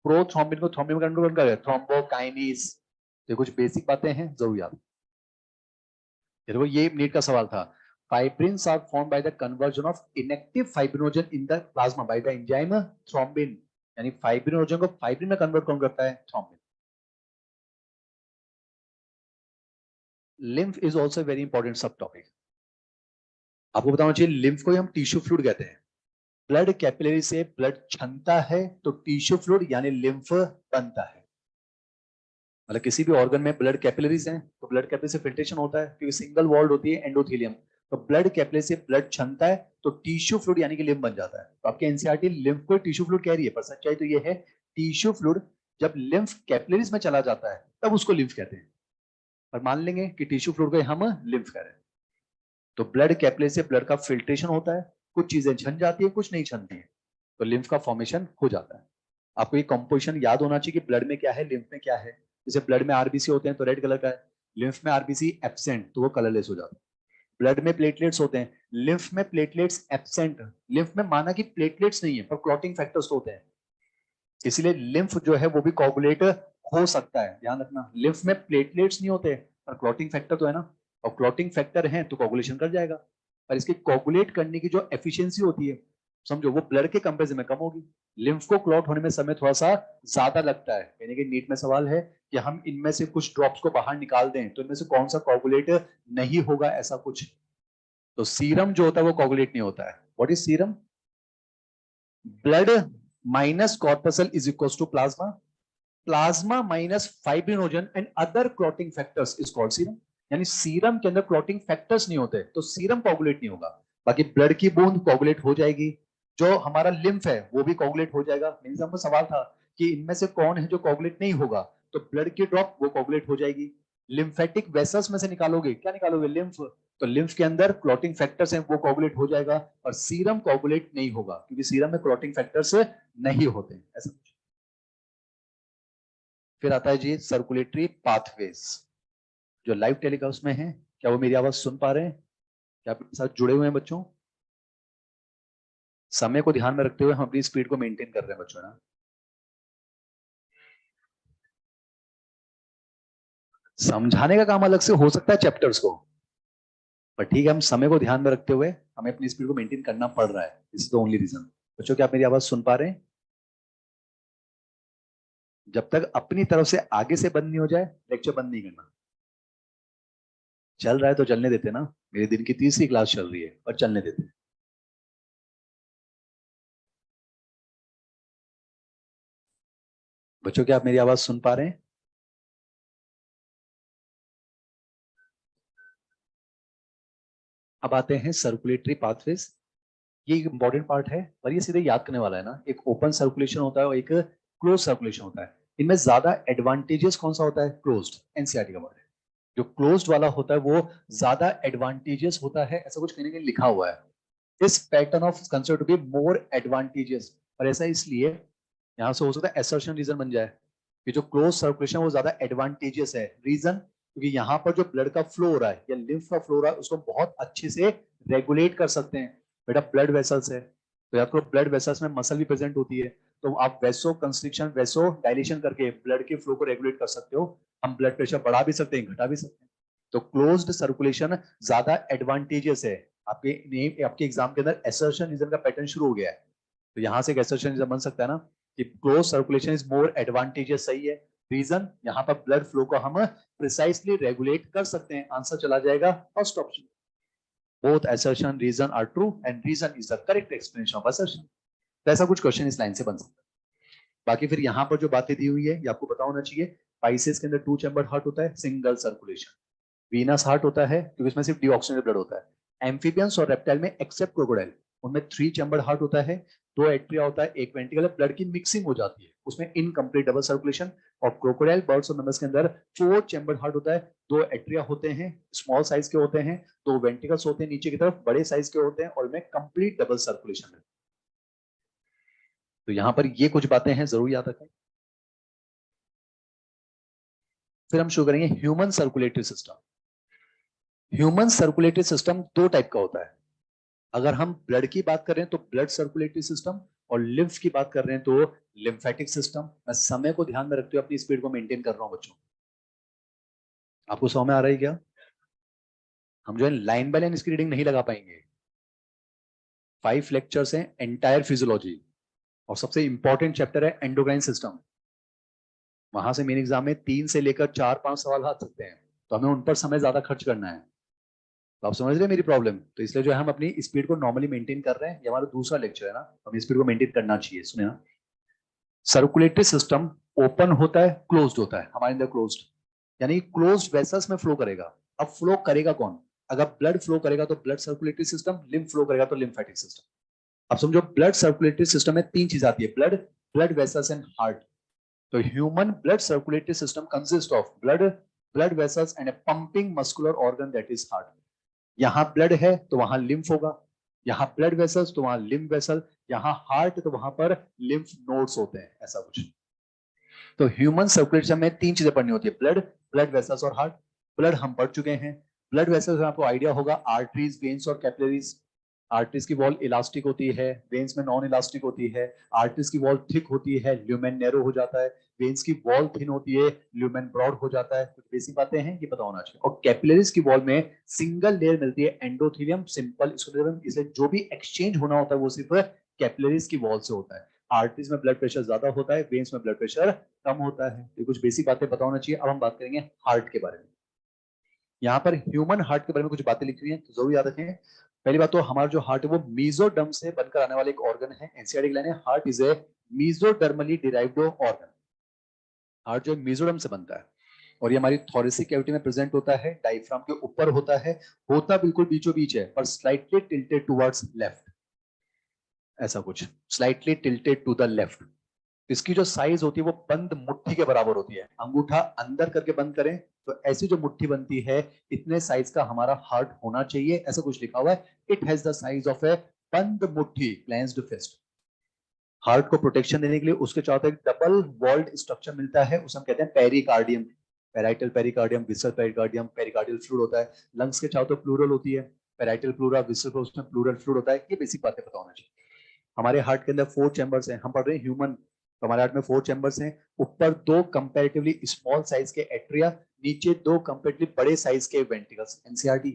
A: प्रोथ्रोम्बिन को थ्रोम्बिन में कन्वर्ट कर थ्रोम्बोकाइनेज। तो कुछ बेसिक बातें हैं, जरूर याद। देखो ये नीट का सवाल था, fibrins are formed by the conversion of inactive fibrinogen in the plasma by the enzyme thrombin. यानी फाइब्रिनोजन को फाइब्रिन में कन्वर्ट कौन करता है, thrombin. Lymph is also very important sub topic. आपको बताना चाहिए लिम्फ को हम टिश्यू फ्लूइड कहते हैं। ब्लड कैपिलरी से ब्लड छनता है तो टिश्यू फ्लूइड यानी लिम्फ बनता है। मतलब किसी भी ऑर्गन में ब्लड कैपिलरीज हैं तो ब्लड कैपिलरी से फिल्ट्रेशन होता है, क्योंकि सिंगल वॉल्ड होती है एंडोथेलियम। तो ब्लड कैपिलरी से ब्लड छनता है तो टिश्यू फ्लूइड यानी कि लिम्फ बन जाता है। तो आपके एनसीईआरटी लिम्फ को टिश्यू फ्लूइड कह रही है, पर सच्चाई तो ये है टिश्यू फ्लूइड जब लिम्फ कैपिलरीज में चला जाता है तब उसको लिम्फ कहते हैं। पर मान लेंगे कि टिश्यू फ्लूइड को हम लिम्फ कह रहे हैं। तो ब्लड कैपिलरी से ब्लड का फिल्ट्रेशन होता है, कुछ चीजें छन जाती है कुछ नहीं छनती है, तो लिम्फ का फॉर्मेशन हो जाता है। आपको ये कंपोजिशन याद होना चाहिए कि ब्लड में क्या है लिम्फ में क्या है। जैसे ब्लड में आरबीसी होते हैं तो रेड कलर का है, लिम्फ में आरबीसी एब्सेंट तो वो कलरलेस हो जाता है। ब्लड में प्लेटलेट्स होते हैं, लिम्फ में प्लेटलेट्स एब्सेंट, लिम्फ में माना कि प्लेटलेट्स नहीं है पर क्लॉटिंग फैक्टर्स होते हैं, इसलिए लिम्फ जो है वो भी कोगुलेट हो सकता है। ध्यान रखना, लिम्फ में प्लेटलेट्स नहीं होते पर क्लॉटिंग फैक्टर तो है ना, और क्लॉटिंग फैक्टर है तो कोगुलेशन कर जाएगा। पर इसकी कोगुलेट करने की जो एफिशिएंसी होती है, समझो वो ब्लड के कंपेरिजन में कम होगी। लिम्फ को क्लॉट होने में समय थोड़ा सा ज्यादा लगता है। यानी कि नीट में सवाल है कि हम इनमें से कुछ ड्रॉप्स को बाहर निकाल दें तो इनमें से कौन सा कोगुलेट नहीं होगा, ऐसा कुछ। तो सीरम जो होता है वो कोगुलेट नहीं होता है। What is serum? Blood minus corpuscle is equal to plasma, plasma minus fibrinogen and other clotting factors is called serum. यानी सीरम के अंदर क्लॉटिंग फैक्टर्स नहीं होते तो सीरम कोगुलेट नहीं होगा। बाकी ब्लड की बूंद कोगुलेट हो जाएगी, जो हमारा लिम्फ है वो भी कोगुलेट हो जाएगा। एग्जाम में सवाल था कि इनमें से कौन है जो कोगुलेट नहीं होगा, तो ब्लड की ड्रॉप वो कोगुलेट हो जाएगी। लिम्फेटिक वेसल्स में से निकालोगे, क्या निकालोगे, लिम्फ, तो लिम्फ के अंदर क्लॉटिंग फैक्टर्स हैं वो कोगुलेट हो जाएगा, और सीरम कोगुलेट नहीं होगा क्योंकि सीरम में क्लॉटिंग फैक्टर्स नहीं होते, ऐसा। फिर आता है जी सर्कुलेटरी पाथवेज, जो लाइव टेलीकास्ट में है। क्या वो मेरी आवाज सुन पा रहे हैं? क्या आप मेरे साथ जुड़े हुए हैं बच्चों? समय को ध्यान में रखते हुए हम अपनी स्पीड को मेंटेन कर रहे हैं बच्चों ना। समझाने का काम अलग से हो सकता है चैप्टर्स को, पर ठीक है हम समय को ध्यान में रखते हुए हमें अपनी स्पीड को मेंटेन करना पड़ रहा है, इज द ओनली रीजन। बच्चों क्या आप मेरी आवाज सुन पा रहे हैं? जब तक अपनी तरफ से आगे से बंद नहीं हो जाए लेक्चर बंद नहीं करना। चल रहा है तो चलने देते ना, मेरे दिन की तीसरी क्लास चल रही है और चलने देते। बच्चों क्या आप मेरी आवाज सुन पा रहे हैं? अब आते हैं सर्कुलेटरी पाथवेज। ये एक इंपॉर्टेंट पार्ट है पर ये सीधे याद करने वाला है ना। एक ओपन सर्कुलेशन होता है और एक क्लोज सर्कुलेशन होता है। इनमें ज्यादा एडवांटेजेस कौन सा होता है? क्लोज्ड, एनसीईआरटी का वर्ड है। जो क्लोज्ड वाला होता है वो ज्यादा एडवांटेजेस होता है, ऐसा कुछ कहीं ना कहीं लिखा हुआ है। This pattern of consider to be more advantages, और ऐसा इसलिए यहां से हो सकता है असर्शन रीजन बन जाए कि जो क्लोज सर्कुलेशन वो ज्यादा एडवांटेजियस है। रीजन, क्योंकि यहाँ पर जो ब्लड का फ्लो हो रहा है या लिम्फ का फ्लो हो रहा है उसको बहुत अच्छे से रेगुलेट कर सकते हैं। बेटा ब्लड वेसल्स है तो याद करो ब्लड वेसल्स में मसल भी प्रेजेंट होती है, तो आप वेसो कंस्ट्रिक्शन वेसो डायलेशन करके ब्लड के फ्लो को रेगुलेट कर सकते हो। हम ब्लड प्रेशर बढ़ा भी सकते हैं घटा भी सकते हैं। तो क्लोज्ड सर्कुलेशन ज्यादा एडवांटेजियस है। आपके एग्जाम के अंदर असर्शन रीजन का पैटर्न शुरू हो गया है, तो यहां से एक असर्शन रीजन बन सकता है ना कि close circulation is more advantageous. सही है। रीजन, यहाँ पर ब्लड फ्लो को हम प्रिसाइसली रेगुलेट कर सकते हैं। आंसर चला जाएगा first option. Both assertion reason are true and reason is the correct explanation of assertion। तो ऐसा कुछ क्वेश्चन इस लाइन से बन सकता है। बाकी फिर यहाँ पर जो बातें दी हुई है ये आपको पता होना चाहिए। पाइसेस के अंदर 2 चैम्बर हार्ट होता है, सिंगल सर्कुलेशन। वीनस हार्ट होता है क्योंकि इसमें सिर्फ डीऑक्सीजनेटेड ब्लड होता है। एम्फीबियंस और रेप्टाइल में एक्सेप्ट क्रोकोडाइल, उनमें 3 चैम्बर हार्ट होता है, 2 एट्रिया होता है, एक वेंट्रिकल है। ब्लड की मिक्सिंग हो जाती है, उसमें इनकम्प्लीट डबल सर्कुलेशन। और क्रोकोडाइल, बर्ड्स और मैमल्स के अंदर 4 चैम्बर हार्ट होता है, 2 एट्रिया होते हैं, स्मॉल साइज के होते हैं, 2 वेंट्रिकल्स होते हैं नीचे की तरफ, बड़े साइज के होते हैं, और उनमें कंप्लीट डबल सर्कुलेशन है। तो यहां पर ये कुछ बातें हैं, जरूर याद रखें। फिर हम शुरू करेंगे human circulatory system. Human circulatory system 2 type का होता है। अगर हम ब्लड की बात करें तो ब्लड सर्कुलेटरी सिस्टम, और लिम्फ की बात कर रहे हैं तो लिम्फेटिक सिस्टम। मैं समय को ध्यान में रखते हुए अपनी स्पीड को मेंटेन कर रहा हूं बच्चों। आपको समझ में आ रहा है क्या? हम जो है लाइन बाय लाइन इसकी रीडिंग नहीं लगा पाएंगे। 5 लेक्चर्स हैं एंटायर फिजियोलॉजी, और सबसे इंपॉर्टेंट चैप्टर है एंडोक्राइन सिस्टम। वहां से मेन एग्जाम में 3 से लेकर 4-5 सवाल आ सकते हैं, तो हमें उन पर समय ज्यादा खर्च करना है। तो आप समझ रहे हैं मेरी प्रॉब्लम? तो इसलिए जो है हम अपनी स्पीड को नॉर्मली मेंटेन कर रहे हैं। ये हमारा दूसरा लेक्चर है ना, हमें स्पीड को मेंटेन करना चाहिए। सुने ना, सर्कुलेटरी सिस्टम ओपन होता है, क्लोज्ड होता है। हमारे अंदर क्लोज्ड यानी क्लोज्ड वेसल्स में फ्लो करेगा। अब फ्लो करेगा कौन? अगर ब्लड फ्लो करेगा तो blood circulatory system, lymph flow करेगा तो लिम्फेटिक सिस्टम। अब समझो, ब्लड सर्कुलेटरी सिस्टम में 3 चीज आती है, blood, blood vessels and heart. तो human blood circulatory system consist of blood, blood vessels and a pumping muscular organ that is heart. यहां ब्लड है तो वहां लिम्फ होगा, यहां ब्लड वेसल्स तो वहां लिम्फ वेसल, यहां हार्ट तो वहां पर लिम्फ नोड्स होते हैं, ऐसा कुछ। तो ह्यूमन सर्कुलेशन में 3 चीजें पढ़नी होती है, ब्लड, ब्लड वेसल्स और हार्ट। ब्लड हम पढ़ चुके हैं। ब्लड वेसल्स में आपको आइडिया होगा, आर्टरीज, वेन्स और कैपिलरीज। आर्टरीज की वॉल इलास्टिक होती है, वेन्स में नॉन इलास्टिक होती है। आर्टरीज की वॉल थिक होती है, ल्यूमेन नैरो हो जाता है। वेन्स की वॉल थिन होती है, ल्यूमेन ब्रॉड हो जाता है। कुछ बेसिक बातें हैं, ये पता होना चाहिए। और कैपिलरीज की वॉल में सिंगल लेयर मिलती है, एंडोथेलियम, सिंपल, इसलिए जो भी एक्सचेंज होना होता है वो सिर्फ कैपिलरीज की वॉल से होता है। आर्टरीज में ब्लड प्रेशर ज्यादा होता है, वेन्स में ब्लड प्रेशर कम होता है। ये कुछ बेसिक बातें पता होना चाहिए। अब हम बात करेंगे हार्ट के बारे में। यहाँ पर ह्यूमन हार्ट के बारे में कुछ बातें लिखी हुई हैं, तो जरूर याद रखें। पहली बात तो हमारा जो हार्ट है वो मीजोडर्म से बनकर आने वाला एक ऑर्गन है। एनसीईआरटी की लाइन है, heart is a mesodermally derived organ. Heart जो मीजोडर्म से बनता है, और ये हमारी थोरेसिक कैविटी में प्रेजेंट होता है, डायफ्राम के ऊपर होता है, होता बिल्कुल बीचों बीच है, पर स्लाइटली टिल्टेड टुवर्ड्स लेफ्ट, ऐसा कुछ, slightly tilted to the left. इसकी जो साइज होती है वो बंद मुट्ठी के बराबर होती है। अंगूठा अंदर करके बंद करें तो ऐसी जो मुट्ठी बनती है, इतने साइज का हमारा हार्ट होना चाहिए, ऐसा कुछ लिखा हुआ है। It has the size of a बंद मुट्ठी, क्लेंस्ड फिस्ट। हार्ट को प्रोटेक्शन देने के लिए उसके चारों एक डबल वॉल्ड स्ट्रक्चर मिलता है, उसे हम कहते हैं pericardium. Parietal pericardium, visceral pericardium, pericardial fluid होता है। लंग्स के चारों प्लूरल होती है, पेराइटल प्लूरा, विसरल, उसमें प्लूरल फ्लूइड होता है। ये बेसिक बातें पता होना चाहिए। हमारे हार्ट के अंदर 4 चैम्बर्स हैं। हम पढ़ रहे हैं ह्यूमन, तो हमारे हार्ट में 4 चैम्बर्स हैं। ऊपर 2 कंपैरेटिवली स्मॉल साइज के एट्रिया, नीचे 2 कंपैरेटिवली बड़े साइज के ventricles. NCERT,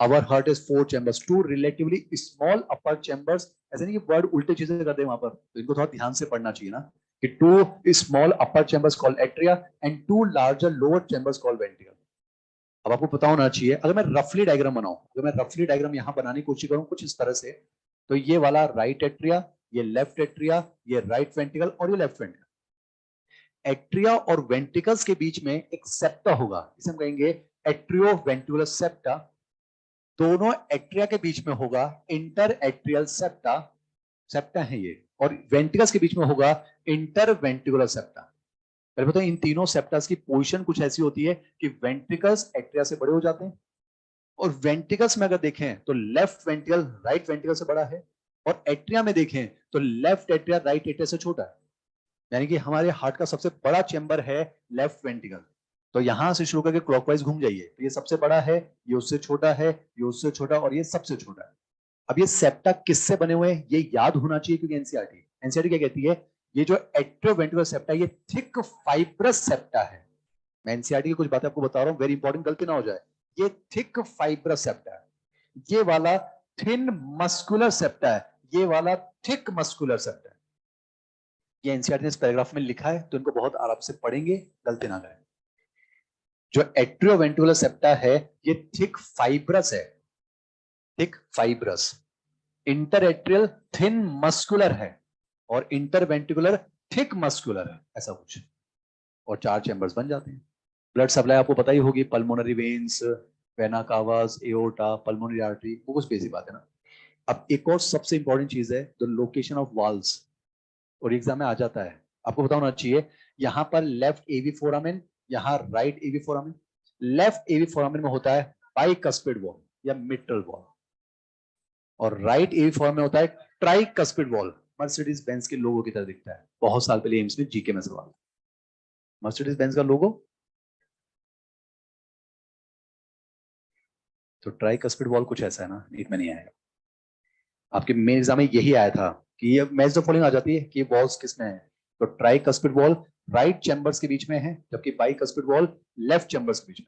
A: our heart is 4 chambers, 2 relatively small upper chambers. ऐसे नहीं कि वर्ड उल्टे चीजें कर दे वहां पर, तो इनको थोड़ा ध्यान से पढ़ना चाहिए ना, कि 2 small upper chambers called atria and 2 larger lower chambers called ventricle. अब आपको पता होना चाहिए, अगर मैं रफली डायग्राम बनाऊं, अगर मैं रफली डायग्राम यहां बनाने की कोशिश करूं कुछ इस तरह से, तो ये वाला राइट एट्रिया, ये लेफ्ट एट्रिया, ये राइट वेंट्रिकल और ये लेफ्ट वेंट्रिकल। एट्रिया और वेंट्रिकल्स के बीच में एक सेप्टा होगा, इसे हम कहेंगे एट्रियो वेंट्रिकुलर सेप्टा। दोनों एट्रिया के बीच में होगा इंटर एट्रियल सेप्टा, सेप्टा है ये, और वेंट्रिकल्स के बीच में होगा इंटर वेंट्रिकुलर सेप्टा। पहले बताओ, इन तीनों सेप्टास की पोजीशन कुछ ऐसी होती है कि वेंट्रिकल्स एट्रिया से बड़े हो जाते हैं, और वेंट्रिकल्स में अगर देखें तो लेफ्ट वेंट्रिकल राइट वेंट्रिकल से बड़ा है, और एट्रिया में देखें तो लेफ्ट एट्रिया राइट एट्रिया से छोटा है। यानी कि हमारे हार्ट का सबसे बड़ा चेंबर है लेफ्ट वेंट्रिकल। तो यहां से शुरू करके क्लॉकवाइज घूम जाइए, तो ये सबसे बड़ा है, ये उससे छोटा है, ये उससे छोटा, और ये सबसे छोटा है। अब ये सेप्टा किससे बने हुए हैं ये याद होना चाहिए, क्योंकि एनसीईआरटी क्या कहती है, ये जो एट्रियोवेंट्रिकुलर सेप्टा, ये थिक फाइब्रस सेप्टा है। मैं एनसीईआरटी की कुछ बातें आपको बता रहा हूं, वेरी इंपॉर्टेंट, गलती ना हो जाए। ये थिक फाइब्रस सेप्टा है, ये वाला थिन मस्कुलर सेप्टा है, ये वाला थिक मस्कुलर सेप्टा है। ये एनसीईआरटी ने इस पैराग्राफ में लिखा है, तो इनको बहुत आराम से पढ़ेंगे, गलती ना करें। जो एट्रियोवेंट्रिकुलर सेप्टा है ये थिक फाइब्रस है, thick fibrous. Interatrial thin muscular है और इंटरवेंट्रिकुलर थिक मस्कुलर है, ऐसा कुछ। और 4 चैम्बर्स बन जाते हैं। ब्लड सप्लाई आपको पता ही होगी, pulmonary veins, vena cavas, aorta, pulmonary artery, वो कुछ बेसिक बात है ना। अब एक और सबसे इंपॉर्टेंट चीज है, द लोकेशन ऑफ वाल्व्स, और एग्जाम में आ जाता है, आपको पता होना चाहिए। यहां पर लेफ्ट एवी फोरामेन, यहाँ राइट एवी फोरामेन। लेफ्ट एवी फोरामेन में होता है बाइकस्पिड वॉल या मिट्रल वॉल, और राइट एवी फोरामेन में होता है ट्राइकस्पिड वॉल। मर्सिडीज बेंज के लोगो की तरह दिखता है, बहुत साल पहले एम्स में जीके में सवाल, मर्सिडीज बेंज का लोगो। तो ट्राइकस्पिड वॉल कुछ ऐसा है ना, नीट में नहीं आएगा आपके मेन एग्जाम में, यही आया था कि ये मैच द फॉलोइंग आ जाती है कि वॉल्स किसमें है। तो ट्राइकस्पिड वॉल राइट चैम्बर्स के बीच में है, जबकि बाइकस्पिड वॉल लेफ्ट चैम्बर्स के बीच में।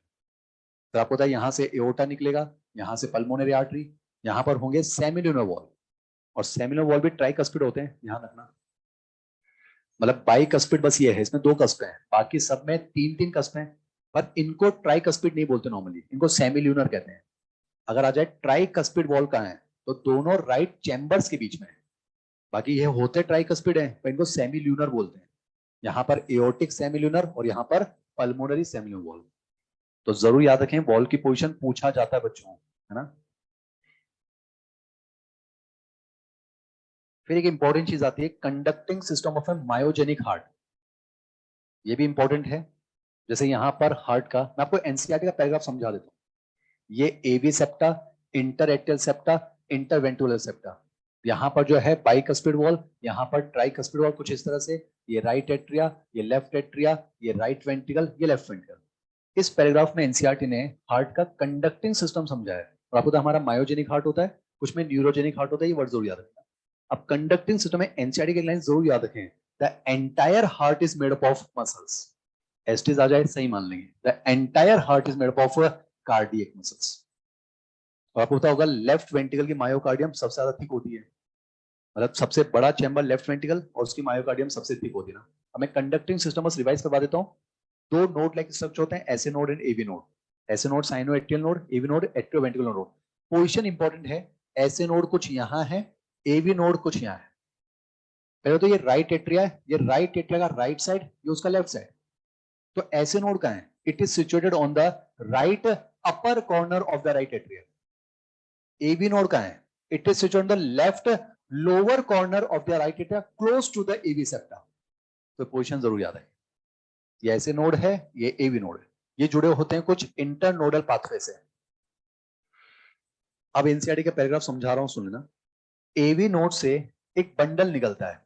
A: तो आपको पता है यहां से एओर्टा निकलेगा, यहां से पल्मोनरी आर्टरी, यहां पर होंगे सेमिल्यूनर वॉल, और सेमिल्यूनर वॉल भी ट्राइकस्पिड होते हैं, ध्यान रखना। मतलब बाइकस्पिड बस ये है, इसमें 2 कस्प हैं, बाकी सब में 3-3 कस्प हैं, पर इनको ट्राइकस्पिड नहीं बोलते नॉर्मली, इनको सेमिल्यूनर कहते हैं। अगर आ जाए ट्राइकस्पिड वॉल कहां है, तो दोनों राइट चैम्बर्स के बीच में है। बाकी ये होते ट्राइकस्पिड है, पर इनको सेमिल्यूनर बोलते हैं। यहाँ पर एओर्टिक सेमिल्यूनर और यहाँ पर पल्मोनरी सेमिल्यूनर वॉल। तो जरूर याद रखें, वॉल की पोजीशन पूछा जाता है बच्चों, है ना। फिर एक इंपॉर्टेंट चीज आती है, conducting system of A myogenic heart. ये भी इंपॉर्टेंट है। जैसे यहां पर हार्ट का, मैं आपको एनसीईआरटी का पैराग्राफ समझा देता हूँ। ये एवी सेप्टा, इंटरएक्टियल सेप्टा, इंटरवेंट्रुलर सेप्टा। यहाँ पर जो है बाइकस्पिड वॉल, यहाँ पर ट्राइकस्पिड वॉल, कुछ इस तरह से। ये राइट एट्रिया, ये लेफ्ट एट्रिया, ये राइट वेंट्रिकल, ये लेफ्ट वेंट्रिकल। इस पैराग्राफ में एनसीईआरटी ने हार्ट का कंडक्टिंग सिस्टम समझाया है। और आपको तो हमारा मायोजेनिक हार्ट होता है, कुछ में न्यूरोजेनिक हार्ट होता है, ये वर्ड जरूर याद रखना। अब कंडक्टिंग सिस्टम में एनसीईआरटी की लाइन जरूर याद रखें, the entire heart is made up of muscles. एस्टिस आ जाए सही मान लेंगे, the entire heart is made up of cardiac muscles. और आपको पता होगा लेफ्ट वेंट्रिकल की मायोकार्डियम सबसे ज्यादा थिक होती है, मतलब सबसे बड़ा चैम्बर लेफ्ट वेंट्रिकल, और उसकी मायोकार्डियम सबसे थिक होती है ना। अब मैं कंडक्टिंग सिस्टम बस रिवाइज करवा देता हूँ। 2 नोड लाइक स्ट्रक्चर होते हैं, SA node and AV node. SA node sinoatrial node, AV node atrioventricular node. Position important है, एसे नोड कुछ यहाँ है, एवी नोड कुछ यहाँ है। पहले तो ये राइट एट्रिया है, ये राइट एट्रिया का राइट साइड, ये उसका लेफ्ट साइड। तो ऐसे नोड कहां है, it is situated on the right upper corner of the right atria. AV node कहां है, it is situated on the left lower corner of the right atria close to the AV septa. तो position जरूर याद है, ये ऐसे node है, ये एबी नोड है, ये जुड़े होते हैं कुछ इंटरनोडल पाथवे से। अब एनसीईआरटी का पैराग्राफ समझा रहा हूं, सुन लेना। एवी नोड से एक बंडल निकलता है,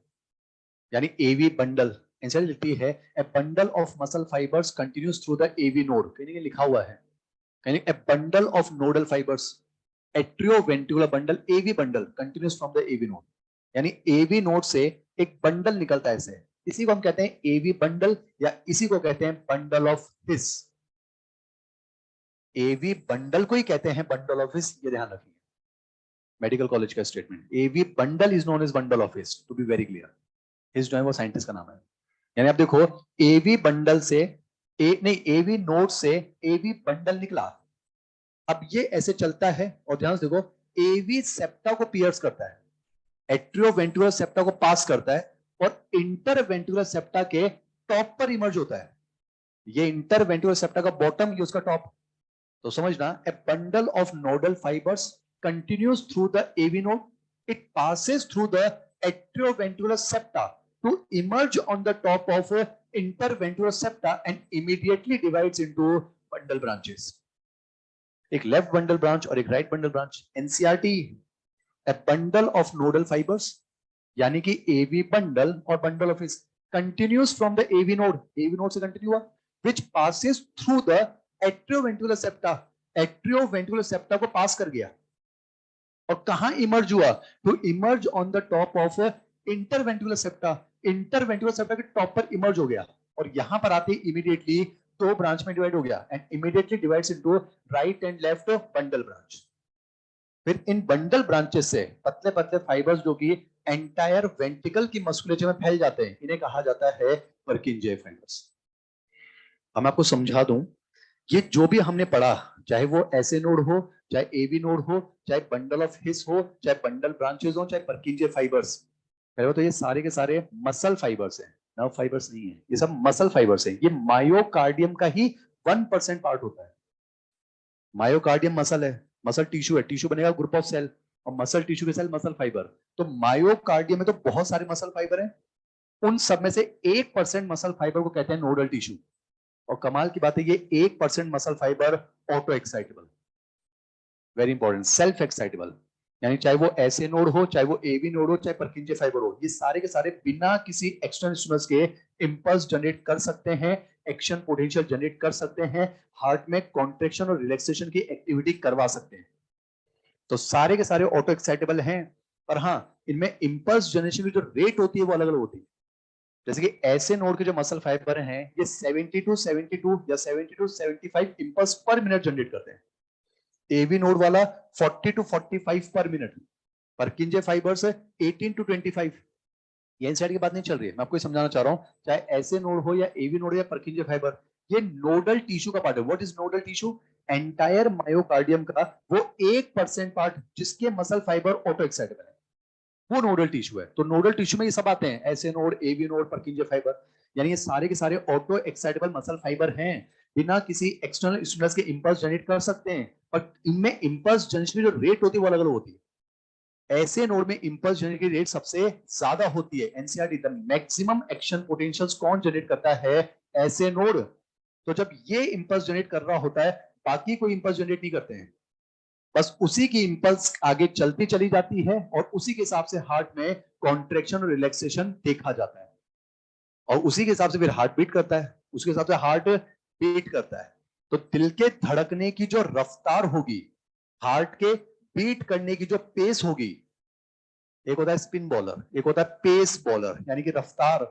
A: यानी एवी बंडल। एनसीईआरटी लिखती है a bundle of muscle fibres continues through the AV node, कहीं लिखा हुआ है, कहीं a bundle of nodal fibres, atrioventricular bundle, AV bundle continues from the AV node. यानी एवी नोड से एक बंडल निकलता है ऐसे, इसी को हम कहते हैं एवी बंडल, या इसी को कहते हैं bundle of His. AV bundle को ही कहते हैं बंडल ऑफ हिस, ये ध्यान रखिए, मेडिकल कॉलेज का statement. AV bundle is known as bundle of His, to be very clear. His जो है वो साइंटिस्ट का नाम है। यानी आप देखो, एवी बंडल से नहीं, एवी नोड से एवी बंडल निकला। अब ये ऐसे चलता है, और ध्यान से देखो, एवी सेप्टा को पियर्स करता है, एट्रियोवेंट्रिकुलर सेप्टा को पास करता है, और इंटरवेंट्रिकुलर सेप्टा के टॉप पर इमर्ज होता है। ये इंटरवेंट्रिकुलर सेप्टा का बॉटम, ये उसका टॉप। तो समझना, a bundle of nodal fibres continues through the AV node, it passes through the atrioventricular septa to emerge on the top of interventricular septa and immediately divides into bundle branches. एक left bundle branch और एक right bundle branch. NCERT, a bundle of nodal fibers, यानी कि AV bundle और bundle of His continues from the AV node, AV node से continue हुआ, which passes through the atrioventricular septa, atrioventricular septa को pass कर गया, और कहां इमर्ज हुआ, to emerge on the top of interventricular septa, interventricular septa के top पर इमर्ज हो गया, और यहां पर आते इमीडिएटली दो ब्रांच में डिवाइड हो गया and immediately divides into right and left bundle branch. फिर इन बंडल ब्रांचेस से पतले पतले फाइबर्स जो कि एंटायर वेंट्रिकल की मस्कुलेचर में फैल जाते हैं, इन्हें कहा जाता है पर्किंजे फाइबर्स। हम आपको समझा दूं, ये जो भी हमने पढ़ा, चाहे वो ऐसे नोड हो, चाहे एवी नोड हो, चाहे बंडल ऑफ हिस हो, चाहे बंडल ब्रांचेस हो, चाहे पर्किंजे फाइबर्स, पहले तो ये सारे के सारे मसल फाइबर्स हैं, नर्व फाइबर्स नहीं है, ये सब मसल फाइबर्स हैं। ये मायोकार्डियम का ही 1% पार्ट होता है। मायोकार्डियम मसल है, मसल टिश्यू है, टिश्यू बनेगा ग्रुप ऑफ सेल, और मसल टिश्यू के सेल मसल फाइबर। तो मायोकार्डियम में तो बहुत सारे मसल फाइबर हैं, उन सब में से 1% मसल फाइबर को कहते हैं नोडल टिश्यू। और कमाल की बात है, ये 1% muscle fibre auto excitable, very important, self excitable, यानी चाहे वो ऐसे नोड हो, चाहे वो एवी नोड हो, चाहे पर्किंजे फाइबर हो, ये सारे के सारे बिना किसी एक्सटर्नल स्टिमुलस के इंपल्स जनरेट कर सकते हैं, एक्शन पोटेंशियल जनरेट कर सकते हैं, हार्ट में कॉन्ट्रेक्शन और रिलैक्सेशन की एक्टिविटी करवा सकते हैं। तो सारे के सारे ऑटो एक्साइटेबल हैं, पर हाँ, इनमें इंपल्स जनरेशन की जो रेट होती है वो अलग अलग होती है। जैसे कि ऐसे नोड के जो मसल फाइबर हैं, ये 70 टू 72 या 70 to 75 impulse per minute generate करते हैं। एवी नोड वाला 40 टू 45 पर मिनट, पर्किंजे फाइबर्स 18 टू 25। ये इनसाइड की बात नहीं चल रही है, मैं आपको समझाना चाह रहा हूं, चाहे ऐसे नोड हो या एवी नोड या पर्किंजे फाइबर, ये नोडल टिश्यू का पार्ट है। What is nodal tissue? Entire myocardium का वो 1% पार्ट जिसके मसल फाइबर ऑटो एक्साइटेबल है, वो नोडल टिश्यू है। तो नोडल टिश्यू में ये सब आते हैं, SA node, AV node, Purkinje fibre, यानी ये सारे के सारे ऑटो एक्साइटेबल मसल फाइबर हैं, बिना किसी एक्सटर्नल स्टिमुलस के इंपल्स जनरेट कर सकते हैं। बट इनमें इंपल्स जनरेशन की जो रेट होती है वो अलग अलग होती है। ऐसे नोड में इंपल्स जनरेट की रेट सबसे ज्यादा होती है। NCERT, the maximum action potentials कौन जनरेट करता है? ऐसे नोड। तो जब ये इंपल्स जनरेट कर रहा होता है, बाकी कोई इंपल्स जनरेट नहीं करते हैं, बस उसी की इंपल्स आगे चलती चली जाती है और उसी के हिसाब से हार्ट में कॉन्ट्रेक्शन और रिलैक्सेशन देखा जाता है, और उसी के हिसाब से फिर हार्ट बीट करता है, उसके हिसाब से हार्ट बीट करता है। तो दिल के धड़कने की जो रफ्तार होगी, हार्ट के बीट करने की जो पेस होगी, एक होता है स्पिन बॉलर, एक होता है पेस बॉलर, यानी कि रफ्तार।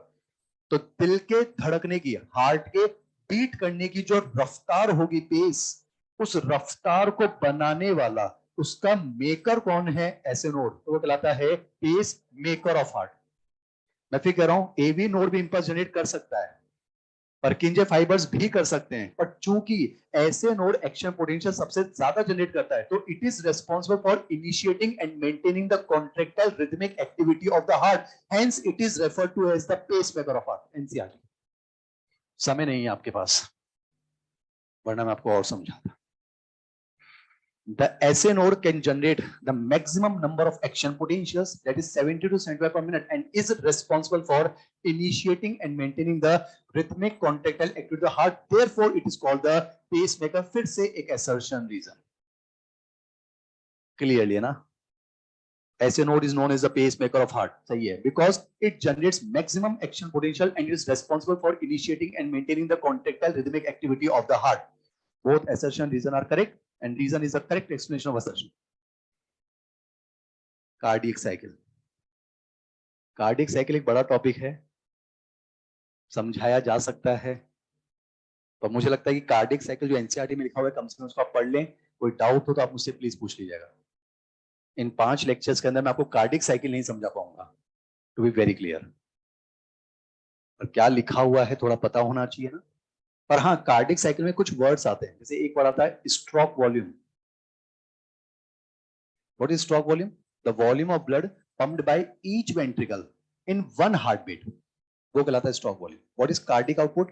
A: तो दिल के धड़कने की, हार्ट के बीट करने की जो रफ्तार होगी, पेस, उस रफ्तार को बनाने वाला, उसका मेकर कौन है? ऐसे नोड, तो वो कहलाता है पेस मेकर ऑफ हार्ट। मैं फिर कह रहा हूं, एवी नोड भी इंपल्स जनरेट कर सकता है, पर्किंजे फाइबर्स भी कर सकते हैं, बट चूंकि ऐसे नोड एक्शन पोटेंशियल सबसे ज्यादा जनरेट करता है, तो it is responsible for initiating and maintaining the contractile rhythmic activity of the heart, hence it is referred to as the pacemaker of heart. NCERT. समय नहीं है आपके पास, वरना मैं आपको और समझाता। The SA node can generate the maximum number of action potentials, that is 70 to 75 per minute, and is responsible for initiating and maintaining the rhythmic contractile activity of the heart. Therefore, it is called the pacemaker. फिर से एक assertion reason clearly है ना? SA node is known as the pacemaker of heart. सही है, because it generates maximum action potential and is responsible for initiating and maintaining the contractile rhythmic activity of the heart. Both assertion reason are correct, and reason is the correct explanation of assertion. Cardiac cycle, cardiac cycle एक बड़ा topic है, समझाया जा सकता है, पर मुझे लगता है कि कार्डियक साइकिल जो एनसीईआरटी में लिखा हुआ है, कम से कम उसको आप पढ़ लें। कोई डाउट हो तो आप मुझसे प्लीज पूछ लीजिएगा। इन 5 लेक्चर्स के अंदर मैं आपको कार्डियक साइकिल नहीं समझा पाऊंगा, टू बी वेरी क्लियर। पर क्या लिखा हुआ है थोड़ा पता होना चाहिए ना। पर हाँ, कार्डियक साइकिल में कुछ वर्ड्स आते हैं, जैसे एक वर्ड आता है stroke volume. What is stroke volume? The volume of blood pumped by each ventricle in one heart beat, वो कहलाता है stroke volume. What is cardiac output?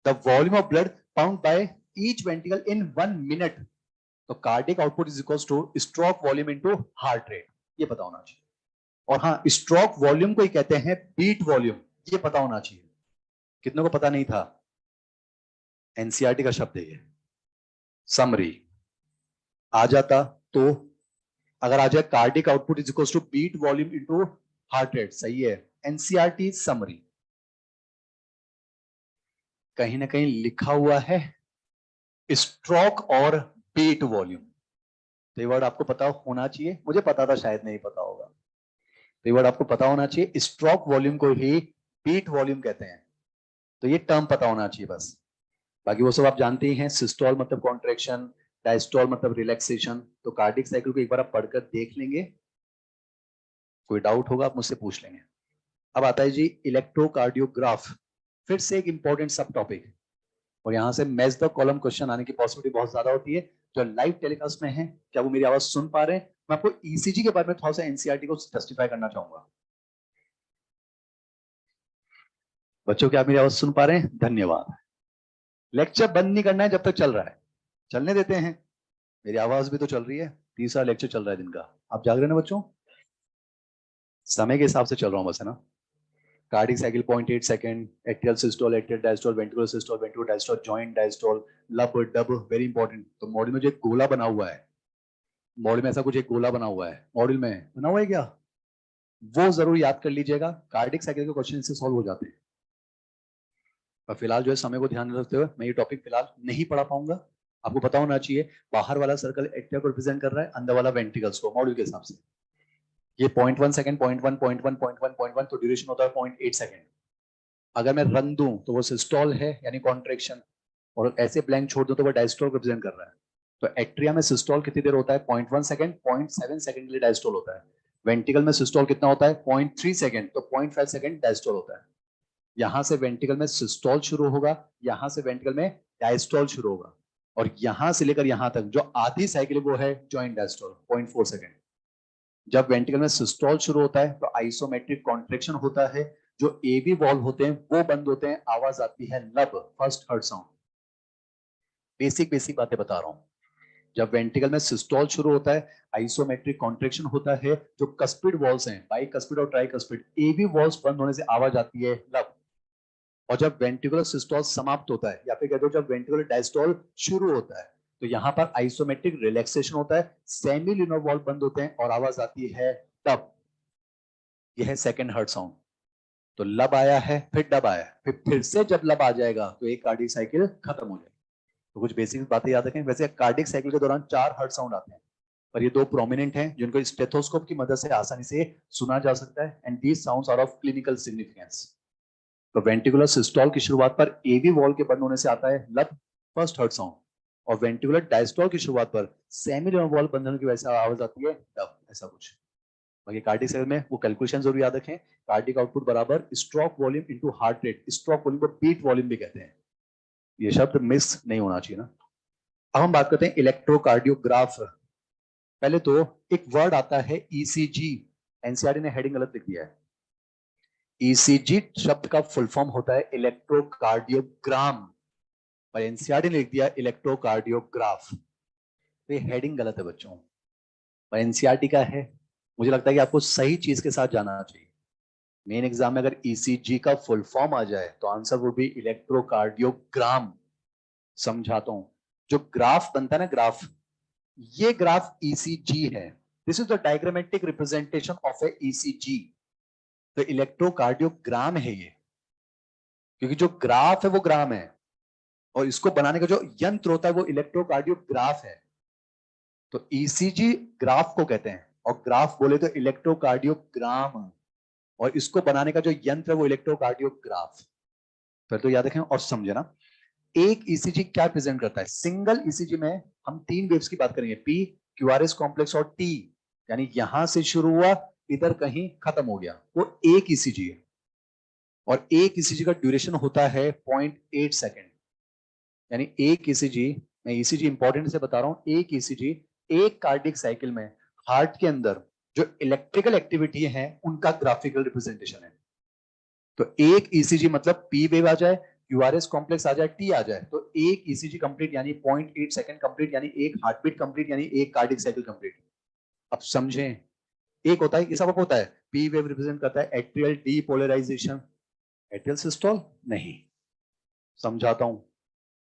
A: The volume of blood pumped by each ventricle in 1 minute. तो cardiac output is equals to stroke volume into heart rate, ये पता होना चाहिए। और हाँ, स्ट्रोक वॉल्यूम को ही कहते हैं बीट वॉल्यूम, ये पता होना चाहिए। कितनों को पता नहीं था? एनसीईआरटी का शब्द है ये। समरी आ जाता तो, अगर आ जाए cardiac output is equals to beat volume into heart rate, सही है। एनसीईआरटी समरी कहीं ना कहीं लिखा हुआ है स्ट्रोक और बीट वॉल्यूम, तो ये वर्ड आपको पता होना चाहिए। मुझे पता था, शायद नहीं पता होगा, तो ये वर्ड आपको पता होना चाहिए। स्ट्रोक वॉल्यूम को ही बीट वॉल्यूम कहते हैं, तो ये टर्म पता होना चाहिए बस। बाकी वो सब आप जानते ही हैं, सिस्टोल मतलब कॉन्ट्रैक्शन, डायस्टोल मतलब रिलैक्सेशन। तो कार्डिक साइकिल को एक बार आप पढ़कर देख लेंगे, कोई डाउट होगा आप मुझसे पूछ लेंगे। अब आता है जी इलेक्ट्रोकार्डियोग्राफ, फिर से एक इंपॉर्टेंट सब टॉपिक, और यहां से मैच द कॉलम क्वेश्चन आने की पॉसिबिलिटी बहुत ज्यादा होती है। जो लाइव टेलीकास्ट में है, क्या वो मेरी आवाज सुन पा रहे हैं? मैं आपको ईसीजी के बारे में थोड़ा सा एनसीईआरटी को जस्टिफाई करना चाहूंगा। बच्चों, क्या आप मेरी आवाज सुन पा रहे हैं? धन्यवाद। लेक्चर बंद नहीं करना है जब तक चल रहा है, चलने देते हैं। मेरी आवाज भी तो चल रही है, तीसरा लेक्चर चल रहा है दिन का। आप जाग रहे हैं ना बच्चों? समय के हिसाब से चल रहा हूं बस, है ना। Cardiac cycle 0.8 second, atrial systole, atrial diastole, ventricular systole, ventricular diastole, joint diastole, लब डब, वेरी इंपॉर्टेंट। तो मॉड्यूल में जो एक गोला बना हुआ है, मॉड्यूल में ऐसा कुछ एक गोला बना हुआ है, मॉड्यूल में बना हुआ है क्या, वो जरूर याद कर लीजिएगा। कार्डिक साइकिल के क्वेश्चन इससे सॉल्व हो जाते हैं। और फिलहाल जो है समय को ध्यान में रखते हुए मैं ये टॉपिक फिलहाल नहीं पढ़ा पाऊंगा। आपको पता होना चाहिए, बाहर वाला सर्कल एट्रिया को रिप्रेजेंट कर रहा है, अंदर वाला वेंट्रिकल्स को, मॉड्यूल के हिसाब से। ये 0.1 सेकंड, 0.1, 0.1, 0.1, 0.1, तो ड्यूरेशन होता है 0.8 सेकंड। अगर मैं रन दूं तो वो सिस्टोल है, यानी कॉन्ट्रेक्शन, और ऐसे ब्लैंक छोड़ दूं तो वो डायस्टोल को रिप्रेजेंट कर रहा है। तो एट्रिया में सिस्टोल कितनी देर होता है? 0.1 सेकंड, 0.7 सेकंड के लिए डायस्टोल होता है। वेंट्रिकल में सिस्टोल कितना होता है? 0.3 सेकंड, तो 0.5 सेकंड डायस्टोल होता है। यहां से वेंट्रिकल में सिस्टोल शुरू होगा, यहां से वेंट्रिकल में डायस्टोल शुरू होगा, और यहां से लेकर यहां तक जो आधी साइकिल वो है जॉइंट डायस्टोल, 0.4 सेकंड। जब वेंट्रिकल में सिस्टोल शुरू होता है तो आइसोमेट्रिक कॉन्ट्रेक्शन होता है, जो एवी वॉल्व होते हैं वो बंद होते हैं, आवाज आती है लब, first heart sound. Basic basic बातें बता रहा हूं। जब वेंट्रिकल में सिस्टोल शुरू होता है, आइसोमेट्रिक कॉन्ट्रेक्शन होता है, जो कस्पिड वॉल्स हैं, बाइकस्पिड और ट्राइकस्पिड, एवी वॉल्स बंद होने से आवाज आती है लब। और जब वेंट्रिकुलर सिस्टोल समाप्त होता है, या फिर कहते हो जब वेंट्रिकुलर डायस्टोल शुरू होता है, तो यहां पर आइसोमेट्रिक रिलैक्सेशन होता है, सेमी लिनोर वॉल्व बंद होते हैं और आवाज आती है तब। यह है सेकंड हर्ट साउंड। तो लब आया है, फिर डब आया है, फिर से जब लब आ जाएगा तो एक कार्डिक साइकिल खत्म हो जाएगी। तो कुछ बेसिक बातें याद रखें। वैसे कार्डिक साइकिल के दौरान 4 हर्ट साउंड आते हैं, पर ये 2 प्रोमिनेंट हैं जिनको स्टेथोस्कोप की मदद से आसानी से सुना जा सकता है, and these sounds are of clinical significance. तो वेंट्रिकुलर सिस्टोल की शुरुआत पर एवी वॉल के बंद होने से आता है लब, फर्स्ट हर्ट साउंड, और वेंट्रिकुलर डायस्टोल की शुरुआत पर सेमी वॉल बंद होने की वजह से आवाज आती है डब, ऐसा कुछ। बाकी कार्डिक सेल में वो कैलकुलेशन जरूर याद रखें। कार्डिक आउटपुट बराबर stroke volume into heart rate, stroke volume को बीट वॉल्यूम भी कहते हैं। ये शब्द मिस नहीं होना चाहिए ना। अब हम बात करते हैं इलेक्ट्रोकार्डियोग्राफ। पहले तो एक वर्ड आता है ईसीजी, एनसीईआरटी ने हेडिंग गलत लिख दिया है। ईसीजी शब्द का फुल फॉर्म होता है इलेक्ट्रोकार्डियोग्राम, और एनसीईआरटी ने लिख दिया इलेक्ट्रोकार्डियोग्राफ। तो ये हेडिंग गलत है बच्चों, और एनसीईआरटी का है। मुझे लगता है कि आपको सही चीज के साथ जाना चाहिए। मेन एग्जाम में अगर ईसीजी का फुल फॉर्म आ जाए तो आंसर वो भी इलेक्ट्रोकार्डियोग्राम। समझाता हूं, जो ग्राफ बनता है ना, ग्राफ, ये ग्राफ ईसीजी है। This is the diagrammatic representation of A ECG. तो इलेक्ट्रोकार्डियोग्राम है ये, क्योंकि जो ग्राफ है वो ग्राम है, और इसको बनाने का जो यंत्र होता है वो इलेक्ट्रोकार्डियोग्राफ है। तो ईसीजी ग्राफ को कहते हैं, और ग्राफ बोले तो इलेक्ट्रोकार्डियोग्राम, और इसको बनाने का जो यंत्र है वो इलेक्ट्रोकार्डियोग्राफ। फिर तो याद रखें और समझे ना। एक ईसीजी क्या प्रेजेंट करता है? सिंगल ईसीजी में हम 3 वेव्स की बात करेंगे, पी, क्यूआरएस कॉम्प्लेक्स और टी, यानी यहां से शुरू हुआ, इधर कहीं खत्म हो गया, वो एक ईसीजी है। और एक ईसीजी का ड्यूरेशन होता है 0.8 सेकेंड। यानी एक ईसीजी, मैं ईसीजी इंपॉर्टेंट से बता रहा हूं, एक ईसीजी एक कार्डिक साइकिल में हार्ट के अंदर जो इलेक्ट्रिकल एक्टिविटी है उनका ग्राफिकल रिप्रेजेंटेशन है। तो एक ईसीजी मतलब पी वेव आ जाए, क्यूआरएस कॉम्प्लेक्स आ जाए, टी आ जाए, तो एक ईसीजी कंप्लीट, यानी 0.8 सेकंड कंप्लीट, यानी एक हार्टबीट कंप्लीट, यानी एक कार्डिक साइकिल कंप्लीट। अब समझें, एक होता है, ये सब होता है। पी वेव रिप्रेजेंट करता है एट्रियल डीपोलराइजेशन, एट्रियल सिस्टोल नहीं, समझाता हूं।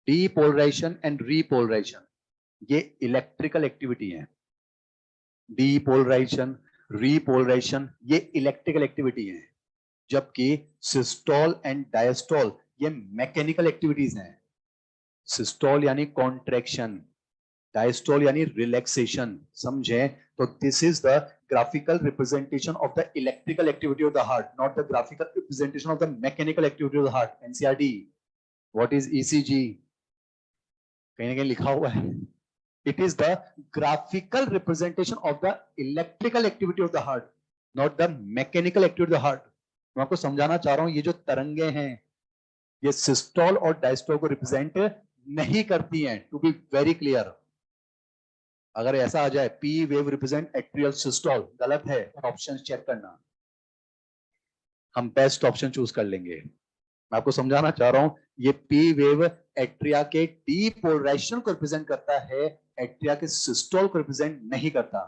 A: डीपोलराइजेशन एंड रीपोलराइजेशन, ये इलेक्ट्रिकल एक्टिविटी है। डीपोलराइजेशन, रीपोलराइजेशन, ये इलेक्ट्रिकल एक्टिविटी है, जबकि सिस्टोल एंड डायस्टोल ये मैकेनिकल एक्टिविटीज हैं। सिस्टोल यानी कॉन्ट्रैक्शन, डायस्टोल यानी रिलैक्सेशन। समझे? तो this is the graphical representation of the electrical activity of the heart, not the graphical representation of the mechanical activity of the heart. NCERT, what is ECG? कहीं ना कहीं लिखा हुआ है, it is the graphical representation of the electrical activity of the heart, not the mechanical activity of the heart. मैं आपको समझाना चाह रहा हूं, ये जो तरंगे हैं ये सिस्टोल और डायस्टोल को रिप्रेजेंट नहीं करती हैं, टू बी वेरी क्लियर। अगर ऐसा आ जाए P wave represent atrial systole, गलत है, ऑप्शन चेक करना, हम बेस्ट ऑप्शन चूज कर लेंगे। मैं आपको समझाना चाह रहा हूं, ये पी वेव एट्रिया के डीपोलराइजेशन को रिप्रेजेंट करता है, एट्रिया के सिस्टोल को रिप्रेजेंट नहीं करता।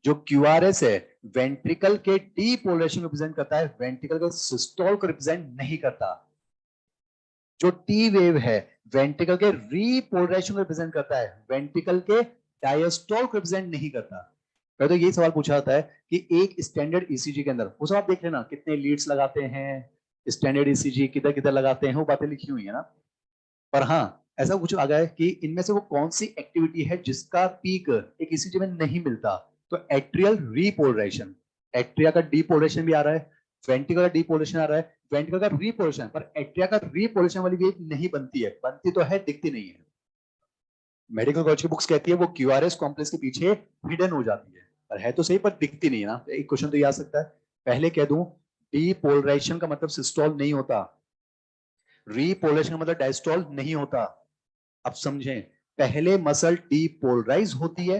A: जो क्यूआरएस है वेंट्रिकल के डीपोलराइजेशन को रिप्रेजेंट करता है, वेंट्रिकल के सिस्टोल को रिप्रेजेंट नहीं करता। जो टी वेव है वेंट्रिकल के रीपोलराइजेशन को रिप्रेजेंट करता है, वेंट्रिकल के डायस्टोल को रिप्रेजेंट नहीं करता। पहले तो यही सवाल पूछा जाता है कि एक स्टैंडर्ड ईसीजी के अंदर, वो सब आप देख लेना, कितने लीड्स लगाते हैं, स्टैंडर्ड ईसीजी किधर किधर लगाते हैं, वो बातें लिखी हुई है ना। पर हाँ, ऐसा कुछ आ गया है कि इनमें से वो कौन सी एक्टिविटी है जिसका पीक एक ईसीजी में नहीं मिलता, तो एट्रियल रीपोलराइजेशन, एट्रिया का डीपोलराइजेशन भी आ रहा है, वेंट्रिकल का डीपोलराइजेशन आ रहा है, वेंट्रिकल का रीपोलराइजेशन, पर एट्रिया का रीपोलराइजेशन वाली वेव नहीं बनती है, बनती तो है दिखती नहीं है। मेडिकल कॉलेज की बुक्स कहती है वो क्यूआरएस कॉम्प्लेक्स के पीछे हिडन हो जाती है, पर है तो सही पर दिखती नहीं है ना। एक क्वेश्चन तो ये आ सकता है, पहले कह दूं डीपोलराइजेशन का मतलब सिस्टोल नहीं होता, रीपोलराइजेशन का मतलब डायस्टोल नहीं होता। अब समझें, पहले मसल डीपोलराइज होती है,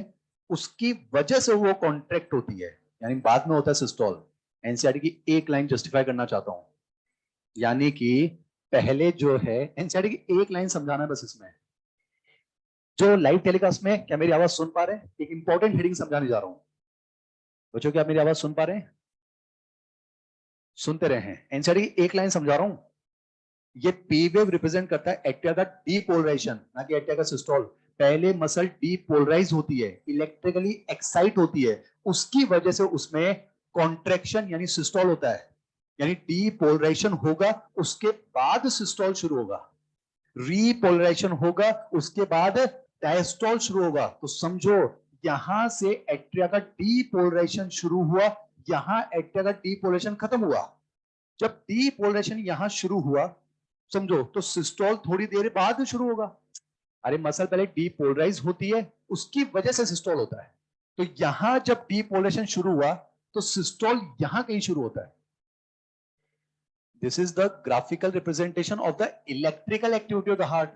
A: उसकी वजह से वो कॉन्ट्रैक्ट होती है, यानी बाद में होता है सिस्टोल। एनसीईआरटी की एक लाइन जस्टिफाई करना चाहता हूं, यानी कि पहले जो है, एनसीईआरटी की एक लाइन समझाना है बस इसमें। जो लाइव टेलीकास्ट में, क्या मेरी आवाज सुन पा रहे हैं? एक इंपॉर्टेंट हेडिंग समझाने जा रहा हूं बच्चों, क्या आप मेरी आवाज सुन पा रहे हैं? सुनते रहे हैं, एनसीईआरटी की एक लाइन समझा रहा हूं। ये पी वेव रिप्रेजेंट करता है एट्रिया का डीपोलराइजेशन, ना कि एट्रिया का सिस्टोल। पहले मसल डीपोलराइज होती है, इलेक्ट्रिकली एक्साइट होती है, उसकी वजह से उसमें कॉन्ट्रैक्शन यानी सिस्टोल होता है, यानी डीपोलराइजेशन होगा उसके बाद सिस्टोल शुरू होगा, रीपोलराइजेशन होगा उसके बाद डायस्टोल शुरू होगा। तो समझो, यहां से एट्रिया का डीपोलराइजेशन शुरू हुआ, यहां एट्रिया का डीपोलराइजेशन खत्म हुआ। जब डीपोलराइजेशन यहां शुरू हुआ समझो, तो सिस्टोल थोड़ी देर बाद शुरू होगा। अरे मसल पहले डीपोलराइज होती है, उसकी वजह से सिस्टोल होता है। तो यहां जब डीपोलराइजेशन शुरू हुआ तो सिस्टोल यहां कहीं शुरू होता है। This is the graphical representation of the electrical activity of the heart.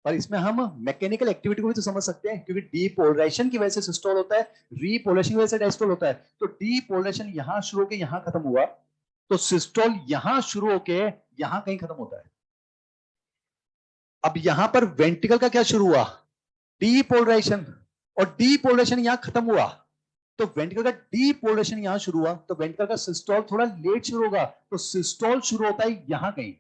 A: पर इसमें हम मैकेनिकल एक्टिविटी को भी तो समझ सकते हैं, क्योंकि डीपोलराइजेशन की वजह से सिस्टोल होता है, रीपोलराइजेशन की वजह से डायस्टोल होता है। तो डीपोलराइजेशन यहां शुरू होकर यहां खत्म हुआ, तो सिस्टोल यहां शुरू होकर यहां कहीं खत्म होता है। अब यहां पर वेंट्रिकल का क्या शुरू हुआ? डीपोलराइजेशन, और डीपोलराइजेशन यहां खत्म हुआ, तो वेंट्रिकल का डीपोलराइजेशन यहां शुरू हुआ, तो वेंट्रिकल का सिस्टोल थोड़ा लेट शुरू होगा, तो सिस्टोल शुरू होता है यहां कहीं,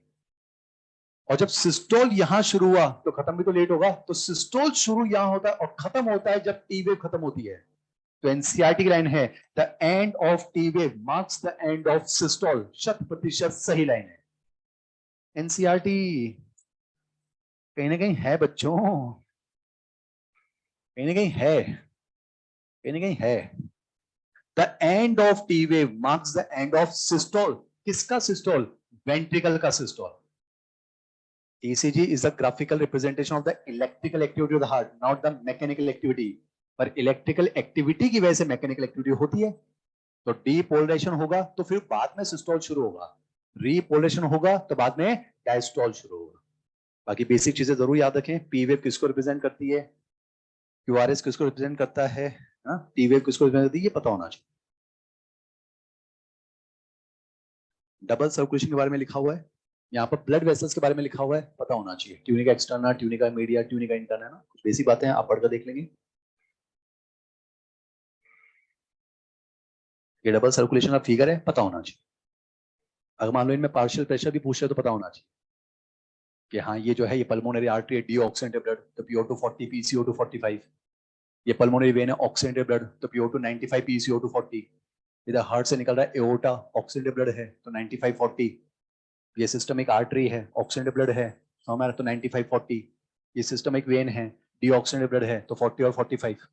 A: और जब सिस्टोल यहां शुरू हुआ तो खत्म भी तो लेट होगा। तो सिस्टोल शुरू यहां होता है और खत्म होता है जब टी वेव खत्म होती है। तो एनसीईआरटी की लाइन है, the end of T wave marks the end of systole, 100% सही लाइन है। एनसीईआरटी कहीं ना कहीं है बच्चों, कहीं ना कहीं है, कहीं ना कहीं है। The end of T wave marks the end of systole. किसका सिस्टोल? वेंट्रिकल का systole. ECG is the graphical representation of the electrical activity of the heart, not the mechanical activity. पर इलेक्ट्रिकल एक्टिविटी की वजह से mechanical activity होती है। तो depolarisation होगा तो फिर बाद में सिस्टोल शुरू होगा, रीपोलराइजेशन होगा तो बाद में डायस्टोल शुरू होगा। बाकी बेसिक चीजें जरूर याद रखें, पी वेव किसको रिप्रेजेंट करती है, क्यूआरएस किसको रिप्रेजेंट करता है, टी वेव किसको रिप्रेजेंट करती है, ये पता होना चाहिए। डबल सर्कुलेशन के बारे में लिखा हुआ है, यहाँ पर ब्लड वेसल्स के बारे में लिखा हुआ है, पता होना चाहिए। Tunica externa, tunica media, tunica interna, है ना, कुछ बेसिक बातें हैं, आप पढ़कर देख लेंगे। ये डबल सर्कुलेशन का फिगर है, पता होना चाहिए। अगर मान लो इनमें पार्शियल प्रेशर भी पूछ रहे तो पता होना चाहिए कि हाँ ये जो है ये पल्मोनरी आर्टरी है, डीऑक्सीडेंटेड ब्लड तो PO2 40, PCO2 45। ये पल्मोनरी वेन है, ऑक्सीडेंटेड ब्लड तो PO2 95, PCO2 40। इधर हार्ट से निकल रहा है एओर्टा, ऑक्सीडेंटेड ब्लड है तो 95 40। ये सिस्टम एक आर्टरी है, ऑक्सीडेंटेड ब्लड है तो हमारा तो 95 40। ये सिस्टम एक वेन है, डीऑक्सीडेंटेड ब्लड है तो 40 और 45।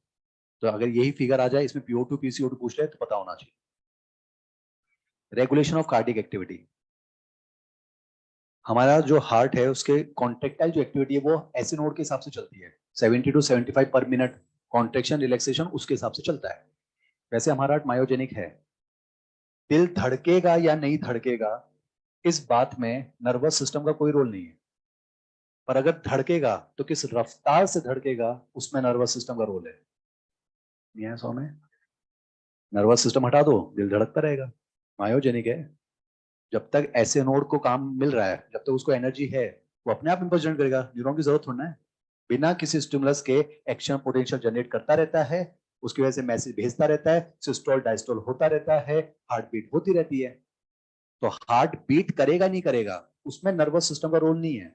A: तो अगर यही फिगर आ जाए, इसमें PO2 PCO2 पूछ रहे तो पता होना चाहिए। रेगुलेशन ऑफ कार्डियक एक्टिविटी, हमारा जो हार्ट है उसके कॉन्ट्रेक्टाइल जो एक्टिविटी है वो ऐसे नोड के हिसाब से चलती है, 70 to 75 पर मिनट कॉन्ट्रेक्शन रिलैक्सेशन उसके हिसाब से चलता है। वैसे हमारा हार्ट मायोजेनिक है। दिल धड़केगा या नहीं धड़केगा इस बात में नर्वस सिस्टम का कोई रोल नहीं है, पर अगर धड़केगा तो किस रफ्तार से धड़केगा उसमें नर्वस सिस्टम का रोल है। नहीं है सौ में? नर्वस सिस्टम हटा दो, दिल धड़कता रहेगा, मायोजेनिक है। जब तक ऐसे नोड को काम मिल रहा है, जब तक उसको एनर्जी है, वो अपने आप इंपल्स जनरेट करेगा। न्यूरॉन की जरूरत थोड़ा है, बिना किसी स्टिमुलस के एक्शन पोटेंशियल जनरेट करता रहता है, उसकी वजह से मैसेज भेजता रहता है, सिस्टोल डायस्टोल होता रहता है, हार्ट बीट होती रहती है। तो हार्ट बीट करेगा नहीं करेगा उसमें नर्वस सिस्टम का रोल नहीं है,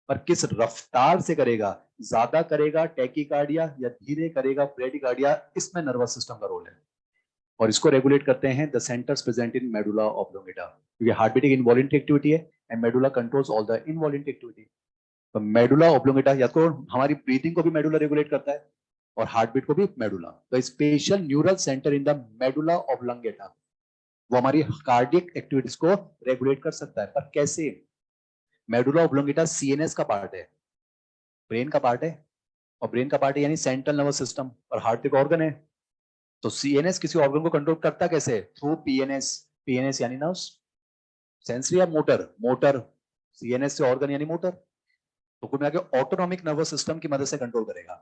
A: पर किस रफ्तार से करेगा, ज्यादा करेगा टैकीकार्डिया या धीरे करेगा ब्रेडिकार्डिया, इसमें नर्वस सिस्टम का रोल है। और इसको रेगुलेट करते हैं the centres present in medulla oblongata, क्योंकि हार्ट बीट एक इनवॉलंटरी एक्टिविटी है and medulla controls all the involuntary activity. तो मेडुला ऑब्लोंगेटा या तो हमारी ब्रीथिंग को भी मेडुला रेगुलेट करता है और हार्ट बीट को भी मेडुला। तो special neural centre in the medulla oblongata वो हमारी कार्डियक एक्टिविटीज को रेगुलेट कर सकता है। पर कैसे? मेडुला ऑब्लोंगेटा सीएनएस का पार्ट है, ब्रेन का पार्ट है, और ब्रेन का पार्ट है यानी सेंट्रल नर्वस सिस्टम, और हार्ट एक ऑर्गन है। तो सीएनएस किसी ऑर्गन को कंट्रोल करता कैसे? Through PNS. पीएनएस यानी नर्व्स, सेंसरी या मोटर, मोटर, सीएनएस से ऑर्गन यानी मोटर। तो कुल मिला के ऑटोनॉमिक नर्वस सिस्टम की मदद से कंट्रोल करेगा।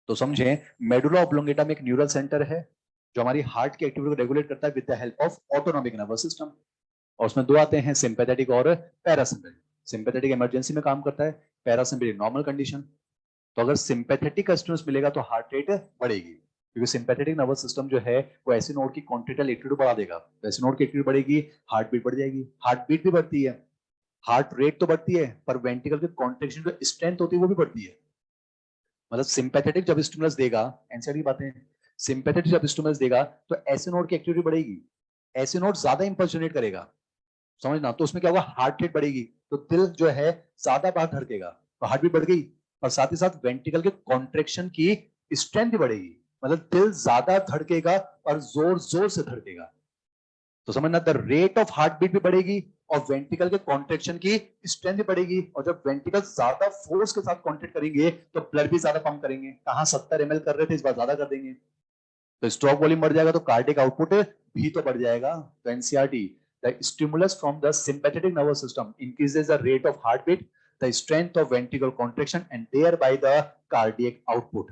A: तो समझे, मेडुला ऑब्लोंगेटा में एक न्यूरल सेंटर है जो हमारी हार्ट की एक्टिविटी को रेगुलेट करता है with the help of autonomic nervous system. और उसमें दो आते हैं, सिंपैथेटिक और पैरासिम्पैथेटिक। सिंपैथेटिक इमरजेंसी में काम करता है, पैरासिम्पैथेटिक नॉर्मल कंडीशन। तो अगर सिंपैथेटिक स्टिमुलस मिलेगा तो हार्ट रेट बढ़ेगी, क्योंकि सिंपैथेटिक नर्वस सिस्टम जो है वो ऐसे नोड की कॉन्ट्रेक्टाइल एक्टिविटी बढ़ा देगा। तो ऐसे नोड की एक्टिविटी बढ़ेगी, हार्ट बीट बढ़ जाएगी। हार्ट बीट भी बढ़ती है, हार्ट रेट तो बढ़ती है, पर वेंट्रिकल की कॉन्ट्रेक्शन जो स्ट्रेंथ होती है वो भी बढ़ती है। मतलब सिंपैथेटिक जब स्टिमुलस देगा, एनसीईआरटी की बातें, सिंपैथेटिक जब स्टिमुलस देगा तो ऐसे नोड की एक्टिविटी बढ़ेगी, ऐसे नोड ज्यादा इंपल्स जनरेट करेगा, समझना। तो उसमें क्या होगा, हार्ट रेट बढ़ेगी, तो दिल जो है ज्यादा बार धड़केगा, तो हार्ट बीट बढ़ गई, और साथ ही साथ वेंट्रिकल के कॉन्ट्रेक्शन की स्ट्रेंथ भी बढ़ेगी, मतलब दिल ज्यादा धड़केगा और जोर जोर से धड़केगा। तो समझना, the rate of heart beat भी बढ़ेगी और वेंट्रिकल के कॉन्ट्रेक्शन की स्ट्रेंथ भी बढ़ेगी। और जब वेंट्रिकल ज्यादा फोर्स के साथ कॉन्ट्रैक्ट करेंगे तो ब्लड भी ज्यादा पंप करेंगे। कहां 70 ml कर रहे थे, इस बार ज्यादा कर देंगे, तो स्ट्रोक वॉल्यूम बढ़ जाएगा, तो कार्डियक आउटपुट भी तो बढ़ जाएगा। तो NCERT, the stimulus from the sympathetic nervous system increases the rate of heart beat, the strength of ventricle contraction and thereby the cardiac output.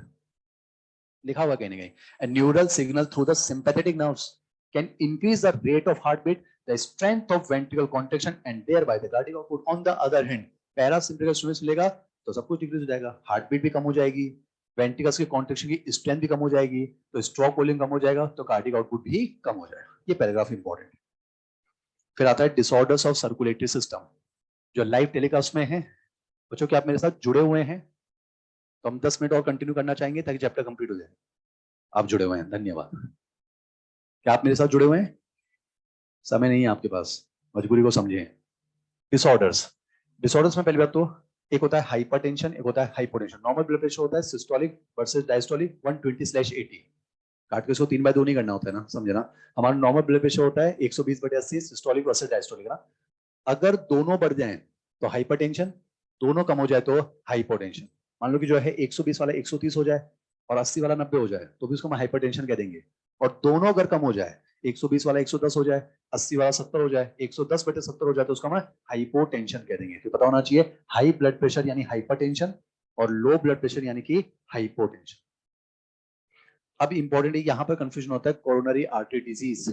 A: लिखा हुआ कहीं ना कहीं, a neural signal through the sympathetic nerves can increase the rate of heartbeat, the strength of ventricular contraction and thereby the cardiac output. On the other hand, parasympathetic stimulus मिलेगा तो सब कुछ decrease हो जाएगा, हार्ट बीट भी कम हो जाएगी, ventricles की कॉन्ट्रेक्शन की स्ट्रेंथ भी कम हो जाएगी, तो स्ट्रोक वॉल्यूम कम हो जाएगा, तो कार्डियक आउटपुट भी कम हो जाएगा। ये पैराग्राफ इंपॉर्टेंट है। फिर आता है डिसऑर्डर्स ऑफ सर्कुलेटरी सिस्टम, जो लाइव टेलीकास्ट में है। बच्चों क्या आप मेरे साथ जुड़े हुए हैं? तो हम 10 मिनट और कंटिन्यू करना चाहेंगे ताकि चैप्टर कंप्लीट हो जाए। आप जुड़े हुए हैं, धन्यवाद। क्या आप मेरे साथ जुड़े हुए हैं? समय नहीं है आपके पास, मजबूरी को समझें। डिसऑर्डर्स, डिसऑर्डर्स में पहली बात तो एक होता है हाइपरटेंशन, एक होता है हाइपोटेंशन। नॉर्मल ब्लड प्रेशर होता है सिस्टोलिक वर्सेस डायस्टोलिक 120/80। काट के इसको 3/2 नहीं करना होता है ना, समझे ना। हमारा नॉर्मल ब्लड प्रेशर होता है 120/80 सिस्टोलिक वर्सेस डायस्टोलिक ना। अगर दोनों बढ़ जाएं तो हाइपरटेंशन, दोनों कम हो जाए तो हाइपोटेंशन। मान लो कि जो है 120 वाला 130 हो जाए और 80 वाला 90 हो जाए तो भी उसको हम हाइपरटेंशन कह देंगे। और दोनों अगर कम हो जाए, 120 वाला 110 हो जाए, 80 वाला 70 हो जाए, 110/70 हो जाए, तो उसको हम हाइपोटेंशन कह देंगे। तो पता होना चाहिए, हाई ब्लड प्रेशर यानी हाइपरटेंशन और लो ब्लड प्रेशर यानी कि हाइपोटेंशन। अब इंपॉर्टेंट यहां पर कंफ्यूजन होता है, कोरोनरी आर्टरी डिजीज।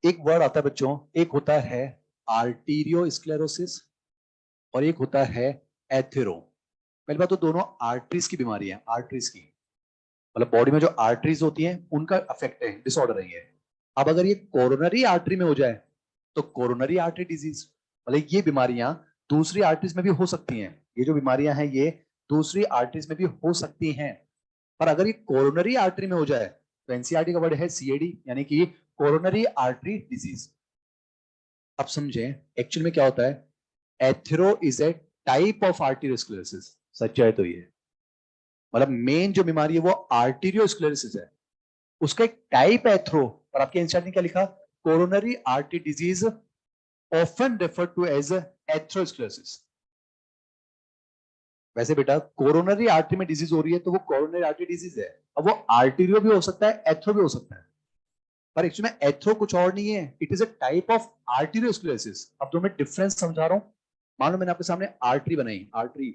A: एक वर्ड आता है बच्चों, एक होता है आर्टीरियोस्क्लेरोसिस और एक होता है एथेरो। पहली बात तो दोनों आर्टरीज की बीमारी है, आर्टरीज की, मतलब बॉडी में जो आर्टरीज होती हैं उनका अफेक्ट है, डिसऑर्डर है ये। अब अगर ये कोरोनरी आर्टरी में हो जाए तो कोरोनरी आर्टरी डिजीज, मतलब ये बीमारियां दूसरी आर्टरीज में भी हो सकती हैं। ये जो बीमारियां हैं ये दूसरी आर्टरीज में भी हो सकती हैं, पर अगर ये कोरोनरी आर्टरी में हो जाए तो एनसीईआरटी का वर्ड है सीएडी, यानी कि कोरोनरी आर्टरी डिजीज। अब समझे एक्चुअल में क्या होता है। Athero is a type of arteriosclerosis, सच्चाई तो ये, मतलब मेन जो बीमारी है वो आर्टेरियोस्क्लेरोसिस है, उसका एक टाइप है एथेरो। और आपके एनसीईआरटी ने क्या लिखा, coronary artery disease often referred to as atherosclerosis. वैसे बेटा कोरोनरी आर्टरी में डिजीज हो रही है तो वो कोरोनरी आर्टरी डिजीज है। अब वो आर्टेरियो भी हो सकता है, एथ्रो भी हो सकता है, पर एक्चुअली में एथ्रो कुछ और नहीं है, it is a type of arteriosclerosis. अब तो मैं डिफरेंस समझा रहा हूं। मान लो मैंने आपके सामने आर्टरी बनाई, आर्टरी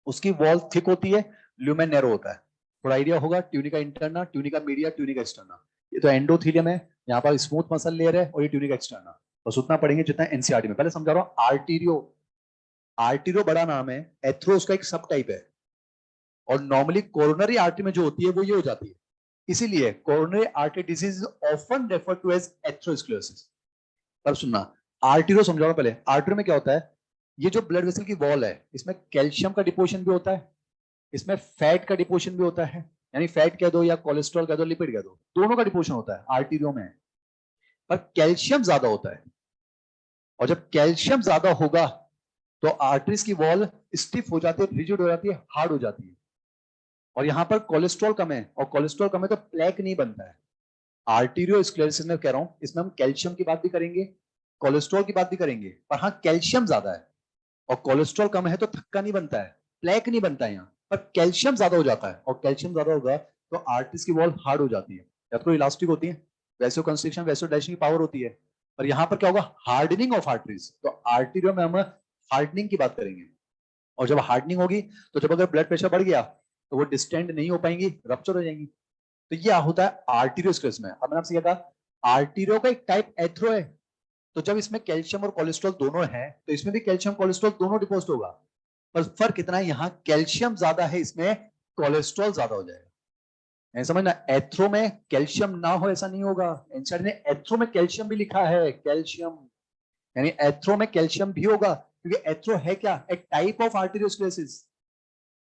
A: उसकी वॉल थिक होती है, ल्यूमेन नैरो होता है। थोड़ा आइडिया होगा, tunica interna, tunica media, tunica externa. ये तो एंडोथीलियम है, यहाँ पर स्मूथ मसल लेयर है, और ये ट्यूनिका एक्सटर्ना। बस उतना पढ़ेंगे जितना एनसीईआरटी में। पहले समझा रहा हूँ, आर्टीरियो, आर्टीरियो बड़ा नाम है, एथ्रो उसका एक सब टाइप है। और नॉर्मली कोरोनरी आर्टरी में जो होती है वो ये हो जाती है, इसीलिए coronary artery disease often refer to as atherosclerosis. पर सुनना, आर्टरीओ समझाओ पहले। आर्टरी में क्या होता है, ये जो ब्लड वेसल की वॉल है इसमें कैल्शियम का डिपोजिशन भी होता है, इसमें फैट का डिपोजिशन भी होता है, यानी फैट कह दो या कोलेस्ट्रॉल कह दो, लिपिड कह दो, दोनों का डिपोजिशन होता है आर्टरीओ में। पर कैल्शियम ज्यादा होता है, और जब कैल्शियम ज्यादा होगा तो आर्टरीज की वॉल स्टिफ हो जाती है, रिजिड हो जाती है, हार्ड हो जाती है। और यहां पर कोलेस्ट्रॉल कम है, और कोलेस्ट्रॉल कम है तो प्लेक नहीं बनता है। आर्टीरियोस्क्लेरोसिस में कह रहा हूं, इसमें हम कैल्शियम की बात भी करेंगे, कोलेस्ट्रॉल की बात भी करेंगे, पर हाँ कैल्शियम ज्यादा है और कोलेस्ट्रॉल कम है तो थक्का नहीं बनता है, प्लेक नहीं बनता है यहाँ पर। कैल्शियम ज्यादा हो जाता है, और कैल्शियम ज्यादा होगा तो आर्टरीज की वॉल हार्ड हो जाती है, या तो इलास्टिक होती है, वैसो कंस्ट्रिक्शन वैसो डायलेशन की पावर होती है। पर यहाँ पर क्या होगा, हार्डनिंग ऑफ आर्टरीज। तो आर्टरियो में हम हार्डनिंग की बात करेंगे, और जब हार्डनिंग होगी तो जब अगर ब्लड प्रेशर बढ़ गया तो वो डिस्टेंड नहीं हो पाएंगी, रप्चर हो जाएंगी। तो ये होता है आर्टीरियोस्क्लेरोसिस में। अब मैंने आपसे क्या कहा, आर्टीरियो का एक टाइप एथ्रो है। तो जब इसमें कैल्शियम और कोलेस्ट्रॉल दोनों है तो इसमें भी कैल्शियम कोलेस्ट्रॉल दोनों डिपोजिट होगा। पर फर्क कितना है, यहाँ कैल्शियम ज्यादा है, इसमें कोलेस्ट्रॉल ज्यादा हो जाएगा। समझना, एथ्रो में कैल्शियम ना हो ऐसा नहीं होगा। एनसीईआरटी ने एथ्रो में कैल्शियम भी लिखा है, कैल्शियम, यानी एथ्रो में कैल्शियम भी होगा, क्योंकि एथ्रो है क्या, एक टाइप ऑफ आर्टीरियोस्क्लेरोसिस।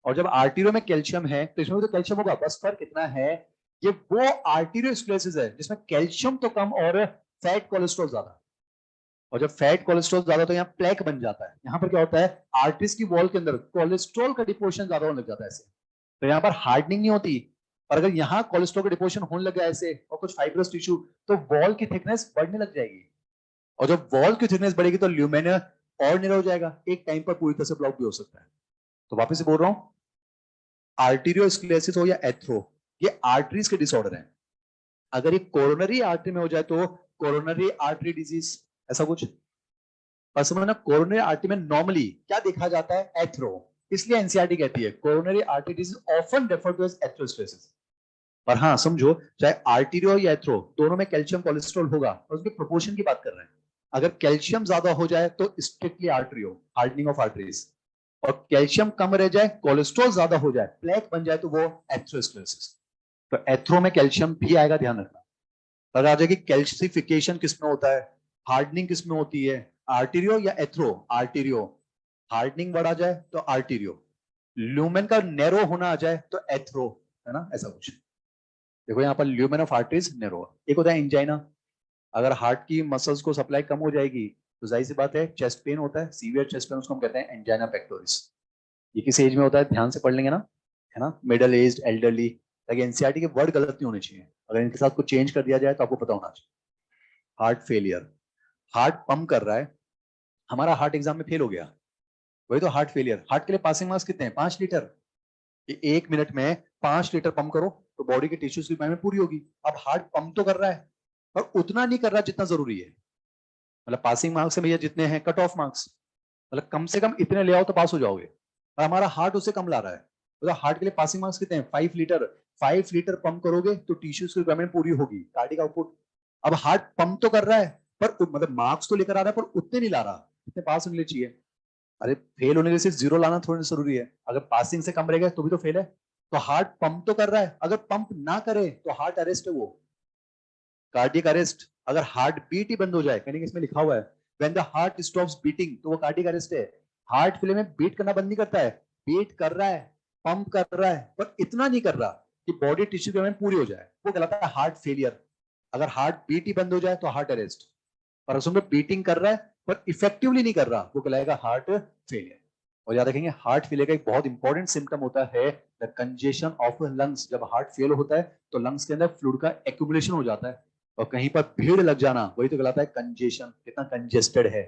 A: और जब आर्टीरियो में कैल्शियम है तो इसमें भी तो कैल्शियम होगा, बस फर्क कितना है, ये वो आर्टीरियोस्क्लेरोसिस है जिसमें कैल्शियम तो कम और फैट कोलेस्ट्रॉल ज्यादा। और जब फैट कोलेस्ट्रॉल ज्यादा तो यहाँ प्लेक बन जाता है। यहाँ पर क्या होता है, आर्टरीज की वॉल के अंदर कोलेस्ट्रॉल का डिपोजिशन ज्यादा होने लग जाता है ऐसे, तो यहाँ पर हार्डनिंग नहीं होती। और अगर यहाँ कोलेस्ट्रॉल का डिपोजिशन होने लग गया ऐसे और कुछ फाइब्रस टिश्यू, तो वॉल की थिकनेस बढ़ने लग जाएगी, और जब वॉल की थिकनेस बढ़ेगी तो ल्यूमेन और निरा हो जाएगा, एक टाइम पर पूरी तरह से ब्लॉक भी हो सकता है। तो वापस से बोल रहा हूँ, आर्टीरियोस्क्लेरोसिस हो या एथ्रो, ये आर्टरीज के डिसऑर्डर हैं। अगर ये कोरोनरी आर्टरी में हो जाए तो कोरोनरी आर्टरी डिजीज, ऐसा कुछ। और समझना, कोरोनरी आर्टरी में नॉर्मली क्या देखा जाता है, एथ्रो। इसलिए एनसीईआरटी कहती है coronary artery disease often refer to as atherosclerosis. पर हाँ समझो, चाहे आर्टीरियो या एथ्रो, दोनों में कैल्शियम कोलेस्ट्रॉल होगा, और उसके प्रोपोर्शन की बात कर रहे हैं। अगर कैल्शियम ज्यादा हो जाए तो स्ट्रिक्टली आर्टरियो, हार्डनिंग ऑफ आर्टरीज। और कैल्शियम कम रह जाए, कोलेस्ट्रॉल ज्यादा हो जाए, प्लेक बन जाए, तो वो एथेरोस्क्लेरोसिस। तो एथ्रो में कैल्शियम भी आएगा, ध्यान रखना। पर आ जाएगी कैल्सिफिकेशन किसमें होता है, हार्डनिंग किसमें होती है, आर्टीरियो या एथ्रो, आर्टीरियो। हार्डनिंग बढ़ा जाए तो आर्टीरियो, ल्यूमेन का नैरो होना आ जाए तो एथ्रो, है ना, ऐसा कुछ। देखो यहाँ पर ल्यूमेन ऑफ आर्टरीज नैरो। एक होता है एंजाइना, अगर हार्ट की मसल्स को सप्लाई कम हो जाएगी तो जाहिर सी बात है चेस्ट पेन होता है, सीवियर चेस्ट पेन, उसको हम कहते हैं एंजाइना पेक्टोरिस। ये किस एज में होता है, ध्यान से पढ़ लेंगे ना, है ना, मिडिल एज, एल्डरली। ताकि एनसीईआरटी के वर्ड गलत नहीं होने चाहिए, अगर इनके साथ कुछ चेंज कर दिया जाए तो आपको पता होना चाहिए। हार्ट फेलियर, हार्ट पंप कर रहा है, हमारा हार्ट एग्जाम में फेल हो गया, वही तो हार्ट फेलियर। हार्ट के लिए पासिंग मार्क्स कितने हैं, 5 लीटर। ये 1 मिनट में 5 लीटर पंप करो तो बॉडी के टिश्यूज की रिक्वायरमेंट पूरी होगी। अब हार्ट पंप तो कर रहा है पर उतना नहीं कर रहा जितना जरूरी है। मतलब पासिंग मार्क्स से भैया जितने हैं कट ऑफ मार्क्स, मतलब कम से कम इतने ले आओ तो पास हो जाओगे, और हमारा हार्ट उससे कम ला रहा है। तो हार्ट के लिए पासिंग मार्क्स कितने हैं, 5 लीटर। 5 लीटर पंप करोगे तो टिश्यूज की रिक्वायरमेंट पूरी होगी, कार्डिक आउटपुट। अब हार्ट पंप तो कर रहा है पर मतलब मार्क्स तो लेकर आ रहा है पर उतने नहीं ला रहा जितने पास होने चाहिए। अरे फेल होने के लिए सिर्फ 0 लाना थोड़ी जरूरी है, अगर पासिंग से कम रहेगा तो भी तो फेल है। तो हार्ट पंप तो कर रहा है, अगर पंप ना करे तो हार्ट अरेस्ट है, वो कार्डियक अरेस्ट। अगर हार्ट बीट ही बंद हो जाए, मैंने इसमें लिखा हुआ है when the heart stops beating, तो वो कार्डियक अरेस्ट है। हार्ट फेलियर में बीट करना बंद नहीं करता है, बीट कर रहा है, पंप कर रहा है, पर इतना नहीं कर रहा कि बॉडी टिश्यू की पूरी हो जाए, वो कहलाता है हार्ट फेलियर। अगर हार्ट बीट ही बंद हो जाए तो हार्ट अरेस्ट, पर उसमें बीटिंग कर रहा है पर इफेक्टिवली नहीं कर रहा, वो कहलाएगा हार्ट फेलियर। और याद रखेंगे, हार्ट फेलियर का एक बहुत इंपॉर्टेंट सिम्टम होता है द कंजेशन ऑफ लंग्स। जब हार्ट फेल होता है तो लंग्स के अंदर फ्लूइड का एक्यूमुलेशन हो जाता है, और कहीं पर भीड़ लग जाना, वही तो कहलाता है कंजेशन, कितना कंजेस्टेड है,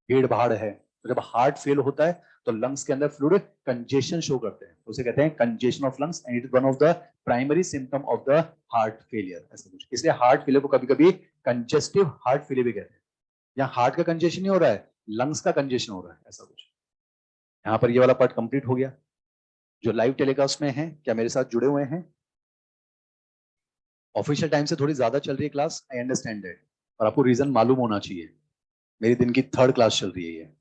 A: भीड़ भाड़ है। तो जब हार्ट फेल होता है तो लंग्स के अंदर फ्लूइड कंजेशन शो करते हैं, उसे कहते हैं congestion of lungs, and it is one of the primary symptom of the heart failure, ऐसा कुछ। इसलिए हार्ट फेलियर को कभी कभी कंजेस्टिव हार्ट फेलियर भी कहते हैं। यहाँ हार्ट का कंजेशन नहीं हो रहा है, लंग्स का कंजेशन हो रहा है, ऐसा कुछ। यहाँ पर ये वाला पार्ट कंप्लीट हो गया। जो लाइव टेलीकास्ट में है, क्या मेरे साथ जुड़े हुए हैं? ऑफिशियल टाइम से थोड़ी ज्यादा चल रही है क्लास, आई अंडरस्टैंड दैट, और आपको रीजन मालूम होना चाहिए। मेरी दिन की 3rd क्लास चल रही है ये।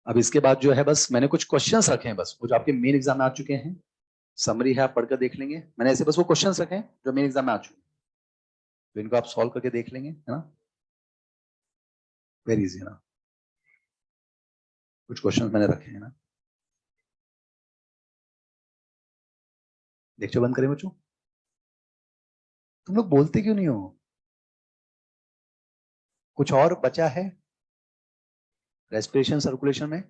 A: अब इसके बाद जो है बस मैंने कुछ क्वेश्चंस रखे हैं, बस वो जो आपके मेन एग्जाम में आ चुके हैं, समरी है, आप पढ़कर देख लेंगे। मैंने ऐसे बस वो क्वेश्चंस रखे हैं जो मेन एग्जाम में आ चुके हैं, तो इनको आप सॉल्व करके देख लेंगे, है ना। वेरी इजी है ना। कुछ क्वेश्चंस मैंने रखे हैं ना, लेक्चर बंद करें बच्चों? तुम लोग बोलते क्यों नहीं हो? कुछ और बचा है रेस्पिरेशन सर्कुलेशन में,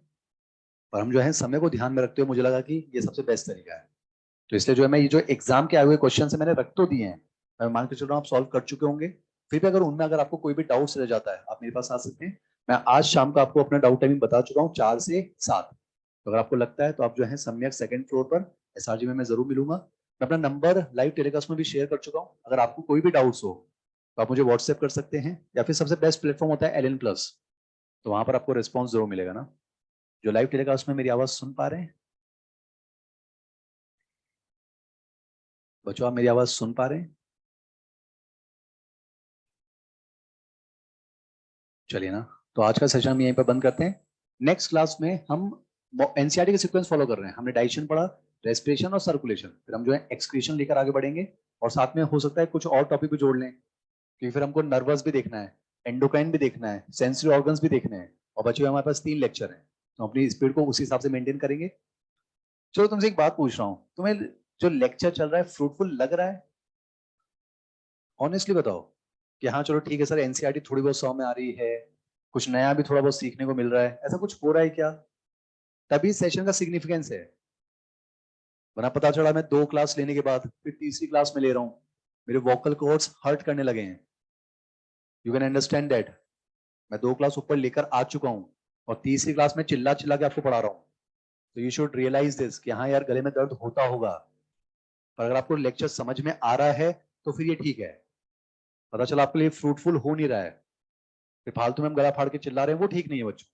A: पर हम जो है समय को ध्यान में रखते हुए मुझे लगा कि ये सबसे बेस्ट तरीका है, तो इसलिए जो है मैं ये जो एग्जाम के आए हुए क्वेश्चन है मैंने रख तो दिए हैं, मैं मान के चल रहा हूँ आप सॉल्व कर चुके होंगे। फिर भी अगर उनमें अगर आपको कोई भी डाउट्स रह जाता है, आप मेरे पास आ सकते हैं। मैं आज शाम को आपको अपना डाउट टाइमिंग बता चुका हूँ, 4 से 7। तो अगर आपको लगता है तो आप जो है सम्यक 2nd फ्लोर पर SRG में मैं जरूर मिलूंगा। मैं अपना नंबर लाइव टेलीकास्ट में भी शेयर कर चुका हूँ, अगर आपको कोई भी डाउट्स हो तो आप मुझे व्हाट्सएप कर सकते हैं, या फिर सबसे बेस्ट प्लेटफॉर्म होता है LN+, तो वहां पर आपको रिस्पॉन्स जरूर मिलेगा ना। जो लाइव टेलीकास्ट में मेरी आवाज सुन पा रहे हैं बच्चों, आप मेरी आवाज सुन पा रहे हैं? चलिए ना, तो आज का सेशन हम यहीं पर बंद करते हैं। नेक्स्ट क्लास में हम एनसीईआरटी के सीक्वेंस फॉलो कर रहे हैं। हमने डाइजेशन पढ़ा, रेस्पिरेशन और सर्कुलेशन, फिर हम जो है एक्सक्रीशन लेकर आगे बढ़ेंगे, और साथ में हो सकता है कुछ और टॉपिक भी जोड़ लें, क्योंकि फिर हमको नर्वस भी देखना है, एंडोक्राइन भी देखना है, सेंसरी ऑर्गन्स भी देखने हैं, और बच्चों हमारे पास 3 लेक्चर हैं, तो अपनी स्पीड को उसी हिसाब से मेंटेन करेंगे। चलो तुमसे एक बात पूछ रहा हूँ, तुम्हें जो लेक्चर चल रहा है फ्रूटफुल लग रहा है? ऑनेस्टली बताओ कि हाँ चलो ठीक है सर, एनसीईआरटी थोड़ी बहुत समझ में आ रही है, कुछ नया भी थोड़ा बहुत सीखने को मिल रहा है, ऐसा कुछ हो रहा है क्या? तभी सेशन का सिग्निफिकेंस है। वरना पता चला मैं 2 क्लास लेने के बाद फिर तीसरी क्लास में ले रहा हूँ, मेरे वोकल कॉर्ड्स हर्ट करने लगे हैं। You can understand that. मैं 2 क्लास ऊपर लेकर आ चुका हूँ, और तीसरी क्लास में चिल्ला चिल्ला के आपको पढ़ा रहा हूँ, तो यू शुड रियलाइज दिस कि हाँ यार गले में दर्द होता होगा, पर अगर आपको लेक्चर समझ में आ रहा है तो फिर ये ठीक है। पता चला आपके लिए फ्रूटफुल हो नहीं रहा है, फिर फालतू में हम गला फाड़ के चिल्ला रहे हैं, वो ठीक नहीं है बच्चों।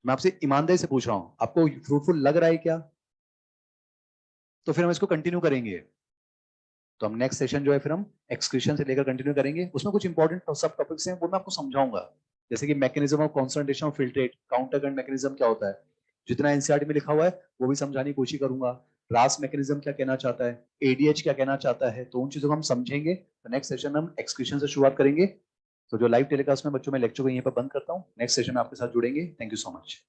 A: मैं आपसे ईमानदारी से पूछ रहा हूँ, आपको फ्रूटफुल लग रहा है क्या? तो फिर हम इसको कंटिन्यू करेंगे। तो हम नेक्स्ट सेशन जो है फिर हम एक्सक्रीशन से लेकर कंटिन्यू करेंगे, उसमें कुछ इंपॉर्टेंट सब टॉपिक्स हैं वो मैं आपको समझाऊंगा, जैसे कि mechanism of concentration of filtrate, counter current mechanism क्या होता है, जितना एनसीईआरटी में लिखा हुआ है वो भी समझाने की कोशिश करूंगा। रास मैकेनिज्म क्या कहना चाहता है, एडीएच क्या कहना चाहता है, तो उन चीजों को हम समझेंगे। तो नेक्स्ट सेशन में हम एक्सक्रीशन से शुरुआत करेंगे। तो जो लाइव टेलीकास्ट में बच्चों में लेक्चर को यहीं पर बंद करता हूँ, नेक्स्ट सेशन में आपके साथ जुड़ेंगे। Thank you so much.